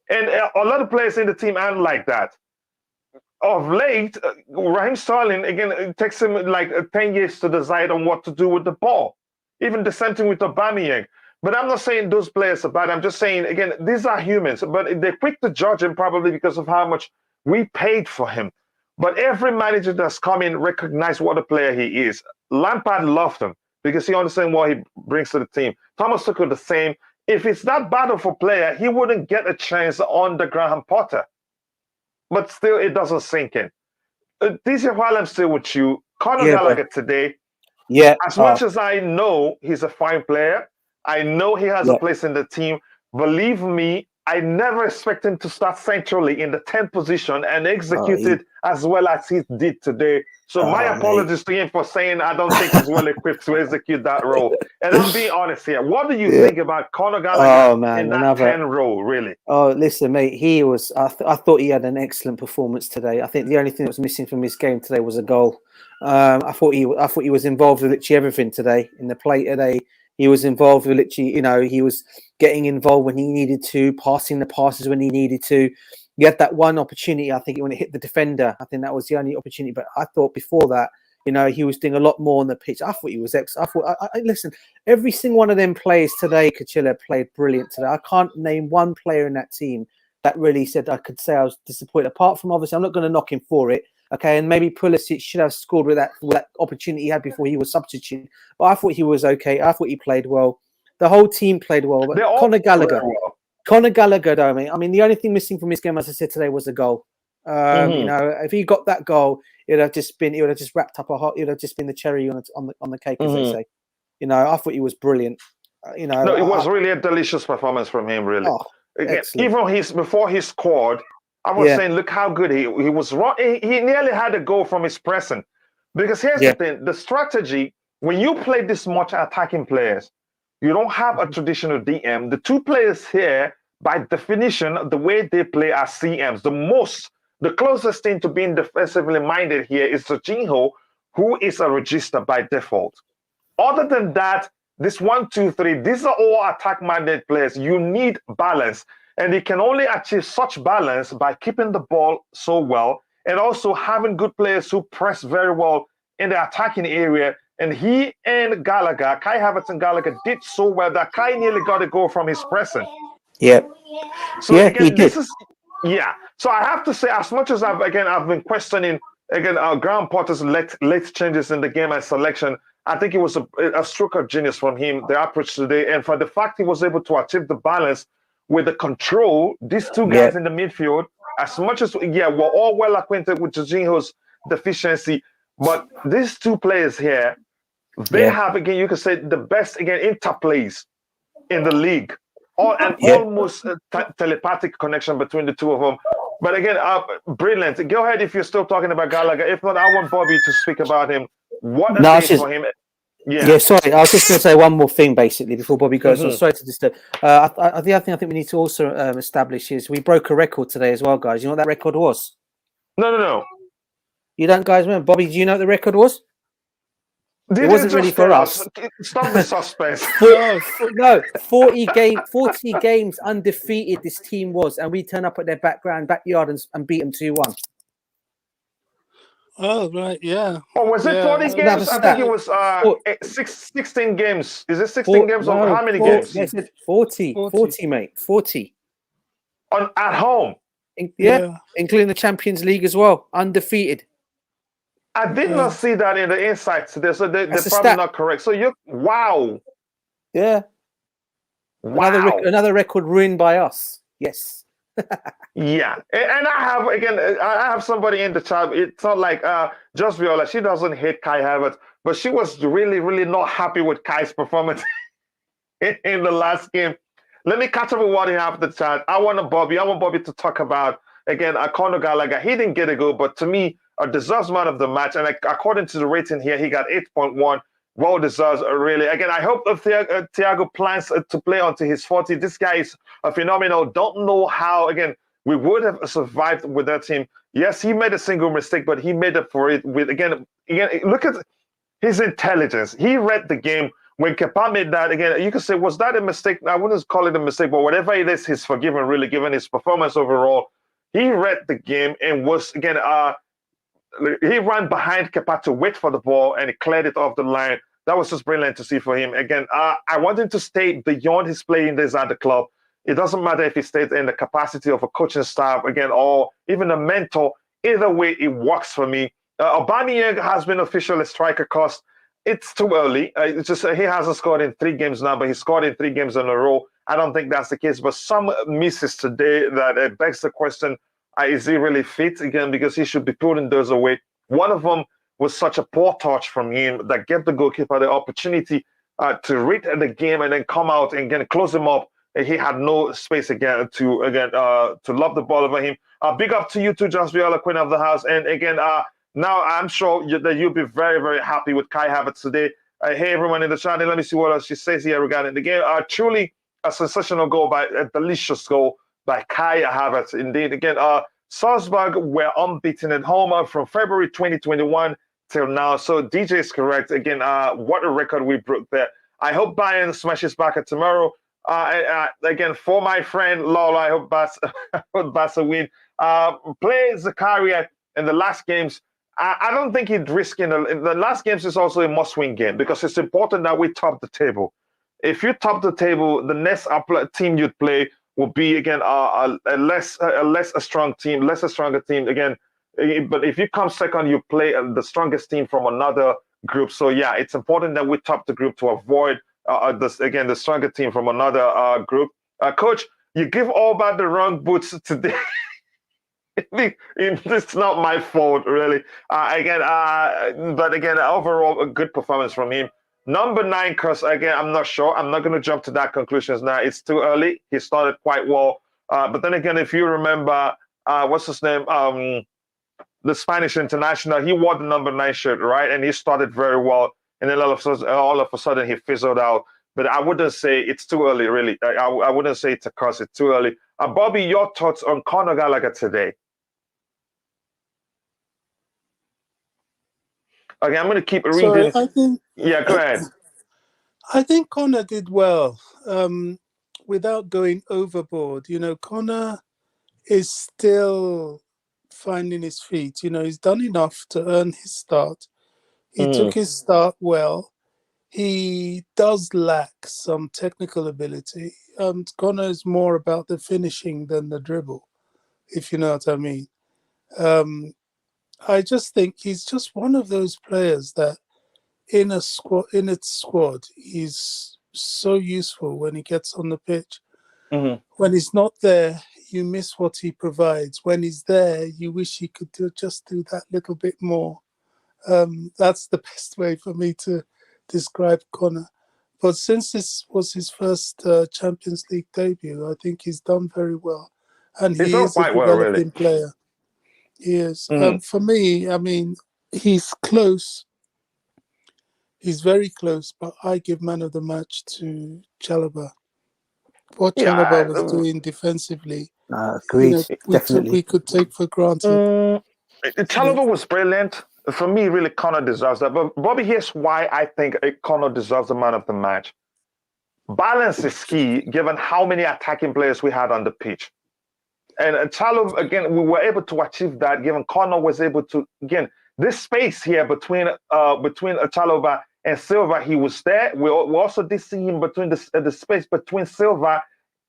And a lot of players in the team aren't like that. Of late, Raheem Sterling, again, it takes him like 10 years to decide on what to do with the ball. Even the same thing with Aubameyang. But I'm not saying those players are bad. I'm just saying, again, these are humans. But they're quick to judge him probably because of how much we paid for him. But every manager that's come in recognizes what a player he is. Lampard loved him because he understands what he brings to the team. Thomas Tuchel the same. If it's that bad of a player, he wouldn't get a chance under Graham Potter. But still, it doesn't sink in. DJ, while I'm still with you, Conor Gallagher today, as much as I know he's a fine player, I know he has a place in the team. Believe me, I never expect him to start centrally in the 10th position and execute it as well as he did today. So my apologies to him for saying I don't think he's well equipped to execute that role. And I'm being honest here. What do you think about Conor Gallagher in that 10 role, really? Oh, listen, mate, he was. I thought he had an excellent performance today. I think the only thing that was missing from his game today was a goal. I thought he was involved with literally everything today in the play today. He was involved with literally, he was getting involved when he needed to, passing the passes when he needed to. He had that one opportunity, I think, when it hit the defender. I think that was the only opportunity. But I thought before that, he was doing a lot more on the pitch. I thought he was listen, every single one of them players today, Kachilla, played brilliant today. I can't name one player in that team that really said I could say I was disappointed. Apart from, obviously, I'm not going to knock him for it. Okay, and maybe Pulisic should have scored with that opportunity he had before he was substituted. But I thought he was okay. I thought he played well. The whole team played well. But Conor Gallagher, though, I mean, the only thing missing from his game, as I said today, was a goal. If he got that goal, it would have just wrapped up it would have just been the cherry on the cake, as they say. I thought he was brilliant. No, it was really a delicious performance from him, really. Even before he scored, I was saying, look how good he was. He nearly had a goal from his pressing. Because here's the thing, the strategy, when you play this much attacking players, you don't have a traditional DM. The two players here, by definition, the way they play are CMs. The closest thing to being defensively minded here is Jorginho, who is a register by default. Other than that, this 1, 2, 3, these are all attack-minded players. You need balance. And you can only achieve such balance by keeping the ball so well and also having good players who press very well in the attacking area. And he and Gallagher, Kai Havertz and Gallagher, did so well that Kai nearly got a goal from his pressing. So again, So I have to say, as much as I've been questioning Graham Potter's late changes in the game and selection, I think it was a stroke of genius from him, the approach today, and for the fact he was able to achieve the balance with the control. These two guys in the midfield, as much as we're all well acquainted with Jorginho's deficiency, but these two players here, they have, again, you could say, the best, interplays in the league. Almost telepathic connection between the two of them. But again, brilliant. Go ahead if you're still talking about Gallagher. If not, I want Bobby to speak about him. What a day for him. Sorry. I was just going to say one more thing, basically, before Bobby goes. So sorry to disturb. The other thing I think we need to also establish is we broke a record today as well, guys. You know what that record was? No. You don't, guys, remember? Bobby, do you know what the record was? It wasn't really for us. Stop the suspense. No, 40 games undefeated this team was, and we turn up at their backyard and beat them 2-1. Oh, right, yeah. Oh, was it 40 games? I think it was 16 games. Is it 16 games? Or how many games? Yes, 40, mate. 40. At home? Including the Champions League as well. Undefeated. I did not see that in the insights today, so they're probably not correct. So wow. Yeah. Wow. Another record ruined by us. Yes. Yeah, and I have somebody in the chat. It's not like just Viola. She doesn't hate Kai Havertz, but she was really, really not happy with Kai's performance in the last game. Let me catch up with what he have in the chat. I want Bobby to talk about again. Conor Gallagher. He didn't get a goal, but to me, a deserves man of the match. And according to the rating here, he got 8.1. Well deserves, really. Again, I hope Thiago plans to play until he's 40. This guy is a phenomenal. Don't know how, again, we would have survived with that team. Yes, he made a single mistake, but he made up for it with, again, look at his intelligence. He read the game. When Kepa made that, again, you could say, was that a mistake? I wouldn't call it a mistake, but whatever it is, he's forgiven, really, given his performance overall. He read the game and was, again, he ran behind Kepa to wait for the ball and he cleared it off the line. That was just brilliant to see for him. Again, I want him to stay beyond his playing days at the club. It doesn't matter if he stays in the capacity of a coaching staff, again, or even a mentor. Either way, it works for me. Aubameyang has been officially striker cost. It's too early. It's just he hasn't scored in 3 games now, but he scored in 3 games in a row. I don't think that's the case. But some misses today that begs the question, is he really fit? Again, because he should be putting those away. One of them was such a poor touch from him that gave the goalkeeper the opportunity to read the game and then come out and again close him up. He had no space again to lob the ball over him. Big up to you too, Just Viola, Queen of the House. And again, now I'm sure that you'll be very, very happy with Kai Havertz today. Hey, everyone in the chat, let me see what else she says here regarding the game. Truly a sensational goal, a delicious goal by Kai Havertz. Indeed, again, Salzburg were unbeaten at home from February 2021 till now. So DJ is correct. Again, what a record we broke there. I hope Bayern smashes back at tomorrow. Again, for my friend Lola, I hope Barca win. Play Zakaria in the last games. I don't think he'd risk in the last games is also a must-win game because it's important that we top the table. If you top the table, the next team you'd play will be again a stronger team again. But if you come second, you play the strongest team from another group. So yeah, it's important that we top the group to avoid the stronger team from another group. Coach, you give Alba the wrong boots today. It's not my fault, really. But again, overall, a good performance from him. Number 9, Curse, again, I'm not sure. I'm not going to jump to that conclusion now. It's too early. He started quite well. But then again, if you remember, what's his name? The Spanish international, he wore the number 9 shirt, right? And he started very well. And then all of a sudden, he fizzled out. But I wouldn't say it's too early, really. I wouldn't say it's a curse. It's too early. Bobby, your thoughts on Conor Gallagher today? Okay, I'm going to keep reading. Yeah, go ahead. I think Conor did well without going overboard. You know, Conor is still finding his feet. You know, he's done enough to earn his start. He took his start well. He does lack some technical ability. Conor is more about the finishing than the dribble, if you know what I mean. I just think he's just one of those players that in its squad, he's so useful when he gets on the pitch. When he's not there, you miss what he provides. When he's there, you wish he could just do that little bit more. That's the best way for me to describe Conor. But since this was his first Champions League debut, I think he's done very well. And he is a developing player. He is. For me, I mean, he's close. He's very close, but I give man of the match to Chalobah. What Chalobah was doing defensively, agreed. We could take for granted. Chalobah was brilliant. for me, really, Connor deserves that. But Bobby, here's why I think Connor deserves the man of the match. Balance is key, given how many attacking players we had on the pitch. And Chalobah, again, we were able to achieve that, given Connor was able to, again, this space here between Chalobah and Silva, he was there. We also did see him between the space between Silva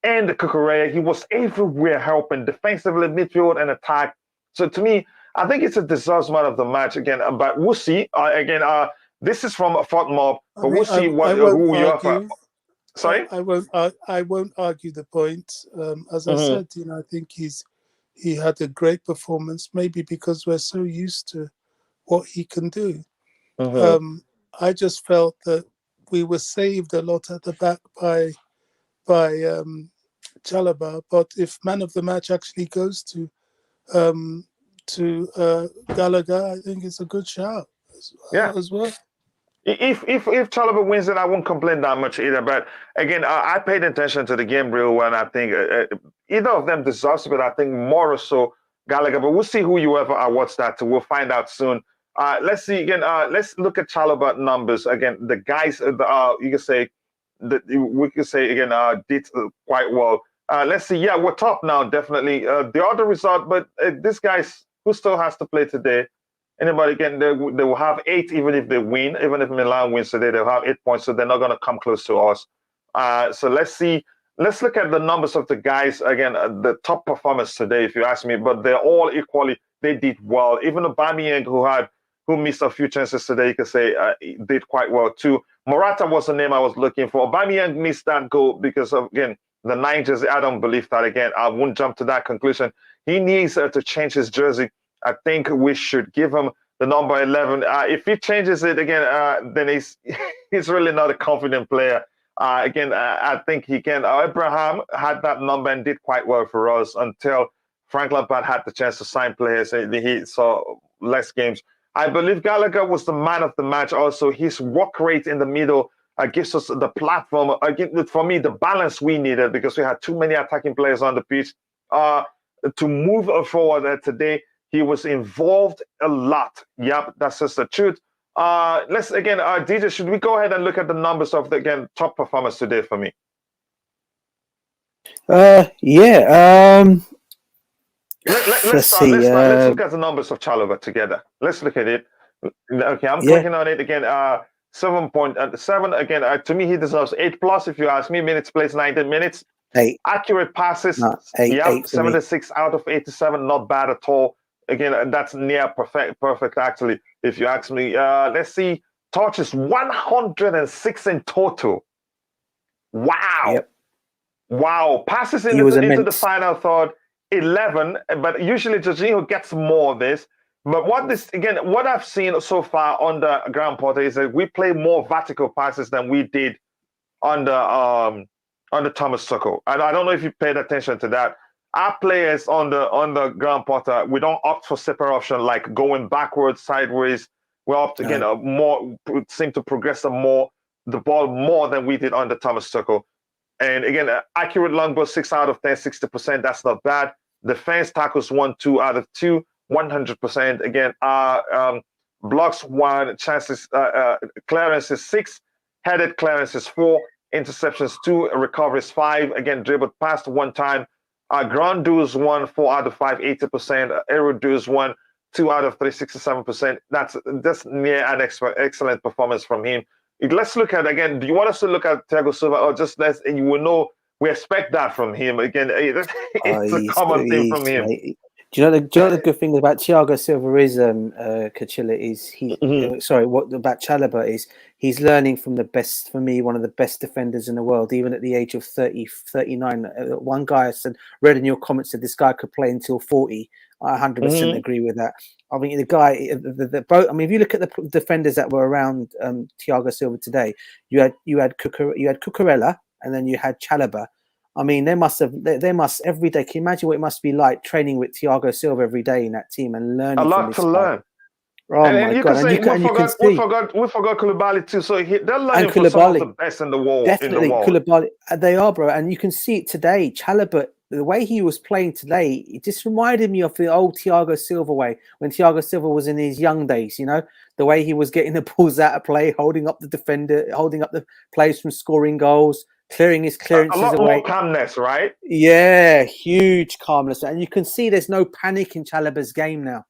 and Cucurella. He was everywhere helping defensively, midfield, and attack. So to me, I think it's a deserved man of the match again. But we'll see. This is from Fort Mob, but we'll see who you are. Sorry, I won't argue the point. As I said, I think he had a great performance. Maybe because we're so used to what he can do. I just felt that we were saved a lot at the back by Chalobah. But if man of the match actually goes to Gallagher, I think it's a good shout as well. If Chalobah wins it, I won't complain that much either. But again, I paid attention to the game real well, and I think either of them deserves it, but I think more or so Gallagher. But we'll see who you ever awards that to. We'll find out soon. Let's see again. Let's look at Chalobah numbers again. The guys, you can say that we can say again did quite well. Let's see. Yeah, we're top now, definitely. The other result, but this guys who still has to play today. Anybody again? They will have 8 even if they win. Even if Milan wins today, they'll have 8 points. So they're not going to come close to us. So let's see. Let's look at the numbers of the guys again. The top performers today, if you ask me, but they're all equally. They did well. Even Aubameyang, who missed a few chances today, you could say did quite well too. Morata was the name I was looking for. Aubameyang missed that goal because of, again, the 9 jersey. I don't believe that. Again, I won't jump to that conclusion. He needs to change his jersey. I think we should give him the number 11. If he changes it again, then he's really not a confident player. I think he can. Abraham had that number and did quite well for us until Frank Lampard had the chance to sign players. He saw less games. I believe Gallagher was the man of the match also. His work rate in the middle gives us the platform. For me, the balance we needed because we had too many attacking players on the pitch to move forward today. He was involved a lot. Yep, that's just the truth. Let's again, DJ, should we go ahead and look at the numbers of the top performers today for me? Yeah. Let's look at the numbers of Chalobah together. Let's look at it. Okay, I'm clicking on it again. 7.7 again. To me, he deserves 8+. If you ask me, minutes plays 90 minutes. 8. Accurate passes. 8 76 out of 87. Not bad at all. Again, that's near perfect actually. If you ask me, let's see. Touches 106 in total. Wow. Yep. Wow. Passes into the final third. 11, but usually Jorginho gets more of this. But what I've seen so far on the Graham Potter is that we play more vertical passes than we did under Thomas Tuchel. And I don't know if you paid attention to that. Our players on the Graham Potter, we don't opt for separate option like going backwards, sideways. We opt again seem to progress the ball more than we did under Thomas Tuchel. And again, accurate long ball, 6 out of 10, 60%. That's not bad. Defense tackles 1, 2 out of 2, 100%. Again, blocks 1, chances, clearances 6, headed clearances 4, interceptions 2, recoveries 5. Again, dribbled past 1 time. Ground duels 1, 4 out of 5, 80%. Aero duels 1, 2 out of 3, 67%. That's near an excellent performance from him. Let's look at again. Do you want us to look at Thiago Silva, or just you will know we expect that from him again? It's a common thing from him. Mate. Do you know the good thing about Thiago Silva is Cachilla is about Chalobah is he's learning from the best, for me, one of the best defenders in the world, even at the age of 30, 39. One guy read in your comments that this guy could play until 40. I 100% agree with that. I mean, the guy, if you look at the defenders that were around Thiago Silva today, you had Cucurella, and then you had Chalobah. I mean, they must every day. Can you imagine what it must be like training with Thiago Silva every day in that team and learning? A lot to learn. Oh my God! We forgot Koulibaly too. So they're learning from some of the best in the world. Definitely, Koulibaly. They are, bro, and you can see it today. Chalobah the way he was playing today, it just reminded me of the old Thiago Silva way, when Thiago Silva was in his young days, you know, the way he was getting the balls out of play, holding up the defender, holding up the players from scoring goals, clearing his clearances a lot away. more calmness, right? Yeah, huge calmness. And you can see there's no panic in Chalobah's game now.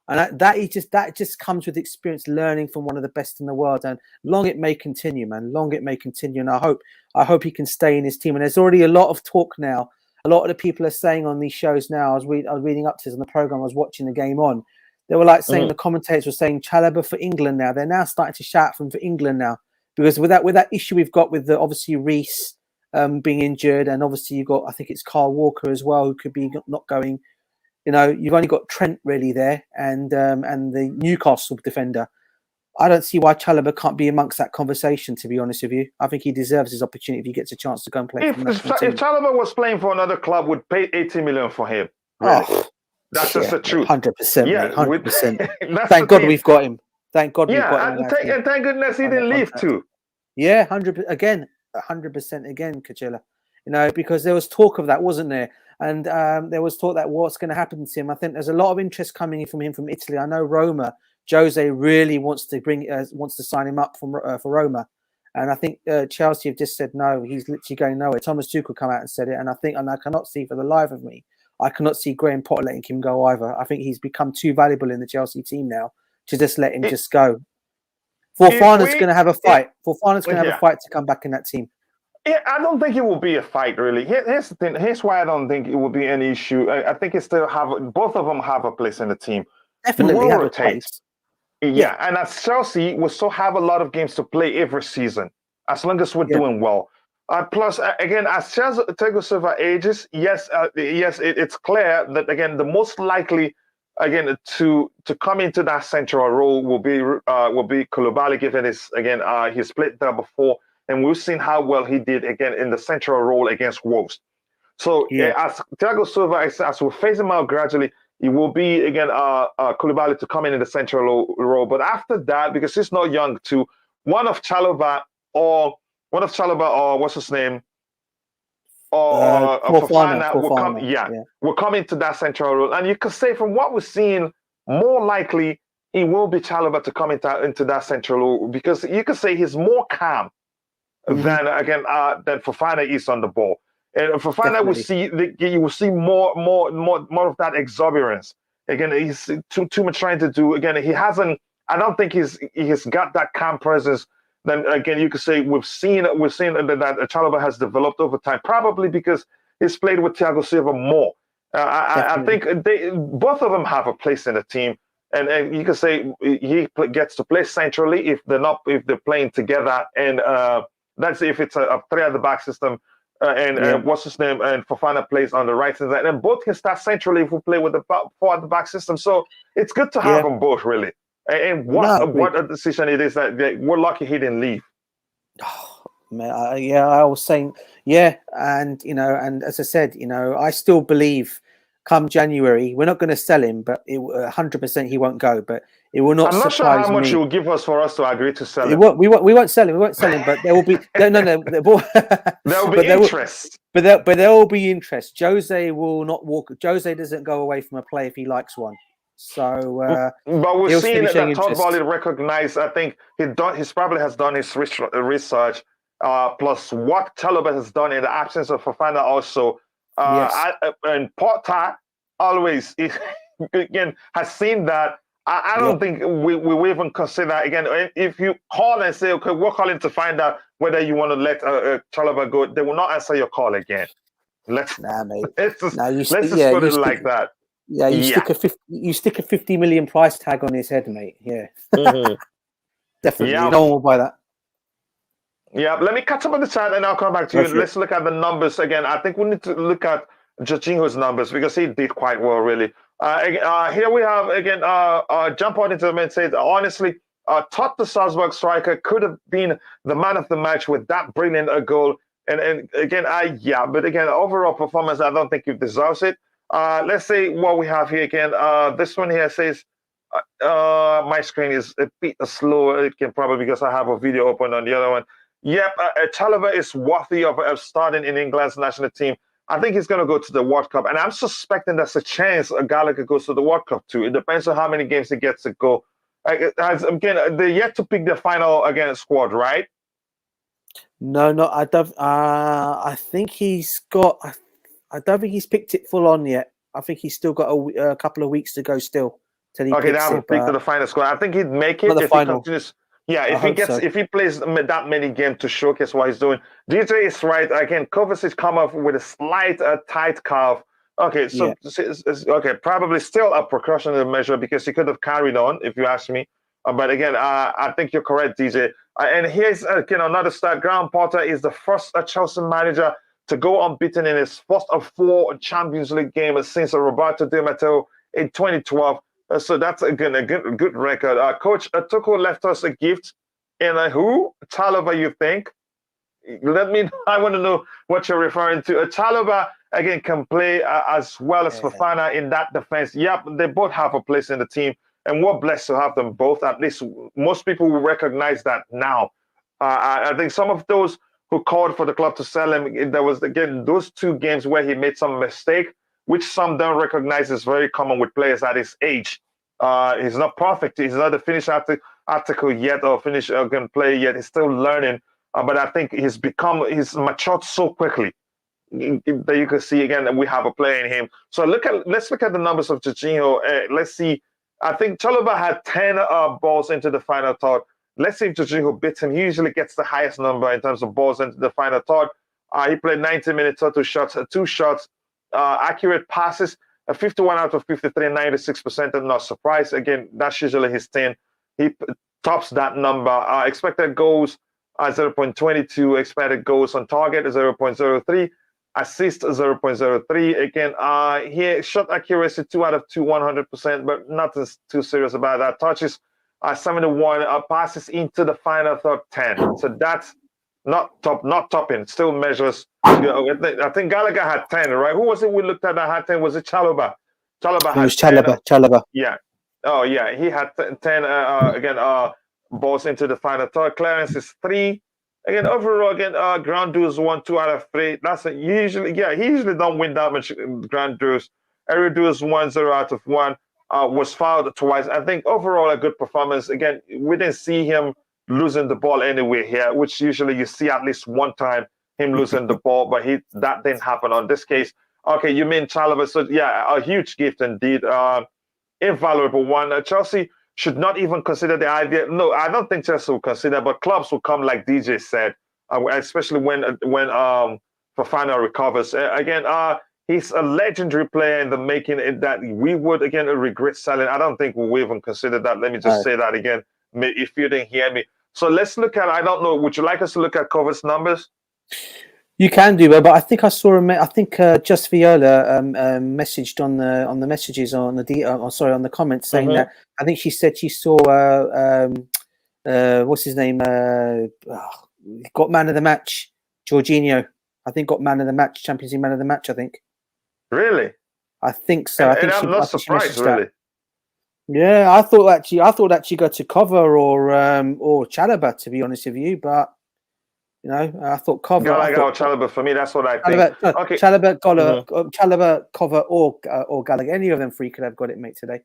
And that just comes with experience, learning from one of the best in the world. And long it may continue, man. Long it may continue. And I hope he can stay in his team. And there's already a lot of talk now. A lot of the people are saying on these shows now, I was reading up to this on the program, I was watching the game on. They were like saying, the commentators were saying Chalobah for England now. They're now starting to shout for him for England now. Because with that issue we've got with obviously Reece being injured, and obviously you've got, I think it's Kyle Walker as well, who could be not going. You know, you've only got Trent really there, and the Newcastle defender. I don't see why Chalobah can't be amongst that conversation, to be honest with you. I think he deserves his opportunity if he gets a chance to go and play If for the national team. Chalobah was playing for another club, would pay 80 million for him. Really. That's just the truth. 100%, Yeah, 100%. Thank God we've got him. Thank God we've got him. And thank goodness he didn't leave too. Yeah, 100% again, Kachila. You know, because there was talk of that, wasn't there? And there was talk that what's going to happen to him. I think there's a lot of interest coming in from him from Italy. I know Roma, Jose really wants to sign him up for Roma, and I think Chelsea have just said no. He's literally going nowhere. Thomas Tuchel come out and said it, and I cannot see for the life of me, I cannot see Graham Potter letting him go either. I think he's become too valuable in the Chelsea team now to just let him just go. Fofana's going to have a fight. Fofana's going to have a fight to come back in that team. Yeah, I don't think it will be a fight, really. Here's the thing. Here's why I don't think it will be any issue. I think it still both of them have a place in the team. Definitely have a place. Yeah, and as Chelsea, we still have a lot of games to play every season, as long as we're doing well. Plus, again, as Thiago Silva ages, it's clear that, again, the most likely, again, to come into that central role will be Koulibaly, given he's played there before. And we've seen how well he did, again, in the central role against Wolves. So as Thiago Silva, as we phase him out gradually, it will be, again, Koulibaly to come in the central role. But after that, because he's not young too, one of Chalobah or what's his name? Or Fofana will come into that central role. And you could say from what we're seeing, more likely it will be Chalobah to come into that central role, because you could say he's more calm than Fofana is on the ball. And Fofana you will see more of that exuberance. Again, he's too much trying to do. Again, he hasn't. I don't think he's got that calm presence. Then again, you could say we've seen that Chalobah has developed over time, probably because he's played with Thiago Silva more. I think both of them have a place in the team. And you could say he gets to play centrally if they're playing together, and that's if it's a three at the back system, what's his name, and Fofana plays on the right side, and both can start centrally if we play with the four at the back system. So it's good to have them both, really. And what a decision it is that we're lucky he didn't leave. Oh, man, I was saying, and and as I said, I still believe. Come January, we're not going to sell him, but 100% he won't go. But it will not. I'm not surprise sure how much me. you will give us for us to agree to sell him. We won't sell him. We won't sell him. But there will be no. There will be interest. But there will be interest. Jose will not walk. Jose doesn't go away from a play if he likes one. So, but we're seeing that Todd Boehly recognized. I think he probably has done his research. Plus, what Chalobah has done in the absence of Fofana also. And Potter always again has seen that. I don't think we will even consider again. If you call and say, okay, we're calling to find out whether you want to let Chalobah go, they will not answer your call again. Let's just put it like that. Yeah, you stick a 50 million price tag on his head, mate. Yeah, definitely. Yeah. No one will buy that. Yeah, let me catch up on the chat and I'll come back to you. Let's look at the numbers again. I think we need to look at Jorginho's numbers because he did quite well, really. Here we have, again, Jump Out into the Man says, honestly, thought the Salzburg striker could have been the man of the match with that brilliant a goal. And again, but again, overall performance, I don't think he deserves it. Let's see what we have here again. This one here says, my screen is a bit slow. It can probably because I have a video open on the other one. Yep, Chalobah is worthy of starting in England's national team. I think he's going to go to the World Cup. And I'm suspecting there's a chance Gallagher goes to the World Cup too. It depends on how many games he gets to go. Again, they're yet to pick the final squad, right? No, no, I don't. I think he's got. I don't think he's picked it full on yet. I think he's still got a couple of weeks to go still till he Okay, they picks haven't it. picked the final squad. I think he'd make it Not the if final. he continues. Yeah, I if he plays that many games to showcase what he's doing. DJ is right. Again, Kovacic come off with a slight tight calf. Okay, so okay, probably still a precautionary measure because he could have carried on, if you ask me. But again, I think you're correct, DJ. And here's another stat. Graham Potter is the first Chelsea manager to go unbeaten in his first of 4 Champions League games since Roberto Di Matteo in 2012. So that's again a good record. Coach Tuchel left us a gift in who? Chalobah, you think? Let me. I want to know what you're referring to. Chalobah again can play as well as Fofana in that defense. Yep, they both have a place in the team, and we're blessed to have them both. At least most people will recognize that now. I think some of those who called for the club to sell him, there was again those 2 games where he made some mistake, which some don't recognize is very common with players at his age. He's not perfect. He's not a finished article yet or finished player yet. He's still learning. But I think he's matured so quickly that you can see again that we have a player in him. So let's look at the numbers of Jorginho. Let's see. I think Chalobah had 10 balls into the final third. Let's see if Jorginho beats him. He usually gets the highest number in terms of balls into the final third. He played 90 minutes, 2 shots, accurate passes, 51 out of 53, 96%. And not surprised. Again, that's usually his 10. He tops that number. Expected goals 0.22, expected goals on target 0.03, assist 0.03. Again, here shot accuracy 2 out of 2, 100%, but nothing too serious about that. Touches 71, passes into the final third 10. So that's not topping. Still measures. I think Gallagher had 10, right? Who was it we looked at that had 10? Was it Chalobah? Chalobah had 10. Chalobah. Yeah. Oh yeah, he had 10 balls into the final third. Clearance is 3. Again, overall, ground duels 1, 2 out of 3. That's usually, he usually don't win that much ground duels. Aerial duels 1, 0 out of 1. Was fouled twice. I think overall a good performance. Again, we didn't see him losing the ball anywhere here, which usually you see at least one time him losing the ball, but that didn't happen on this case. Okay, you mean Chalobah? So yeah, a huge gift indeed. Invaluable one. Chelsea should not even consider the idea. No, I don't think Chelsea will consider, but clubs will come like DJ said, especially when Fofana recovers. Again, he's a legendary player in the making that we would again regret selling. I don't think we'll even consider that. Let me just say that again, if you didn't hear me. So let's look at. I don't know. Would you like us to look at Kovacic numbers? You can do, but I think I saw I think Just Viola messaged on the messages on the comments saying that I think she said she saw what's his name got man of the match, Jorginho. I think got man of the match, Champions League man of the match. I think. Really? I think so. And I'm not surprised, really. Yeah, I thought that she got to cover or Chalobah, to be honest with you, but. You know, I thought cover. Chalobah for me. That's what I think. Okay. Chalobah, cover, or Gallagher. Any of them 3 could have got it, mate, today.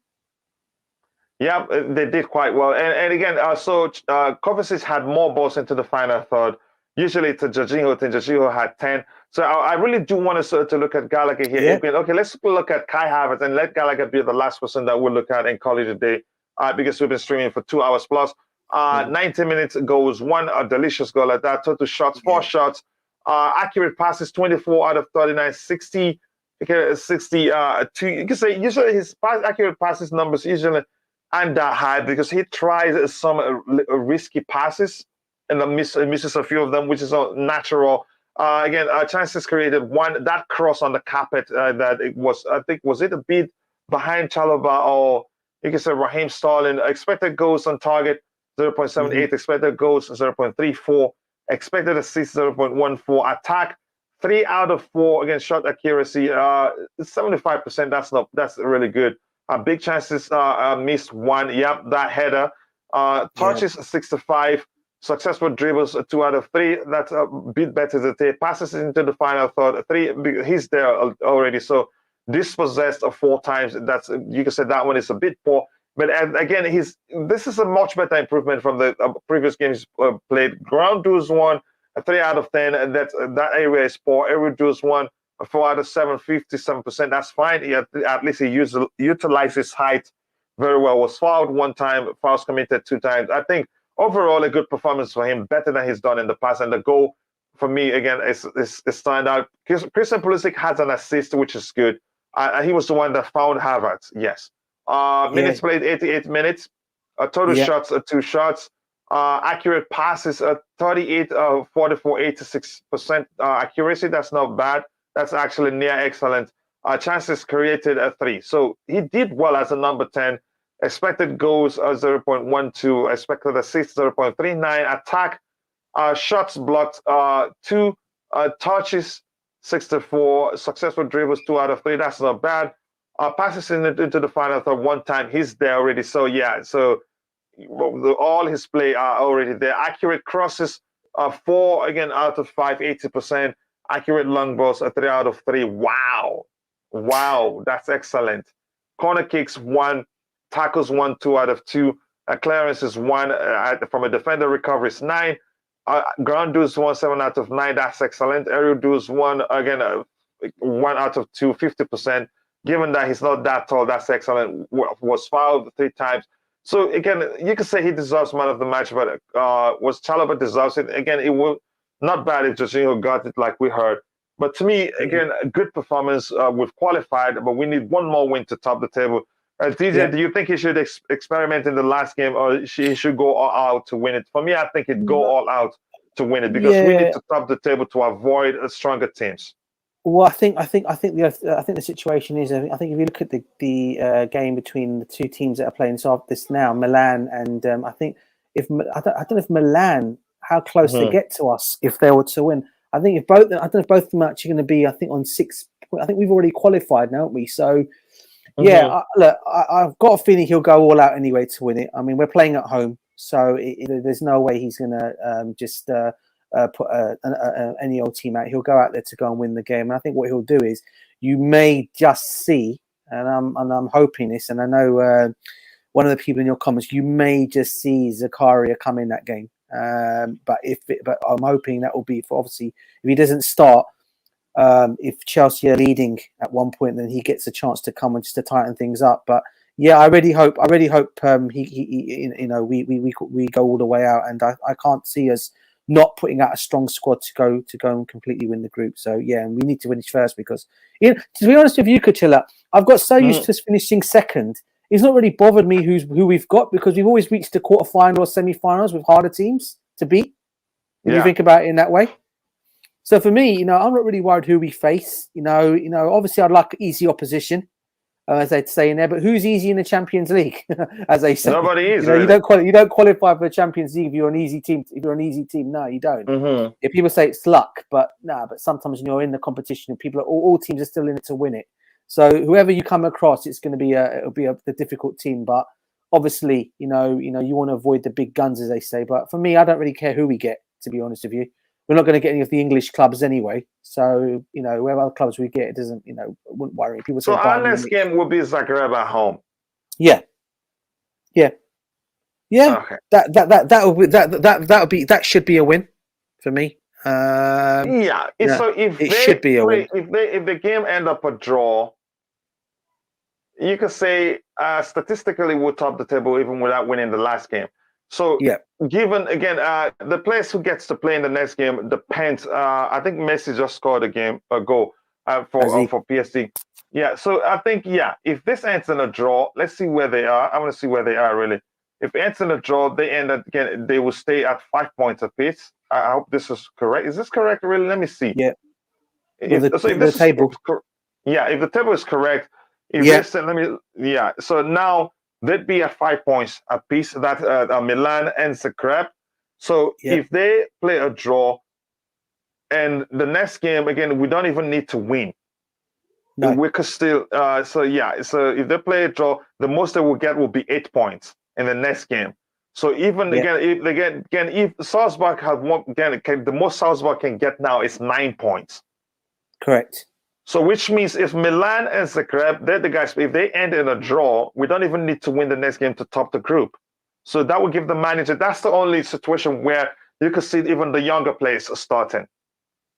Yeah, they did quite well. And again, so Kovacic had more balls into the final third. Usually to Jorginho, Jorginho had 10. So I really do want us to look at Gallagher here. Yeah. Okay, let's look at Kai Havertz and let Gallagher be the last person that we'll look at in college today because we've been streaming for 2 hours plus. 90 minutes goes 1, a delicious goal like that. Total shots, 4 shots. Accurate passes, 24 out of 39, 60. 62. You can say usually his accurate passes numbers usually aren't that high because he tries some risky passes and misses a few of them, which is natural. Again, chances created 1. That cross on the carpet that it was, I think, was it a bit behind Chalobah or you can say Raheem Sterling? Expected goals on target. 0.78, expected goals 0.34, expected assists 0.14, attack 3 out of 4 against shot accuracy 75%. That's really good. Big chances missed 1. Yep, that header. Touches 65. Successful dribbles, 2 out of 3. That's a bit better than they passes into the final third. 3, he's there already. So dispossessed 4 times. That's, you can say that one is a bit poor. But again, this is a much better improvement from the previous games played. Ground duels 1, 3 out of 10, and that area is poor. Aerial duels 1, 4 out of 7, 57%. That's fine. At least he utilizes height very well. Was fouled 1 time, fouls committed 2 times. I think overall a good performance for him, better than he's done in the past. And the goal for me again is stand out. Christian Pulisic has an assist, which is good. He was the one that found Havertz. Yes. Minutes played 88 minutes. Total shots 2 shots. Accurate passes 38, 44, 86% accuracy. That's not bad. That's actually near excellent. Chances created 3. So he did well as a number 10. Expected goals 0.12. Expected assists 0.39. Attack shots blocked 2. Touches 64. Successful dribbles 2 out of 3. That's not bad. Passes into the final third 1 time. He's there already. So yeah. So all his play are already there. Accurate crosses 4 again out of 5. 80%. Accurate long balls 3 out of 3. Wow, that's excellent. Corner kicks 1. Tackles 1, 2 out of 2. Clearances 1 from a defender. Recoveries 9. Ground duels 1, 7 out of 9. That's excellent. Aerial duels 1 again, 1 out of 2, 50%. Given that he's not that tall, that's excellent. Was fouled 3 times. So again, you could say he deserves man of the match, but was Chalobah deserves it? Again, it will not bad if Jorginho got it like we heard. But to me, again, a good performance. We've qualified, but we need 1 more win to top the table. DJ, do you think he should experiment in the last game, or he should go all out to win it? For me, I think he'd go all out to win it because we need to top the table to avoid stronger teams. Well, I think the situation is. I think if you look at the game between the 2 teams that are playing this now, Milan and I think I don't know if Milan, how close they get to us if they were to win. I think if both, I don't know if both of them are actually going to be. I think on 6. I think we've already qualified now, haven't we? So. Yeah, look, I've got a feeling he'll go all out anyway to win it. I mean, we're playing at home, so there's no way he's going to just put any old team out. He'll go out there to go and win the game. And I think what he'll do is you may just see, and I'm hoping this, and I know one of the people in your comments, you may just see Zakaria come in that game. But I'm hoping that will be for obviously if he doesn't start. If Chelsea are leading at one point, then he gets a chance to come and just to tighten things up. But yeah, I really hope we go all the way out, and I can't see us not putting out a strong squad to go and completely win the group. So yeah, and we need to finish first because to be honest with you, Kachilla, I've got so used to us finishing second. It's not really bothered me who we've got because we've always reached the quarterfinal or semi-finals with harder teams to beat. When you think about it in that way. So for me, I'm not really worried who we face. Obviously I'd like easy opposition, as they'd say in there. But who's easy in the Champions League, as they say? Nobody is. Really. You don't qualify for the Champions League if you're an easy team. If you're an easy team, no, you don't. If people say it's luck, but But sometimes when you're in the competition, people all teams are still in it to win it. So whoever you come across, it's going to be the difficult team. But obviously, you want to avoid the big guns, as they say. But for me, I don't really care who we get. To be honest with you. We're not going to get any of the English clubs anyway. So, whatever other clubs we get, it doesn't, wouldn't worry. People say our next game will be Zagreb at home. Yeah. Okay. That should be a win for me. So if it should be a win. If the game end up a draw, you could say statistically we'll top the table even without winning the last game. So, given again, the players who gets to play in the next game depends. I think Messi just scored a goal for PSG. Yeah, so I think if this ends in a draw, let's see where they are. I want to see where they are really. If it ends in a draw, they end again. They will stay at 5 points apiece. I hope this is correct. Is this correct? Really? Let me see. Yeah. If the table is correct, So now. They'd be at 5 points apiece. That Milan and Zagreb. So if they play a draw, and the next game again, we don't even need to win. No. We could still. So if they play a draw, the most they will get will be 8 points in the next game. So even if Salzburg have the most Salzburg can get now is 9 points. Correct. So which means if Milan and Zagreb, they're the guys, if they end in a draw, we don't even need to win the next game to top the group. So that would give the manager, that's the only situation where you could see even the younger players starting.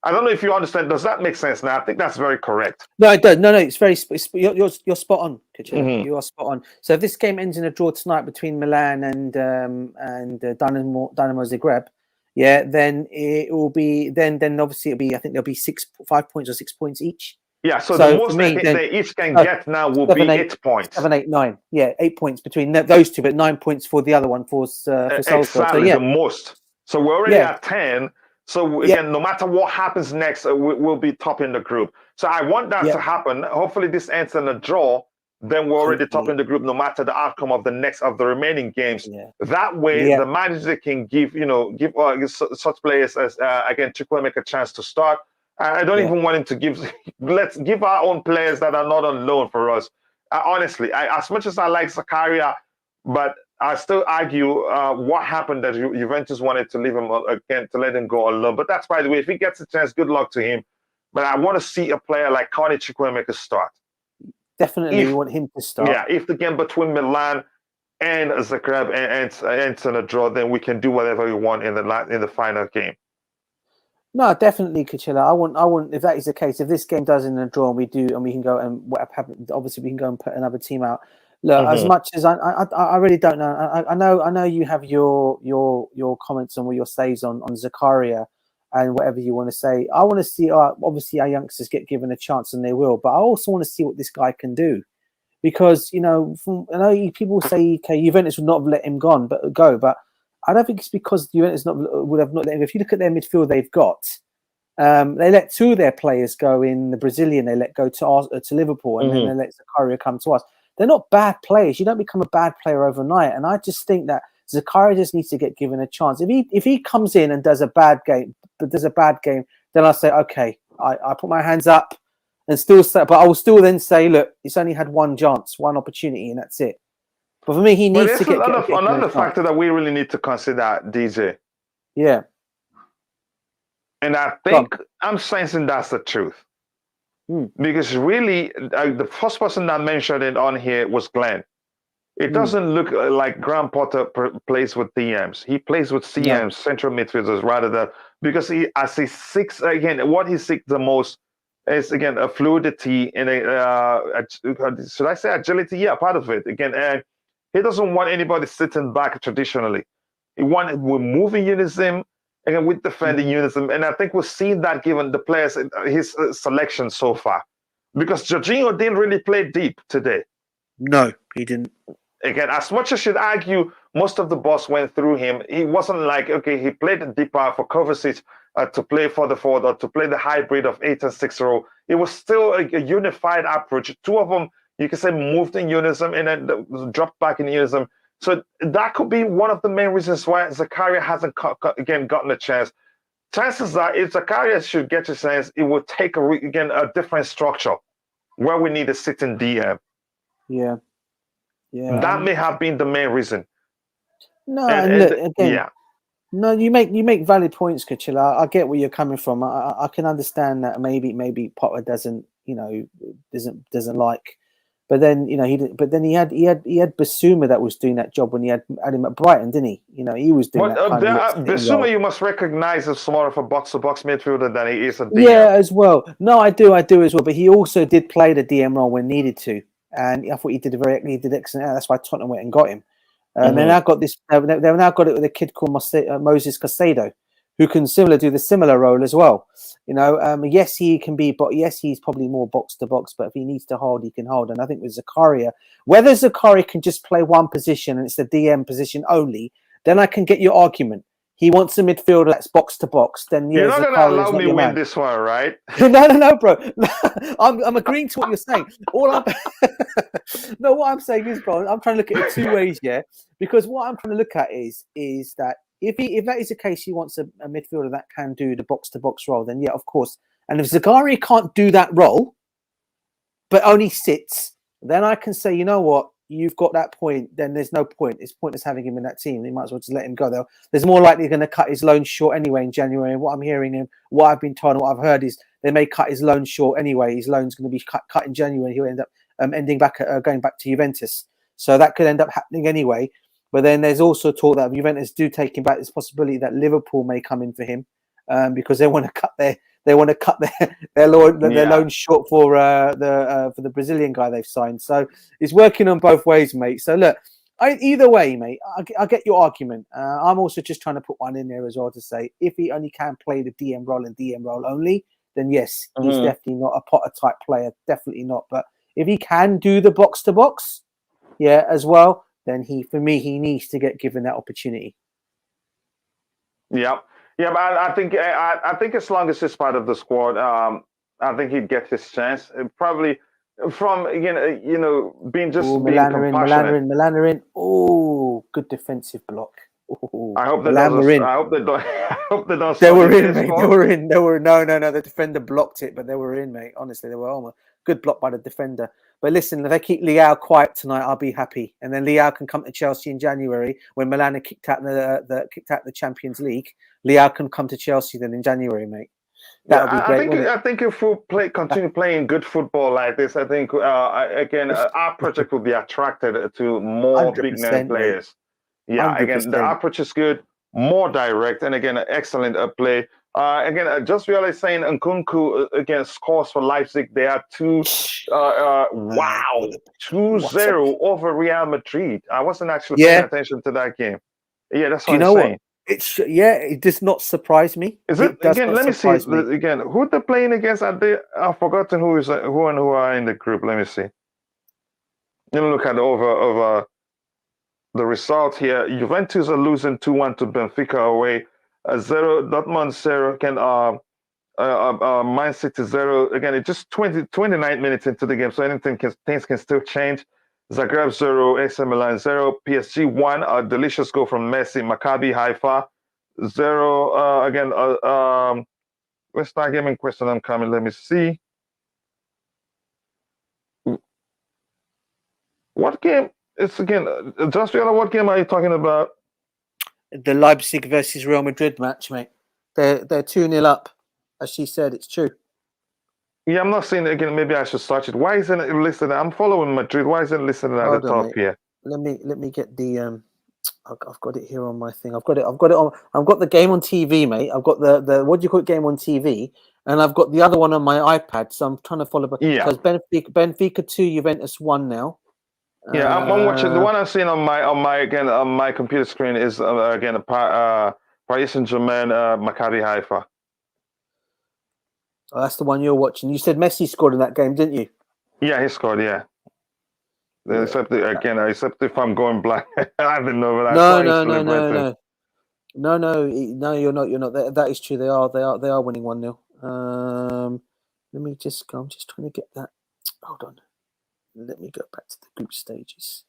I don't know if you understand. Does that make sense now? I think that's very correct. No, it does. No, it's very. You're spot on, Kachila. You are spot on. So if this game ends in a draw tonight between Milan and Dynamo Zagreb, yeah, then it will be. Then obviously it'll be. I think there'll be 5 points or 6 points each. Yeah. So the most they each can get now will be 8 points. 7, 8, 9. Yeah, 8 points between those two, but 9 points for the other one for Salzburg. Exactly, so, yeah. the most. So we're already at 10. So again, no matter what happens next, we'll be topping the group. So I want that to happen. Hopefully, this ends in a draw. Then we're already topping the group, no matter the outcome of the remaining games. Yeah. That way, the manager can give such players as again Chukwuemeka a chance to start. I don't even want him to give. Let's give our own players that are not on loan for us. Honestly, as much as I like Zakaria, but I still argue what happened that Juventus wanted to leave him again, to let him go alone. But that's, by the way, if he gets a chance, good luck to him. But I want to see a player like Carney Chukwuemeka start. Definitely, we want him to start. Yeah, if the game between Milan and Zagreb ends in a draw, then we can do whatever we want in the final game. No, definitely, Kachila. I want. If that is the case, if this game does in a draw, and we can go and what happened. Obviously, we can go and put another team out. Look, as much as I really don't know. I know you have your comments and your saves on Zakaria and whatever you want to say. I want to see obviously our youngsters get given a chance, and they will. But I also want to see what this guy can do, because I know people say, okay, Juventus would not have let him go, but I don't think it's because Juventus would have not let him. If you look at their midfield, they've got. They let 2 of their players go in the Brazilian. They let go to Liverpool, and then they let Zakaria come to us. They're not bad players. You don't become a bad player overnight. And I just think that Zakaria just needs to get given a chance. If he comes in and does a bad game, then I say, okay, I put my hands up and still say, but I will still then say, look, it's only had one chance, one opportunity, and that's it. But for me, he needs to get another factor that we really need to consider, DJ. Yeah. And I think I'm sensing that's the truth. Because really, the first person that mentioned it on here was Glenn. It doesn't look like Graham Potter plays with DMs. He plays with CMs, central midfielders, rather than, because what he seeks the most is, again, a fluidity and should I say agility? Yeah, part of it. Again, he doesn't want anybody sitting back traditionally. He wanted with moving unison, again, with defending unison. And I think we've seen that given the players, his selection so far. Because Jorginho didn't really play deep today. No, he didn't. Again, as much as you'd argue most of the balls went through him, he wasn't like, okay, he played deeper for Kovacic to play for the forward or to play the hybrid of 8 and 6 row. It was still a unified approach. 2 of them, you can say, moved in unison and then dropped back in unison. So that could be one of the main reasons why Zakaria hasn't gotten a chance. Chances are, if Zakaria should get a chance, it will take a different structure where we need a sitting DM. Yeah. That may have been the main reason. No, and look, again, no, you make valid points, Kachila. I get where you're coming from. I can understand that maybe Potter doesn't like. But then he had Basuma that was doing that job when he had him at Brighton, didn't he? He was doing that. Basuma, you must recognize as more of a box-to-box midfielder than he is a DM. Yeah, as well. No, I do as well. But he also did play the DM role when needed to, and I thought he did excellent. That's why Tottenham went and got him. They now got this. They've now got it with a kid called Moses Caicedo, who can do the similar role as well. Yes, he can be, but yes, he's probably more box to box. But if he needs to hold, he can hold. And I think with Zakaria, whether Zakaria can just play one position and it's the DM position only, then I can get your argument. He wants a midfielder that's box to box. Then you're not going to allow me to win this one, right? No, bro. I'm agreeing to what you're saying. What I'm saying is, bro, I'm trying to look at it 2 ways, yeah. Because what I'm trying to look at is that if that is the case, he wants a midfielder that can do the box to box role. Then yeah, of course. And if Zakaria can't do that role, but only sits, then I can say, you know what, you've got that point, then there's no point. It's pointless having him in that team. They might as well just let him go. There's more likely going to cut his loan short anyway in January. And what I'm hearing and what I've been told and what I've heard is they may cut his loan short anyway. His loan's going to be cut in January. He'll end up ending back going back to Juventus. So that could end up happening anyway. But then there's also talk that if Juventus do take him back, there's a possibility that Liverpool may come in for him because they want to cut their loan short for the Brazilian guy they've signed. So it's working on both ways, mate. So look, either way, mate, I get your argument. I'm also just trying to put one in there as well to say if he only can play the DM role and DM role only, then yes, he's definitely not a Potter type player. Definitely not. But if he can do the box to box, as well, then he needs to get given that opportunity. Yeah. Yeah, but I think as long as he's part of the squad, I think he'd get his chance. Probably from being compassionate. Milanarin. Oh, good defensive block. Ooh. I hope they don't. I hope they don't. They were in, mate. They were in. They were no. The defender blocked it, but they were in, mate. Honestly, they were almost good block by the defender. But listen, if they keep Leao quiet tonight, I'll be happy. And then Leao can come to Chelsea in January when Milan are kicked out the Champions League. Leao can come to Chelsea then in January, mate. That would be great. I think if we continue playing good football like this, I think our project will be attracted to more big name players. Yeah, 100%. Again, the approach is good, more direct, and again, excellent play. Just realized saying Nkunku again scores for Leipzig. They are 2-0 over Real Madrid. I wasn't actually paying attention to that game. Yeah, that's what I'm saying. It does not surprise me. Is it again? Let me see again. Who they're playing against? I've forgotten who are in the group. Let me see. Let me look at over the result here. Juventus are losing 2-1 to Benfica away. 0 Dortmund 0. Man City 0. Again, it's just 29 minutes into the game, so things can still change. Zagreb 0, AC Milan 0, PSG 1. A delicious goal from Messi. Maccabi Haifa 0. What's that game in question? I'm coming. Let me see. What game? It's again. Just what game are you talking about? The Leipzig versus Real Madrid match, mate. They're 2-0 up, as she said. It's true. Yeah, I'm not seeing it again. Maybe I should search it. Why isn't it listed? I'm following Madrid. Why isn't it listed at the top here? Let me get the I've got it here on my thing. I've got it on. I've got the game on TV, mate. I've got the what do you call it game on TV, and I've got the other one on my iPad. So I'm trying to follow. Because Benfica 2, Juventus 1 now. Yeah, I'm watching. The one I'm seeing on my computer screen is Paris Saint-Germain, Maccabi Haifa. Oh, that's the one you're watching. You said Messi scored in that game, didn't you? Yeah, he scored. Yeah. Except if I'm going black, I didn't know. But No. You're not. That is true. They are winning 1-0. Let me just go. I'm just trying to get that. Hold on. Let me go back to the group stages.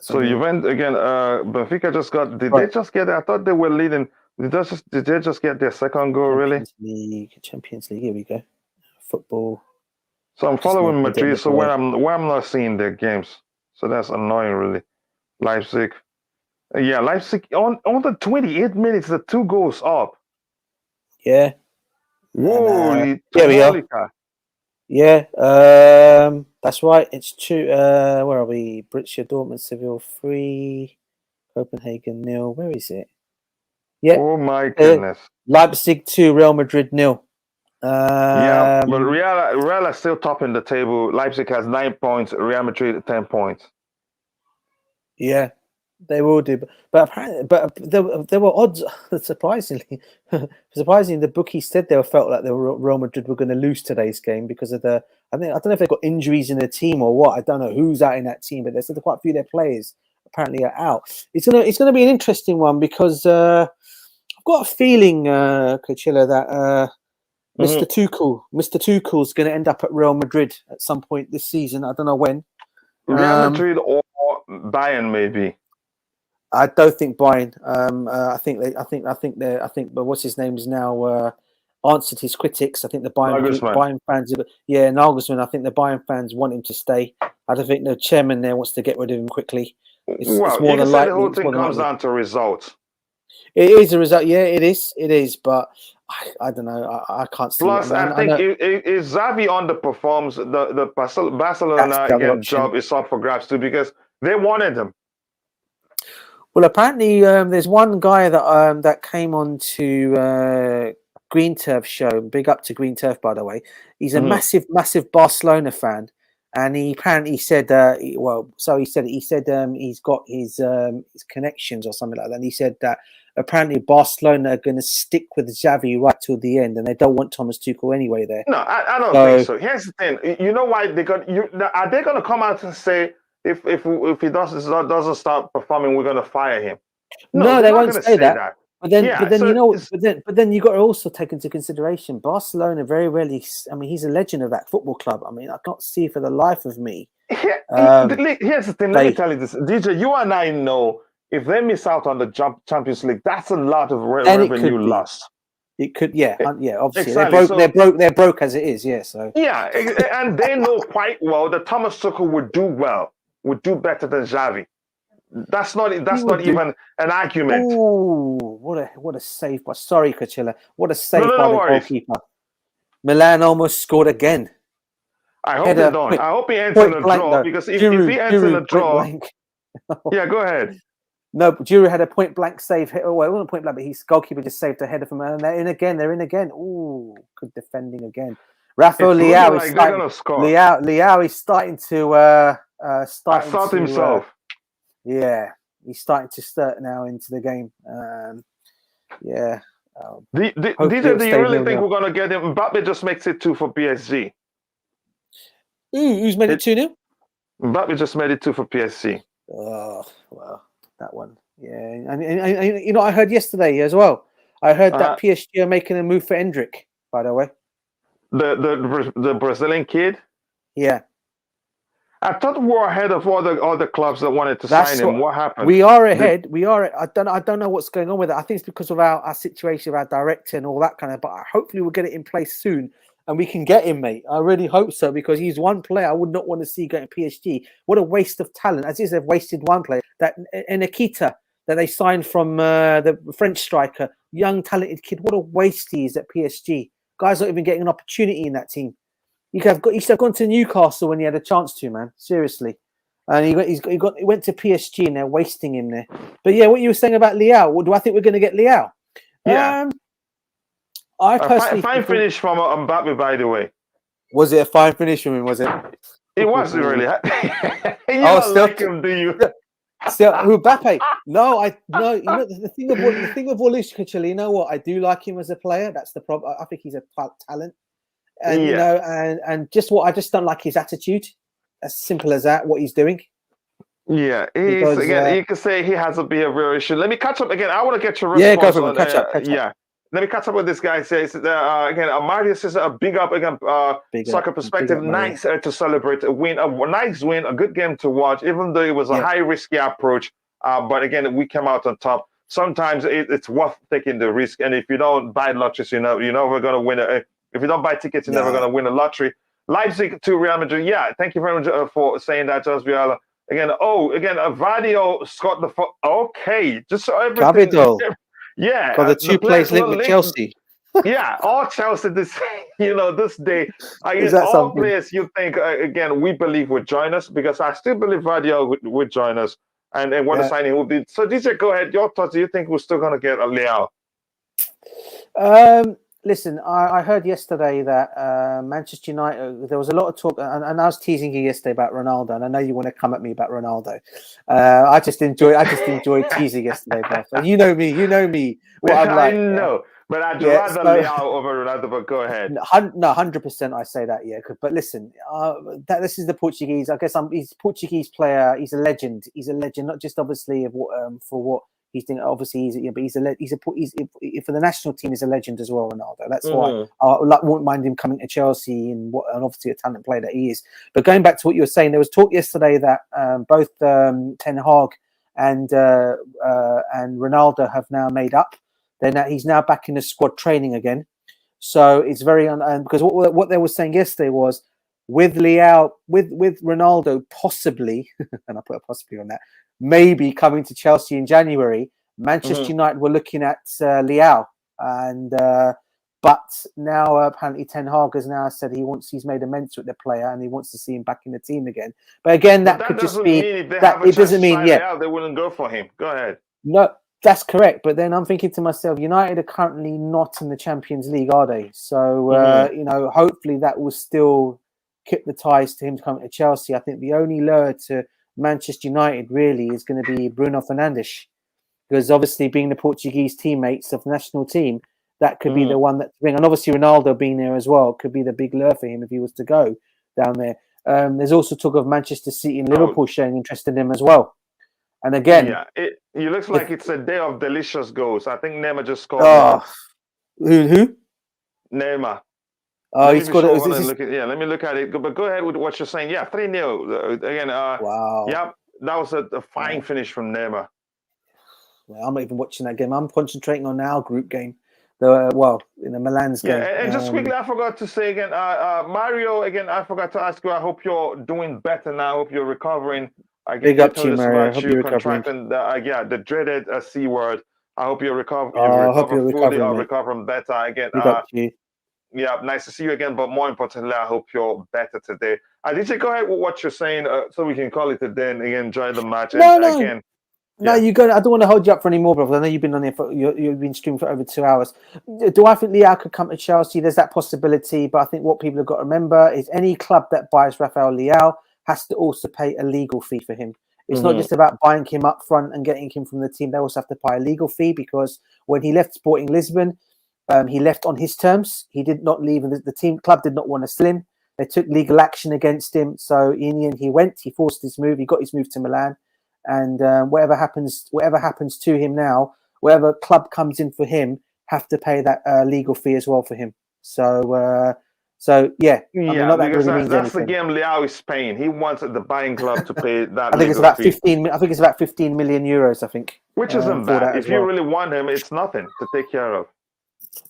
So Juventus again. Benfica just got. Did they just get? I thought they were leading. Did they just get their second goal? Really? Champions League. Here we go. Football. So I'm following Madrid. So where I'm not seeing their games. So that's annoying, really. Leipzig. Yeah, Leipzig on the 28 minutes, the 2 goals up. Yeah. Whoa! Here we are. Yeah, that's right. It's 2. Where are we? Borussia Dortmund, Seville 3, Copenhagen 0. Where is it? Yeah. Oh my goodness. Leipzig 2, Real Madrid 0. Yeah, but Real are still topping the table. Leipzig has 9 points. Real Madrid 10 points. Yeah, they will do. But apparently, there were odds. Surprisingly, the bookies said they felt like the Real Madrid were going to lose today's game because of I don't know if they've got injuries in the team or what. I don't know who's out in that team, but they said quite a few of their players apparently are out. It's gonna be an interesting one because I've got a feeling, Coachella, that Mr. Tuchel's going to end up at Real Madrid at some point this season. I don't know when. Real Madrid or Bayern, maybe. I don't think Bayern. I think. But what's his name is now answered his critics. I think the Nagelsmann. Bayern fans, Nagelsmann. I think the Bayern fans want him to stay. I don't think the chairman there wants to get rid of him quickly. It's Well, more you than can say likely. the whole thing comes down to results. It is a result. Yeah, it is. But I don't know. I can't see. Plus, it. I think if Xavi underperforms, the Barcelona job is up for grabs too, because they wanted him. Well, apparently, there's one guy that came on to Green Turf show. Big up to Green Turf, by the way. He's a massive Barcelona fan, and he apparently said, he said he's got his connections or something like that. And he said that apparently Barcelona are going to stick with Xavi right till the end, and they don't want Thomas Tuchel anyway there. No, I don't think so. Here's the thing. You know why are they going to come out and say if he doesn't start performing, we're going to fire him? No, they won't say that. But then you got to also take into consideration Barcelona very rarely. I mean, he's a legend of that football club. I mean, I can't see for the life of me. Here's the thing. Let me tell you this, DJ. You and I know if they miss out on the Champions League, that's a lot of revenue lost. It could, obviously exactly. they're broke as it is, So and they know quite well that Thomas Tuchel would do better than Xavi. That's not even an argument. Ooh, what a save! But sorry, Kachilla, what a save by the goalkeeper. Milan almost scored again. I hope they don't. I hope he ends in a draw, because if he ends in a draw, yeah, go ahead. No, Giroud had a point blank save. Well, it wasn't point blank, but his goalkeeper just saved a header from him. And they're in again. Ooh, good defending again. Rafael Leao is starting to assert himself. He's starting to start now into the game. DJ, do you really think we're going to get him? Mbappe just makes it 2 for PSG. Who's made it 2-0? Mbappe just made it 2 for PSG. Oh, well, that one. Yeah. And you know, I heard yesterday as well. I heard that PSG are making a move for Endrick, by the way. The Brazilian kid? Yeah. I thought we were ahead of all the clubs that wanted to sign him. What happened? We are ahead. I don't know what's going on with it. I think it's because of our situation of our director and all that kind of. But hopefully we'll get it in place soon, and we can get him, mate. I really hope so, because he's one player I would not want to see going to PSG. What a waste of talent! As is, they've wasted one player. That Nikita that they signed from the French striker, young talented kid. What a waste he is at PSG. Guy's not even getting an opportunity in that team. He should have gone to Newcastle when he had a chance to, man. Seriously. And he went to PSG and they're wasting him there. But yeah, what you were saying about Leao, what do I think we're going to get Leao? Yeah. I personally fine finish from Mbappe, by the way. Was it a fine finish from him? Was it? It was really. Still like him, do you? Still, Mbappe? No. You know the thing of all this, Kachili, you know what? I do like him as a player. That's the problem. I think he's a talent. And you know, and just what I just don't like his attitude. As simple as that. What he's doing. Yeah, you can say he has a behavioral issue. Let me catch up again. I want to get your response. Yeah, go for it. Catch up. Yeah, let me catch up with this guy. Says again, Marius says a big up again. Soccer perspective, nice to celebrate a win, a nice win, a good game to watch. Even though it was a high risky approach, but again, we came out on top. Sometimes it's worth taking the risk, and if you don't buy lotteries, you're never going to win if you don't buy tickets, you're never going to win a lottery. Leipzig to Real Madrid. Yeah, thank you very much for saying that, Jos Viola. Again, Vadio scored the... Okay, just so everything... Capital. Yeah. Got the two players linked with Chelsea. Yeah, all Chelsea this day. Players you think, again, we believe would join us, because I still believe Vadio would join us, and what the signing would be. So, DJ, go ahead. Your thoughts, do you think we're still going to get a Leao? Listen, I heard yesterday that Manchester United, there was a lot of talk, and I was teasing you yesterday about Ronaldo, and I know you want to come at me about Ronaldo. I just enjoyed teasing yesterday, bro. You know me. What I'm like. I know, but I'd rather Leao over Ronaldo, but go ahead. No, 100% I say that, yeah. But listen, this is the Portuguese. I guess he's a Portuguese player. He's a legend. He's a legend, not just obviously for what he's doing. Obviously, for the national team, he's a legend as well, Ronaldo. That's why I won't mind him coming to Chelsea and obviously a talent player that he is. But going back to what you were saying, there was talk yesterday that both Ten Hag and Ronaldo have now made up. He's now back in the squad training again. So it's very because what they were saying yesterday was with Leao, with Ronaldo possibly, and I put a possibly on that, maybe coming to Chelsea in January. Manchester United were looking at Leao, and but now apparently Ten Hag has now said he's made amends with the player and he wants to see him back in the team again. But again, that could just be that. It doesn't mean they wouldn't go for him. Go ahead. No, that's correct. But then I'm thinking to myself, United are currently not in the Champions League, are they? So you know, hopefully that will still keep the ties to him coming to Chelsea. I think the only lure to Manchester United really is going to be Bruno Fernandes, because obviously being the Portuguese teammates of the national team, that could be the one that bring. And obviously Ronaldo being there as well could be the big lure for him if he was to go down there. There's also talk of Manchester City and Liverpool showing interest in him as well. And again, it looks like it's a day of delicious goals. I think Neymar just scored. Who? Neymar. He scored. Let me look at it. But go ahead with what you're saying. Yeah, 3-0 again. Wow. Yeah, that was a fine finish from Neymar. Well, I'm not even watching that game. I'm concentrating on our group game. In the Milan's game. And just quickly, I forgot to say again, Mario. Again, I forgot to ask you. I hope you're doing better now. I hope you're recovering. Big up to you, Mario. I hope you're contracting the dreaded C word. I hope you're recovering. I hope you're recovering. Or recovering better again. Big up to you. Yeah, nice to see you again. But more importantly, I hope you're better today. DJ, go ahead with what you're saying, so we can call it a day and again enjoy the match. No. No, you go. I don't want to hold you up for any more, brother. I know you've been on here you've been streaming for over 2 hours. Do I think Leao could come to Chelsea? There's that possibility, but I think what people have got to remember is any club that buys Rafael Leao has to also pay a legal fee for him. It's not just about buying him up front and getting him from the team. They also have to pay a legal fee because when he left Sporting Lisbon, he left on his terms. He did not leave, and the club did not want to sell him. They took legal action against him. So in the end, he went. He forced his move. He got his move to Milan. And whatever happens to him now, whatever club comes in for him, have to pay that legal fee as well for him. So yeah, because that's the game Leao is paying. He wants the buying club to pay that. I think it's about 15. I think it's about 15 million euros. I think, which isn't bad. If you really want him, it's nothing to take care of.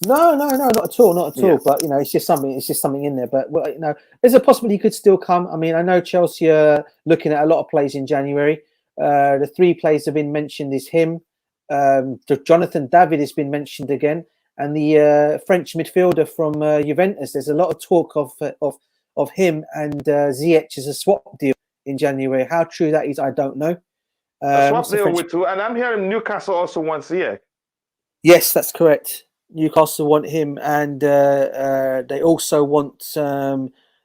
No, not at all. But it's just something in there. But there's a possibility he could still come. I mean, I know Chelsea are looking at a lot of plays in January. The 3 players have been mentioned is him, Jonathan David has been mentioned again, and the French midfielder from Juventus. There's a lot of talk of him and Ziyech as a swap deal in January. How true that is, I don't know. A swap deal with 2, and I'm hearing Newcastle also wants Ziyech. Yes, that's correct. Newcastle want him, and they also want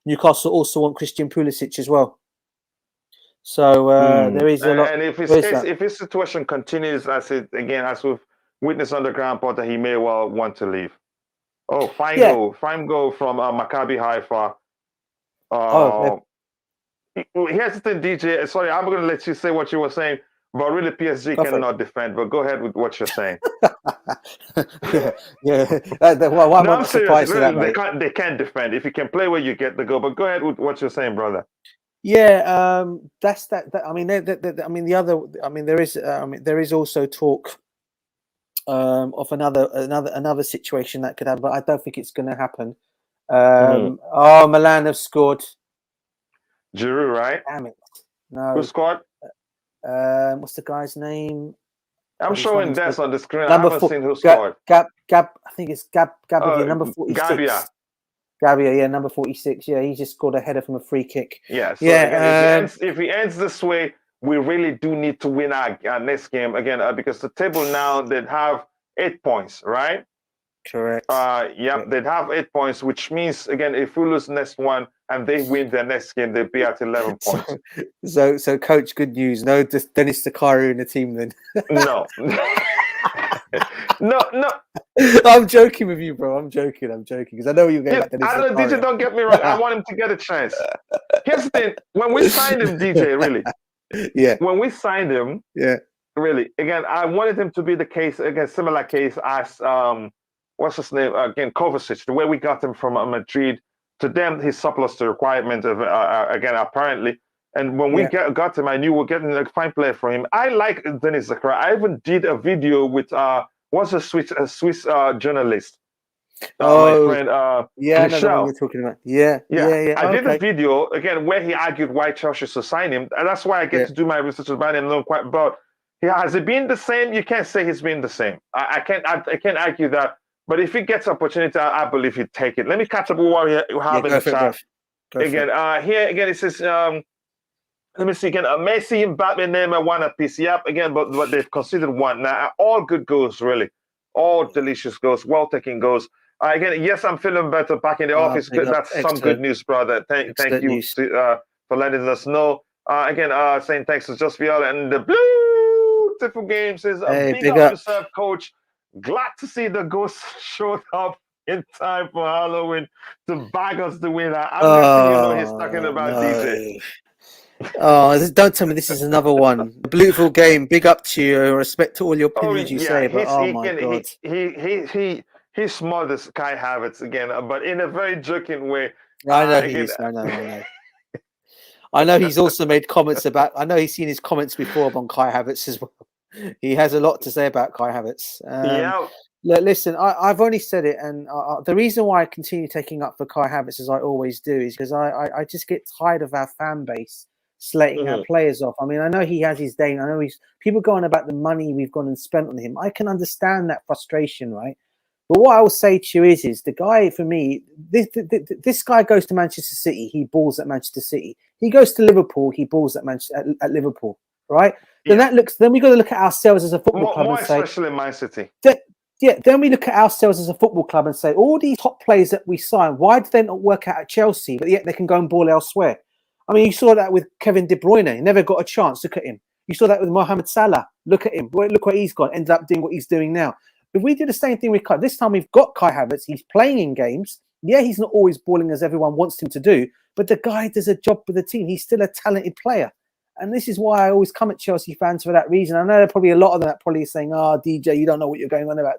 Newcastle also want Christian Pulisic as well. So there is a lot. And if his situation continues as we've witnessed on the ground, Potter, he may well want to leave. Oh, fine goal from Maccabi Haifa. Here's the thing, DJ. Sorry, I'm going to let you say what you were saying, but really PSG cannot defend. But go ahead with what you're saying. I'm surprised that, they can't defend. If you can play where you get the goal, but go ahead with what you're saying, brother. Yeah, that's that. There is also talk of another situation that could happen, but I don't think it's going to happen. Milan have scored. Giroud, right? Damn it! No. Who scored? What's the guy's name? I'm showing this on the screen. I haven't seen who scored. I think it's Gabbia, number 46. Gabbia, number 46. Yeah, he just scored a header from a free kick. Yeah. So again, if he ends this way, we really do need to win our next game again because the table now they'd have 8 points, right? Correct. They'd have 8 points, which means again, if we lose next one and they win their next game, they'd be at 11 points. So coach, good news. No, just Dennis Zakaria in the team then. No. No. I'm joking with you, bro. I'm joking because I know you're going back to this. I don't know, DJ, don't get me wrong. I want him to get a chance. Here's the thing. When we signed him, DJ, really. Yeah. When we signed him, really, again, I wanted him to be the case, again, similar case as what's his name? Again, Kovacic, the way we got him from Madrid. To them, he's surplus to requirement of again, apparently. And when we got him, I knew we're getting a fine player for him. I like Dennis Zakaria. I even did a video with what's a Swiss journalist. my friend yeah, I know the one Michelle. you're talking about. Yeah. I did Okay. a video again where he argued why Chelsea should sign him, and that's why I get to do my research about him. Know quite about. Has it been the same? You can't say he's been the same. I can't argue that. But if he gets opportunity, I believe he'd take it. Let me catch up with what we have in the chat. Again, here again it says let me see again. Messi, Mbappe, Neymar, one apiece. Yep, again, but they've considered one. Now, all good goals, really. All delicious goals, well taken goals. Again, yes, I'm feeling better back in the office. That's some good news, brother. Thank you for letting us know. Again, saying thanks to Just Viola and the beautiful game says, big up yourself, coach. Glad to see the ghost showed up in time for Halloween to bag us the winner. I'm he's talking about DJ. Don't tell me this is another one. Beautiful game. Big up to you. Respect to all your opinions you say. But my God, he's smart as Kai Havertz again, but in a very joking way. I know he is. I know. I know he's also made comments about. I know he's seen his comments before on Kai Havertz as well. He has a lot to say about Kai Havertz. Listen, I've only said it, and the reason why I continue taking up for Kai Havertz as I always do is because I just get tired of our fan base slating our players off. I mean, I know he has his day. I know people going about the money we've gone and spent on him. I can understand that frustration, right? But what I will say to you is the guy, for me, this guy goes to Manchester City, he balls at Manchester City. He goes to Liverpool, he balls at at Liverpool, right? Then then we got to look at ourselves as a football club and say, especially Man City. Then we look at ourselves as a football club and say, all these top players that we sign, why do they not work out at Chelsea, but yet they can go and ball elsewhere? I mean, you saw that with Kevin De Bruyne. He never got a chance. Look at him. You saw that with Mohamed Salah. Look at him. Look what he's got. Ended up doing what he's doing now. If we do the same thing with Kai, this time we've got Kai Havertz. He's playing in games. Yeah, he's not always balling as everyone wants him to do, but the guy does a job for the team. He's still a talented player. And this is why I always come at Chelsea fans for that reason. I know there are probably a lot of them that probably saying, DJ, you don't know what you're going on about.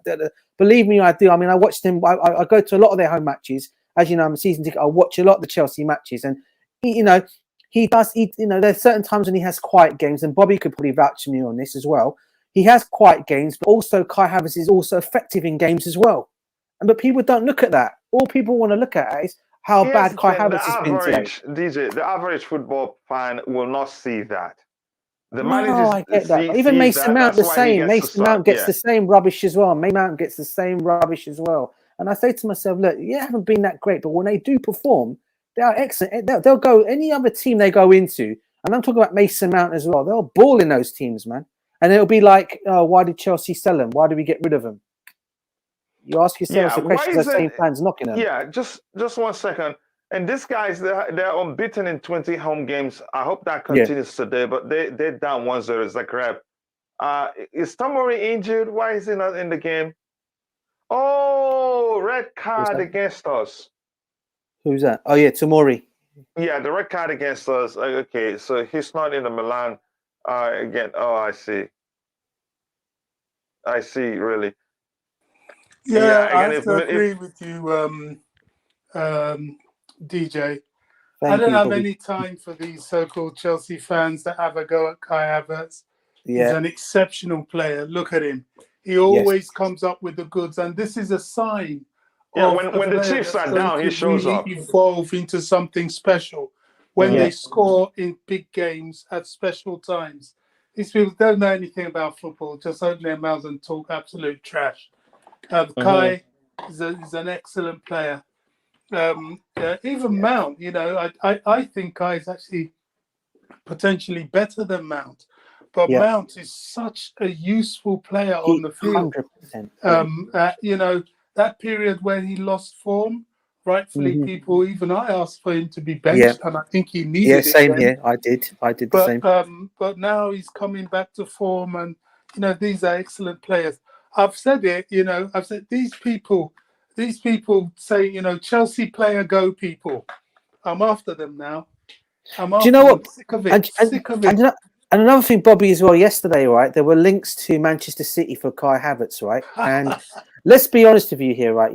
Believe me, I do. I mean, I watched him. I go to a lot of their home matches. As you know, I'm a season ticket. I watch a lot of the Chelsea matches. And, there's certain times when he has quiet games. And Bobby could probably vouch for me on this as well. He has quiet games, but also Kai Havertz is also effective in games as well. But people don't look at that. All people want to look at is how bad Kai Havertz has been today. DJ, the average football fan will not see that. I get that. But even Mason Mount the same. Mason Mount gets the same rubbish as well. Mason Mount gets the same rubbish as well. And I say to myself, look, you haven't been that great, but when they do perform, they are excellent. They'll go any other team they go into, and I'm talking about Mason Mount as well. They'll ball in those teams, man. And it'll be like, why did Chelsea sell him? Why did we get rid of him? You ask yourself the question, those same fans knocking them. Yeah, just 1 second. And these guys, they're unbeaten in 20 home games. I hope that continues today, but they're down 1-0 Zagreb. Is Tomori injured? Why is he not in the game? Oh, red card against us. Who's that? Oh, yeah, Tomori. Yeah, the red card against us. Okay, so he's not in the Milan again. Oh, I see. Really. Yeah, I have to agree with you, DJ. I don't have any time for these so-called Chelsea fans that have a go at Kai Havertz. Yeah. He's an exceptional player. Look at him. He always comes up with the goods, and this is a sign. Yeah, when the Chiefs are down, he shows up. Evolve into something special when they score in big games at special times. These people don't know anything about football. Just open their mouths and talk absolute trash. Kai is an excellent player. Even Mount, I think Kai is actually potentially better than Mount. But Mount is such a useful player on the field. 100%. That period when he lost form, rightfully people, even I asked for him to be benched, and I think he needed it. Same here. I did the same. But now he's coming back to form, and these are excellent players. I've said it. I've said these people say Chelsea player go people. I'm after them now. Do you know what? Sick of it. Sick of it. And another thing, Bobby, as well, yesterday, right, there were links to Manchester City for Kai Havertz, right? And let's be honest with you here, right,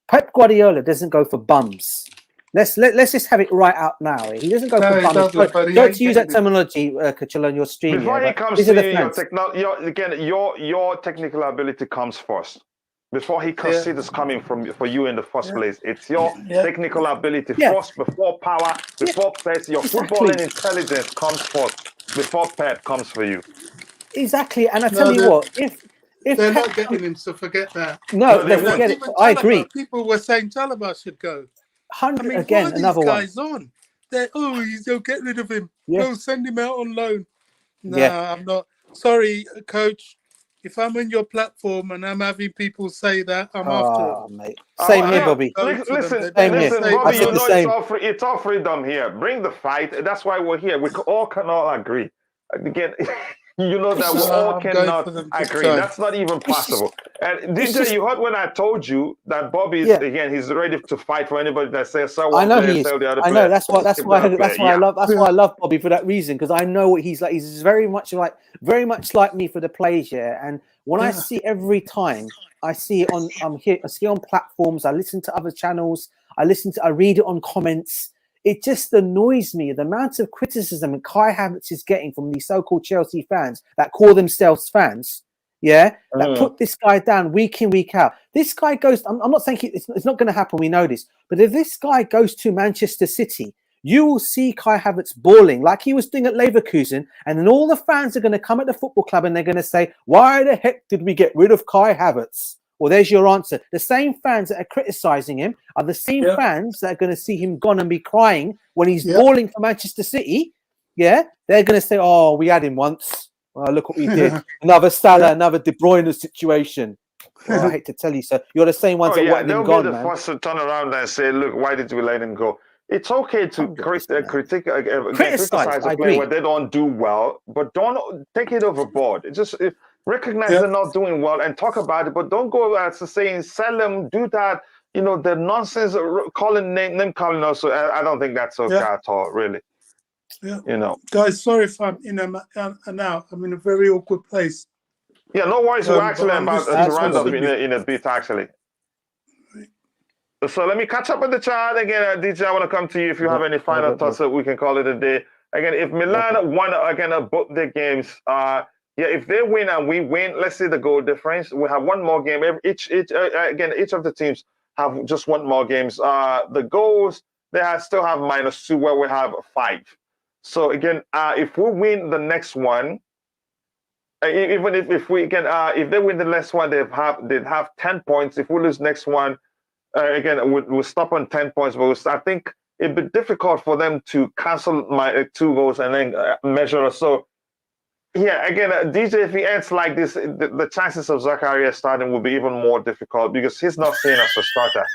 Pep Guardiola doesn't go for bums. Let's just have it right out now. He doesn't go for bums. Don't use that terminology, Kachila, on your stream. Before he comes to your technical ability comes first. before he considers coming for you in the first place. It's your Yeah. technical ability Yeah. first, before power, before pace. Your footballing intelligence comes first before Pep comes for you. Exactly. And I No, tell you what, if they're Pep not getting him, so forget that. no, they they won't. forget it. Even I Chalobah, agree. people were saying Chalobah should go. I 100 mean, again, why are another these one. guys on? They're, they'll get rid of him. Yeah. Go send him out on loan. No, Yeah. I'm not. Sorry, coach. If I'm on your platform and I'm having people say that, I'm after Oh, them. mate. Same here, Yeah, Bobby. Listen, Same here. Bobby. I said You the know same. it's all freedom here. Bring the fight. That's why we're here. We all cannot agree. Again, you know that we all I'm going cannot for them big agree. time. That's not even possible. And DJ, you heard when I told you that Bobby is Yeah. again. He's ready to fight for anybody that says sell I one know player, he is. sell the other I player. know that's why Yeah. I love Bobby for that reason, because I know what he's like. He's very much like me for the plays, yeah. And when I see every time I see it on I see it on platforms, I listen to other channels, I read it on comments. It just annoys me the amount of criticism Kai Havertz is getting from these so-called Chelsea fans that call themselves fans. Yeah, that put this guy down week in, week out. This guy goes, I'm not saying it's not going to happen, we know this, but if this guy goes to Manchester City, you will see Kai Havertz balling like he was doing at Leverkusen, and then all the fans are going to come at the football club and they're going to say, why the heck did we get rid of Kai Havertz? Well, there's your answer. The same fans that are criticizing him are the same fans that are going to see him gone and be crying when he's balling for Manchester City. Yeah, they're going to say, oh, we had him once. Oh, look what we did. Another Salah, another De Bruyne situation. Well, I hate to tell you, so you're the same ones that wanted him gone, they'll be man. the first to turn around and say, look, why did we let him go? It's okay to criticize a player where they don't do well, but don't take it overboard. Just recognize they're not doing well and talk about it, but don't go as to saying, sell them, do that. You know, the nonsense calling name calling also. I don't think that's okay at all, really. Yeah. You know, guys, sorry if I'm in and out. I'm in a very awkward place. Yeah, no worries. We're actually about to round up in a bit, actually. So let me catch up with the chat again. DJ, I want to come to you if you have any final thoughts, so we can call it a day. Again, if Milan won again both their games, if they win and we win, let's see the goal difference. We have one more game. Each of the teams have just one more games. The goals still have -2, where we have 5. So again, if we win the next one, even if we can, if they win the next one, they'd have 10 points. If we lose next one, again, we'll stop on 10 points. But I think it'd be difficult for them to cancel my 2 goals and then measure us. So yeah, again, DJ, if he ends like this, the chances of Zakaria starting will be even more difficult because he's not seen as a starter.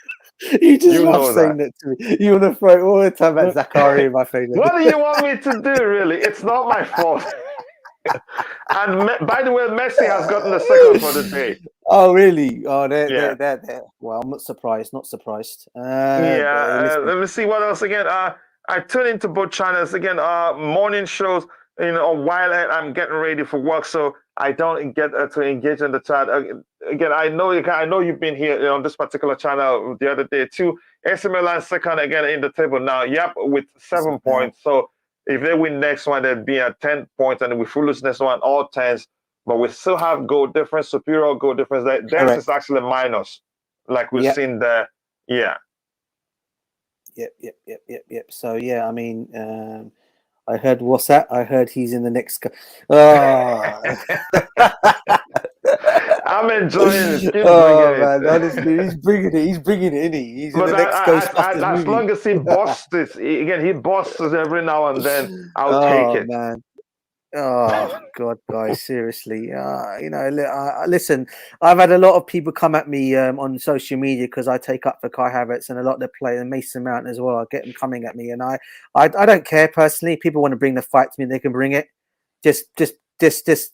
You just love saying that to me. You want to throw it all the time at Zakaria in my face. What do you want me to do, really? It's not my fault. And by the way, Messi has gotten the second for the day. Oh, really? Oh, they're. Well, I'm not surprised. Let me see what else again. I tune into both channels again. Morning shows. While I'm getting ready for work, so I don't get to engage in the chat. Again, I know you've been here on this particular channel the other day too. AC Milan second again in the table now. Yep, with 7 points. So if they win next one, they'll be at 10 points, and if we lose next one, all 10s. But we still have goal difference, superior goal difference. Theirs is actually minus, like we've seen there. Yeah. Yep. So yeah, I mean. I heard what's that? I heard he's in the next. I'm enjoying it. Man, honestly, he's bringing it. He's bringing it in. He's in the next Ghostbusters movie. As long as he busts it, again, he busts us every now and then. I'll take it. Man. Oh God, guys, seriously. Listen, I've had a lot of people come at me on social media because I take up for Kai Havertz, and a lot of the players, and Mason Mount as well. I get them coming at me, and I don't care personally. People want to bring the fight to me, they can bring it. Just if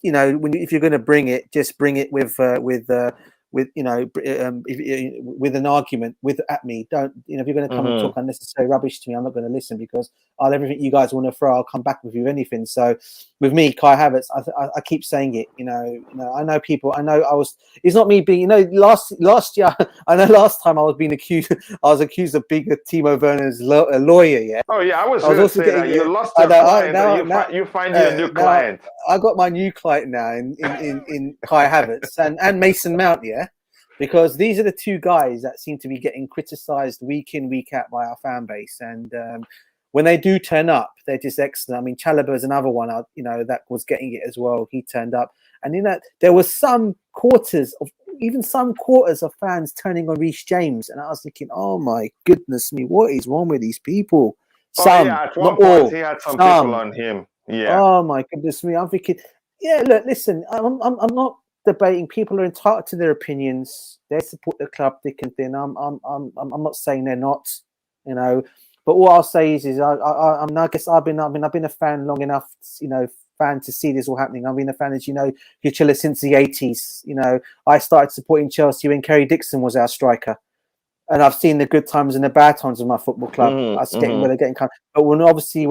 you're going to bring it, just bring it with an argument at me. Don't if you're going to come and talk unnecessary rubbish to me, I'm not going to listen because everything you guys want to throw, I'll come back with you anything. So with me, Kai Havertz, I keep saying it. I know people. I know it's not me being. Last year, I know last time I was being accused. I was accused of being a Timo Werner's lawyer. Yeah. Oh yeah, I was going to say that you lost your client. You find your new client. I got my new client now in Kai Havertz and Mason Mount. Yeah. because these are the two guys that seem to be getting criticised week in, week out by our fan base. And when they do turn up, they're just excellent. I mean, Chalobah is another one, that was getting it as well. He turned up. And, there was some quarters of fans turning on Reece James. And I was thinking, oh, my goodness me, what is wrong with these people? At one point, he had some people on him. Yeah. Oh, my goodness me. I'm thinking, look, listen, I'm not debating. People are entitled to their opinions. They support the club, thick and thin. I'm not saying they're not, But what I'll say is I guess I've been a fan long enough, fan to see this all happening. I've been a fan, as you know, Chilla, since the 80s. I started supporting Chelsea when Kerry Dixon was our striker, and I've seen the good times and the bad times of my football club. Us getting where they're getting kind. But when obviously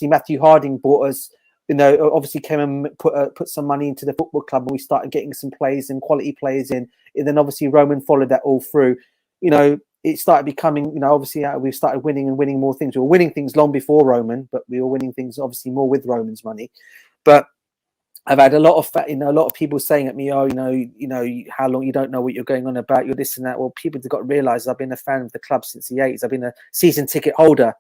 Matthew Harding bought us, obviously came and put some money into the football club, and we started getting some players and quality players in. And then obviously Roman followed that all through. It started becoming, obviously we started winning more things. We were winning things long before Roman, but we were winning things obviously more with Roman's money. But I've had a lot of people saying at me, how long, you don't know what you're going on about, you're this and that. Well, people have got to realise I've been a fan of the club since the 80s. I've been a season ticket holder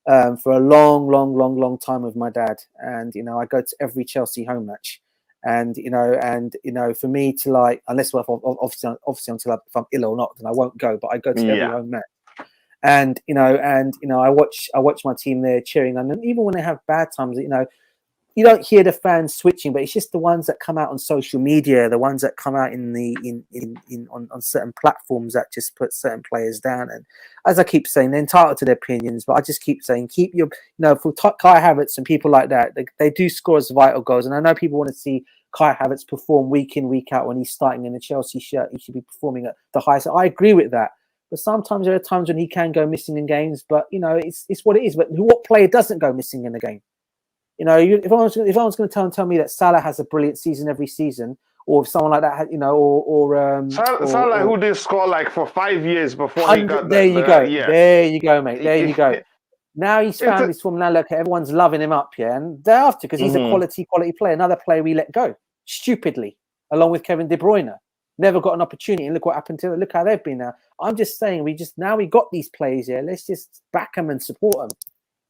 for a long time with my dad. And, I go to every Chelsea home match. And for me to unless obviously until if I'm ill or not, then I won't go. But I go to every home match, and I watch my team there cheering. And then even when they have bad times, you don't hear the fans switching, but it's just the ones that come out on social media, the ones that come out on certain platforms that just put certain players down. And as I keep saying, they're entitled to their opinions, but I just keep saying, keep your, for Kai Havertz and people like that, they do score as vital goals. And I know people want to see Kai Havertz perform week in, week out. When he's starting in a Chelsea shirt, he should be performing at the highest. I agree with that. But sometimes there are times when he can go missing in games, but it's what it is. But what player doesn't go missing in a game? If I was going to tell me that Salah has a brilliant season every season, or if someone like that, Salah, who did score for 5 years before he got there you go, mate. There you go. Now he's found his form. Now look, everyone's loving him up, and thereafter, because he's a quality player. Another player we let go stupidly, along with Kevin De Bruyne, never got an opportunity. And look what happened to them. Look how they've been now. I'm just saying, we got these players here. Let's just back them and support them.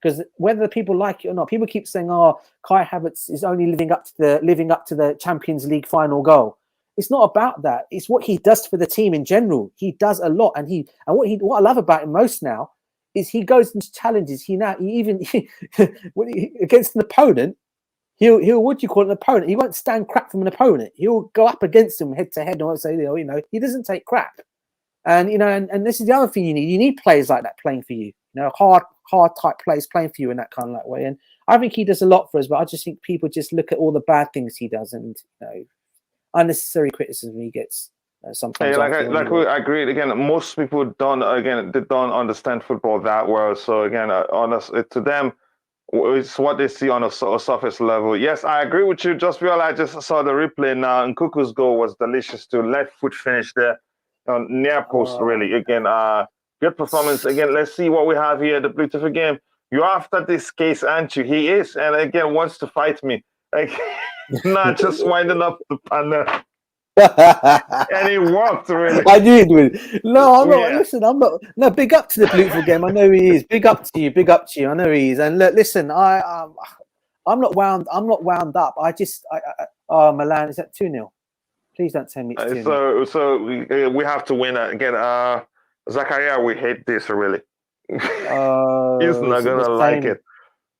Because whether the people like it or not, people keep saying, "Oh, Kai Havertz is only living up to the Champions League final goal." It's not about that. It's what he does for the team in general. He does a lot, and what I love about him most now is he goes into challenges. He even against an opponent, he'll what do you call an opponent? He won't stand crap from an opponent. He'll go up against him head to head and say, he doesn't take crap. And and this is the other thing you need. You need players like that playing for you. Hard type players playing for you in that kind of way. And I think he does a lot for us, but I just think people just look at all the bad things he does and unnecessary criticism he gets sometimes. I agree. Again, most people don't understand football that well. So again, to them, it's what they see on a surface level. Yes, I agree with you. Just realized I just saw the replay now, and Kuku's goal was delicious too. Left foot finish there on near post. Really, again, good performance. Again, let's see what we have here. The beautiful game. You're after this case, aren't you? He is, and again wants to fight me. Not just winding up the panel. And it worked, really. I knew it would. No, I'm not. Listen, I'm not. No, big up to the beautiful game. I know he is. Big up to you. Big up to you. I know he is. And look, listen, I'm not wound. I'm not wound up. Milan, is that 2-0? Please don't tell me it's 2-0. So we have to win again. Zakaria, we hate this, really. He's not going to like it.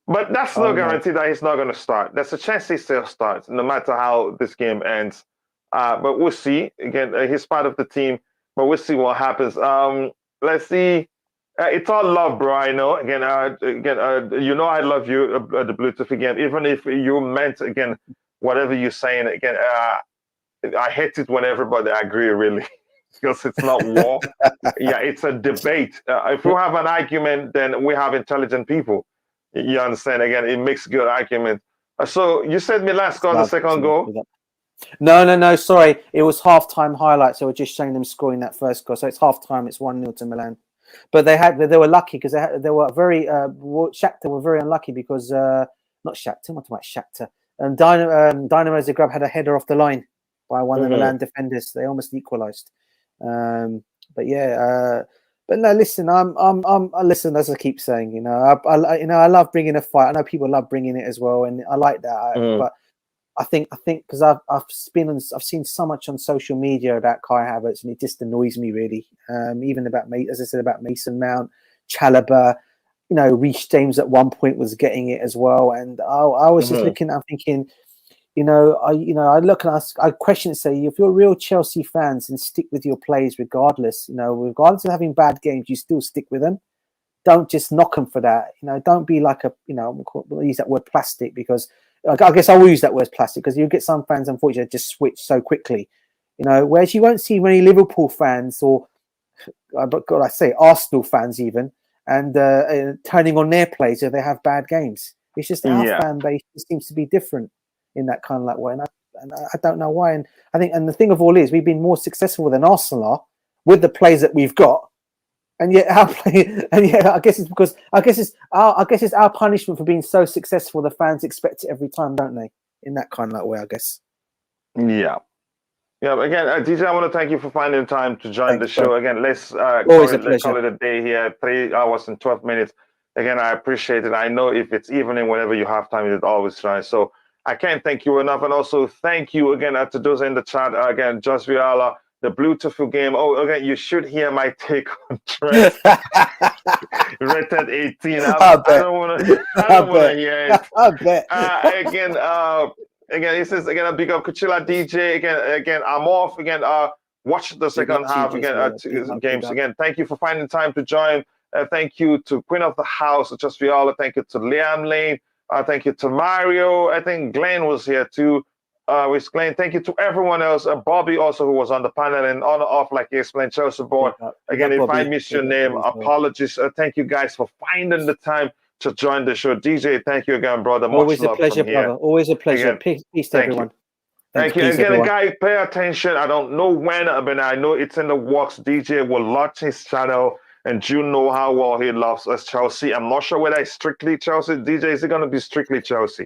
But that's no guarantee that he's not going to start. There's a chance he still starts, no matter how this game ends. But we'll see. Again, he's part of the team, but we'll see what happens. Let's see. It's all love, bro. I know. Again, I love you, the Bluetooth again. Even if you meant, again, whatever you're saying, again, I hate it when everybody agree, really. Because it's not war. It's a debate. If we have an argument, then we have intelligent people. You understand? Again, it makes good argument. So you said Milan scored the second goal? No. Sorry, it was halftime highlights. So we're just showing them scoring that first goal. So it's halftime. It's 1-0 to Milan. But they were lucky because Shakhtar were very unlucky because not Shakhtar. I'm talking about Shakhtar. And Dynamo Zagreb had a header off the line. by one of the Milan defenders. They almost equalised. But yeah, but no, listen, I listen, as I keep saying, you know, I love bringing a fight. I know people love bringing it as well, and I like that. But I think because I've seen so much on social media about Kai Havertz, and it just annoys me really. Even about, as I said, about Mason Mount, Chalobah, you know, Reece James at one point was getting it as well, and I was just looking, I'm thinking, I look and I question and say, if you're real Chelsea fans, and stick with your plays regardless, you know, regardless of having bad games, you still stick with them. Don't just knock them for that. You know, don't be like we'll use that word plastic, because I guess I will use that word plastic, because you get some fans, unfortunately, just switch so quickly. You know, whereas you won't see many Liverpool fans or, God, I say Arsenal fans even, and turning on their plays if they have bad games. It's just our fan base seems to be different in that kind of like way, and I don't know why. And I think, and the thing of all is, we've been more successful than Arsenal are with the plays that we've got. And yet, I guess it's our punishment for being so successful. The fans expect it every time, don't they? In that kind of like way, I guess. Yeah. Again, DJ, I want to thank you for finding time to join the show. Again, let's always a pleasure. call it a day here. 3 hours and 12 minutes. Again, I appreciate it. I know if it's evening, whenever you have time, you'd always try. So I can't thank you enough, and also thank you again to those in the chat. Again, Just Viala. The beautiful game. Oh, again, you should hear my take on Trent. Rated 18. I don't want to hear it. I bet. Again, it says again a big up Kuchila DJ. Again, I'm off. Again, watch the second half. Again, games. Again, thank you for finding time to join. Thank you to Queen of the House, Just Viola. Thank you to Liam Lane. Thank you to Mario. I think Glenn was here too. With Glenn, thank you to everyone else. Bobby also, who was on the panel, and on and off, like you explained, Chelsea board. Again, if I missed your name, apologies. Thank you guys for finding the time to join the show. DJ, thank you again, brother. Always a pleasure, brother. Always a pleasure. Again, peace to everyone. Thank you. Again, guys, pay attention. I don't know when, but I know it's in the works. DJ will launch his channel, and you know how well he loves us, Chelsea. I'm not sure whether it's strictly Chelsea. DJ, is it going to be strictly Chelsea?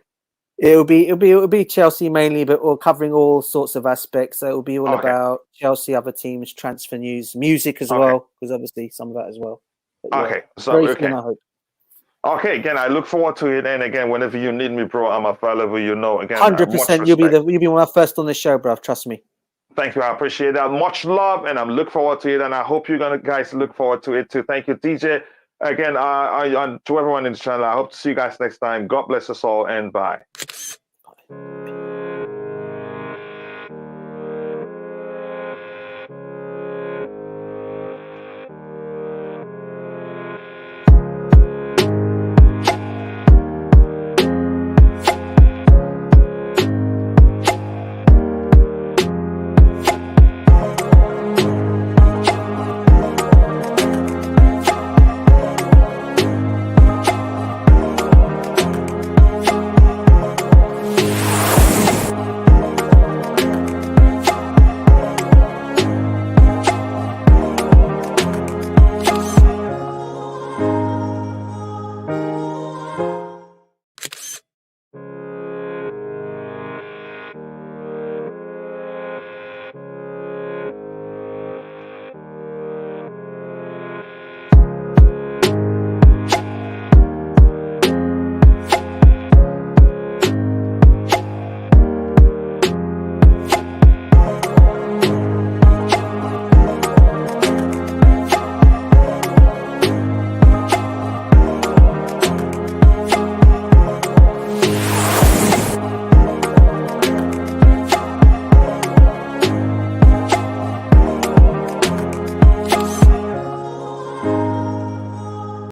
It'll be Chelsea mainly, but we're covering all sorts of aspects. So it'll be all about Chelsea, other teams, transfer news, music as well, because obviously some of that as well. But I hope. Okay, again, I look forward to it. And again, whenever you need me, bro, I'm available. You know, again, 100%. You'll be one of the first on the show, bro. Trust me. Thank you. I appreciate that. Much love, and I'm looking forward to it. And I hope you guys look forward to it too. Thank you, DJ. Again, to everyone in the channel, I hope to see you guys next time. God bless us all, and bye.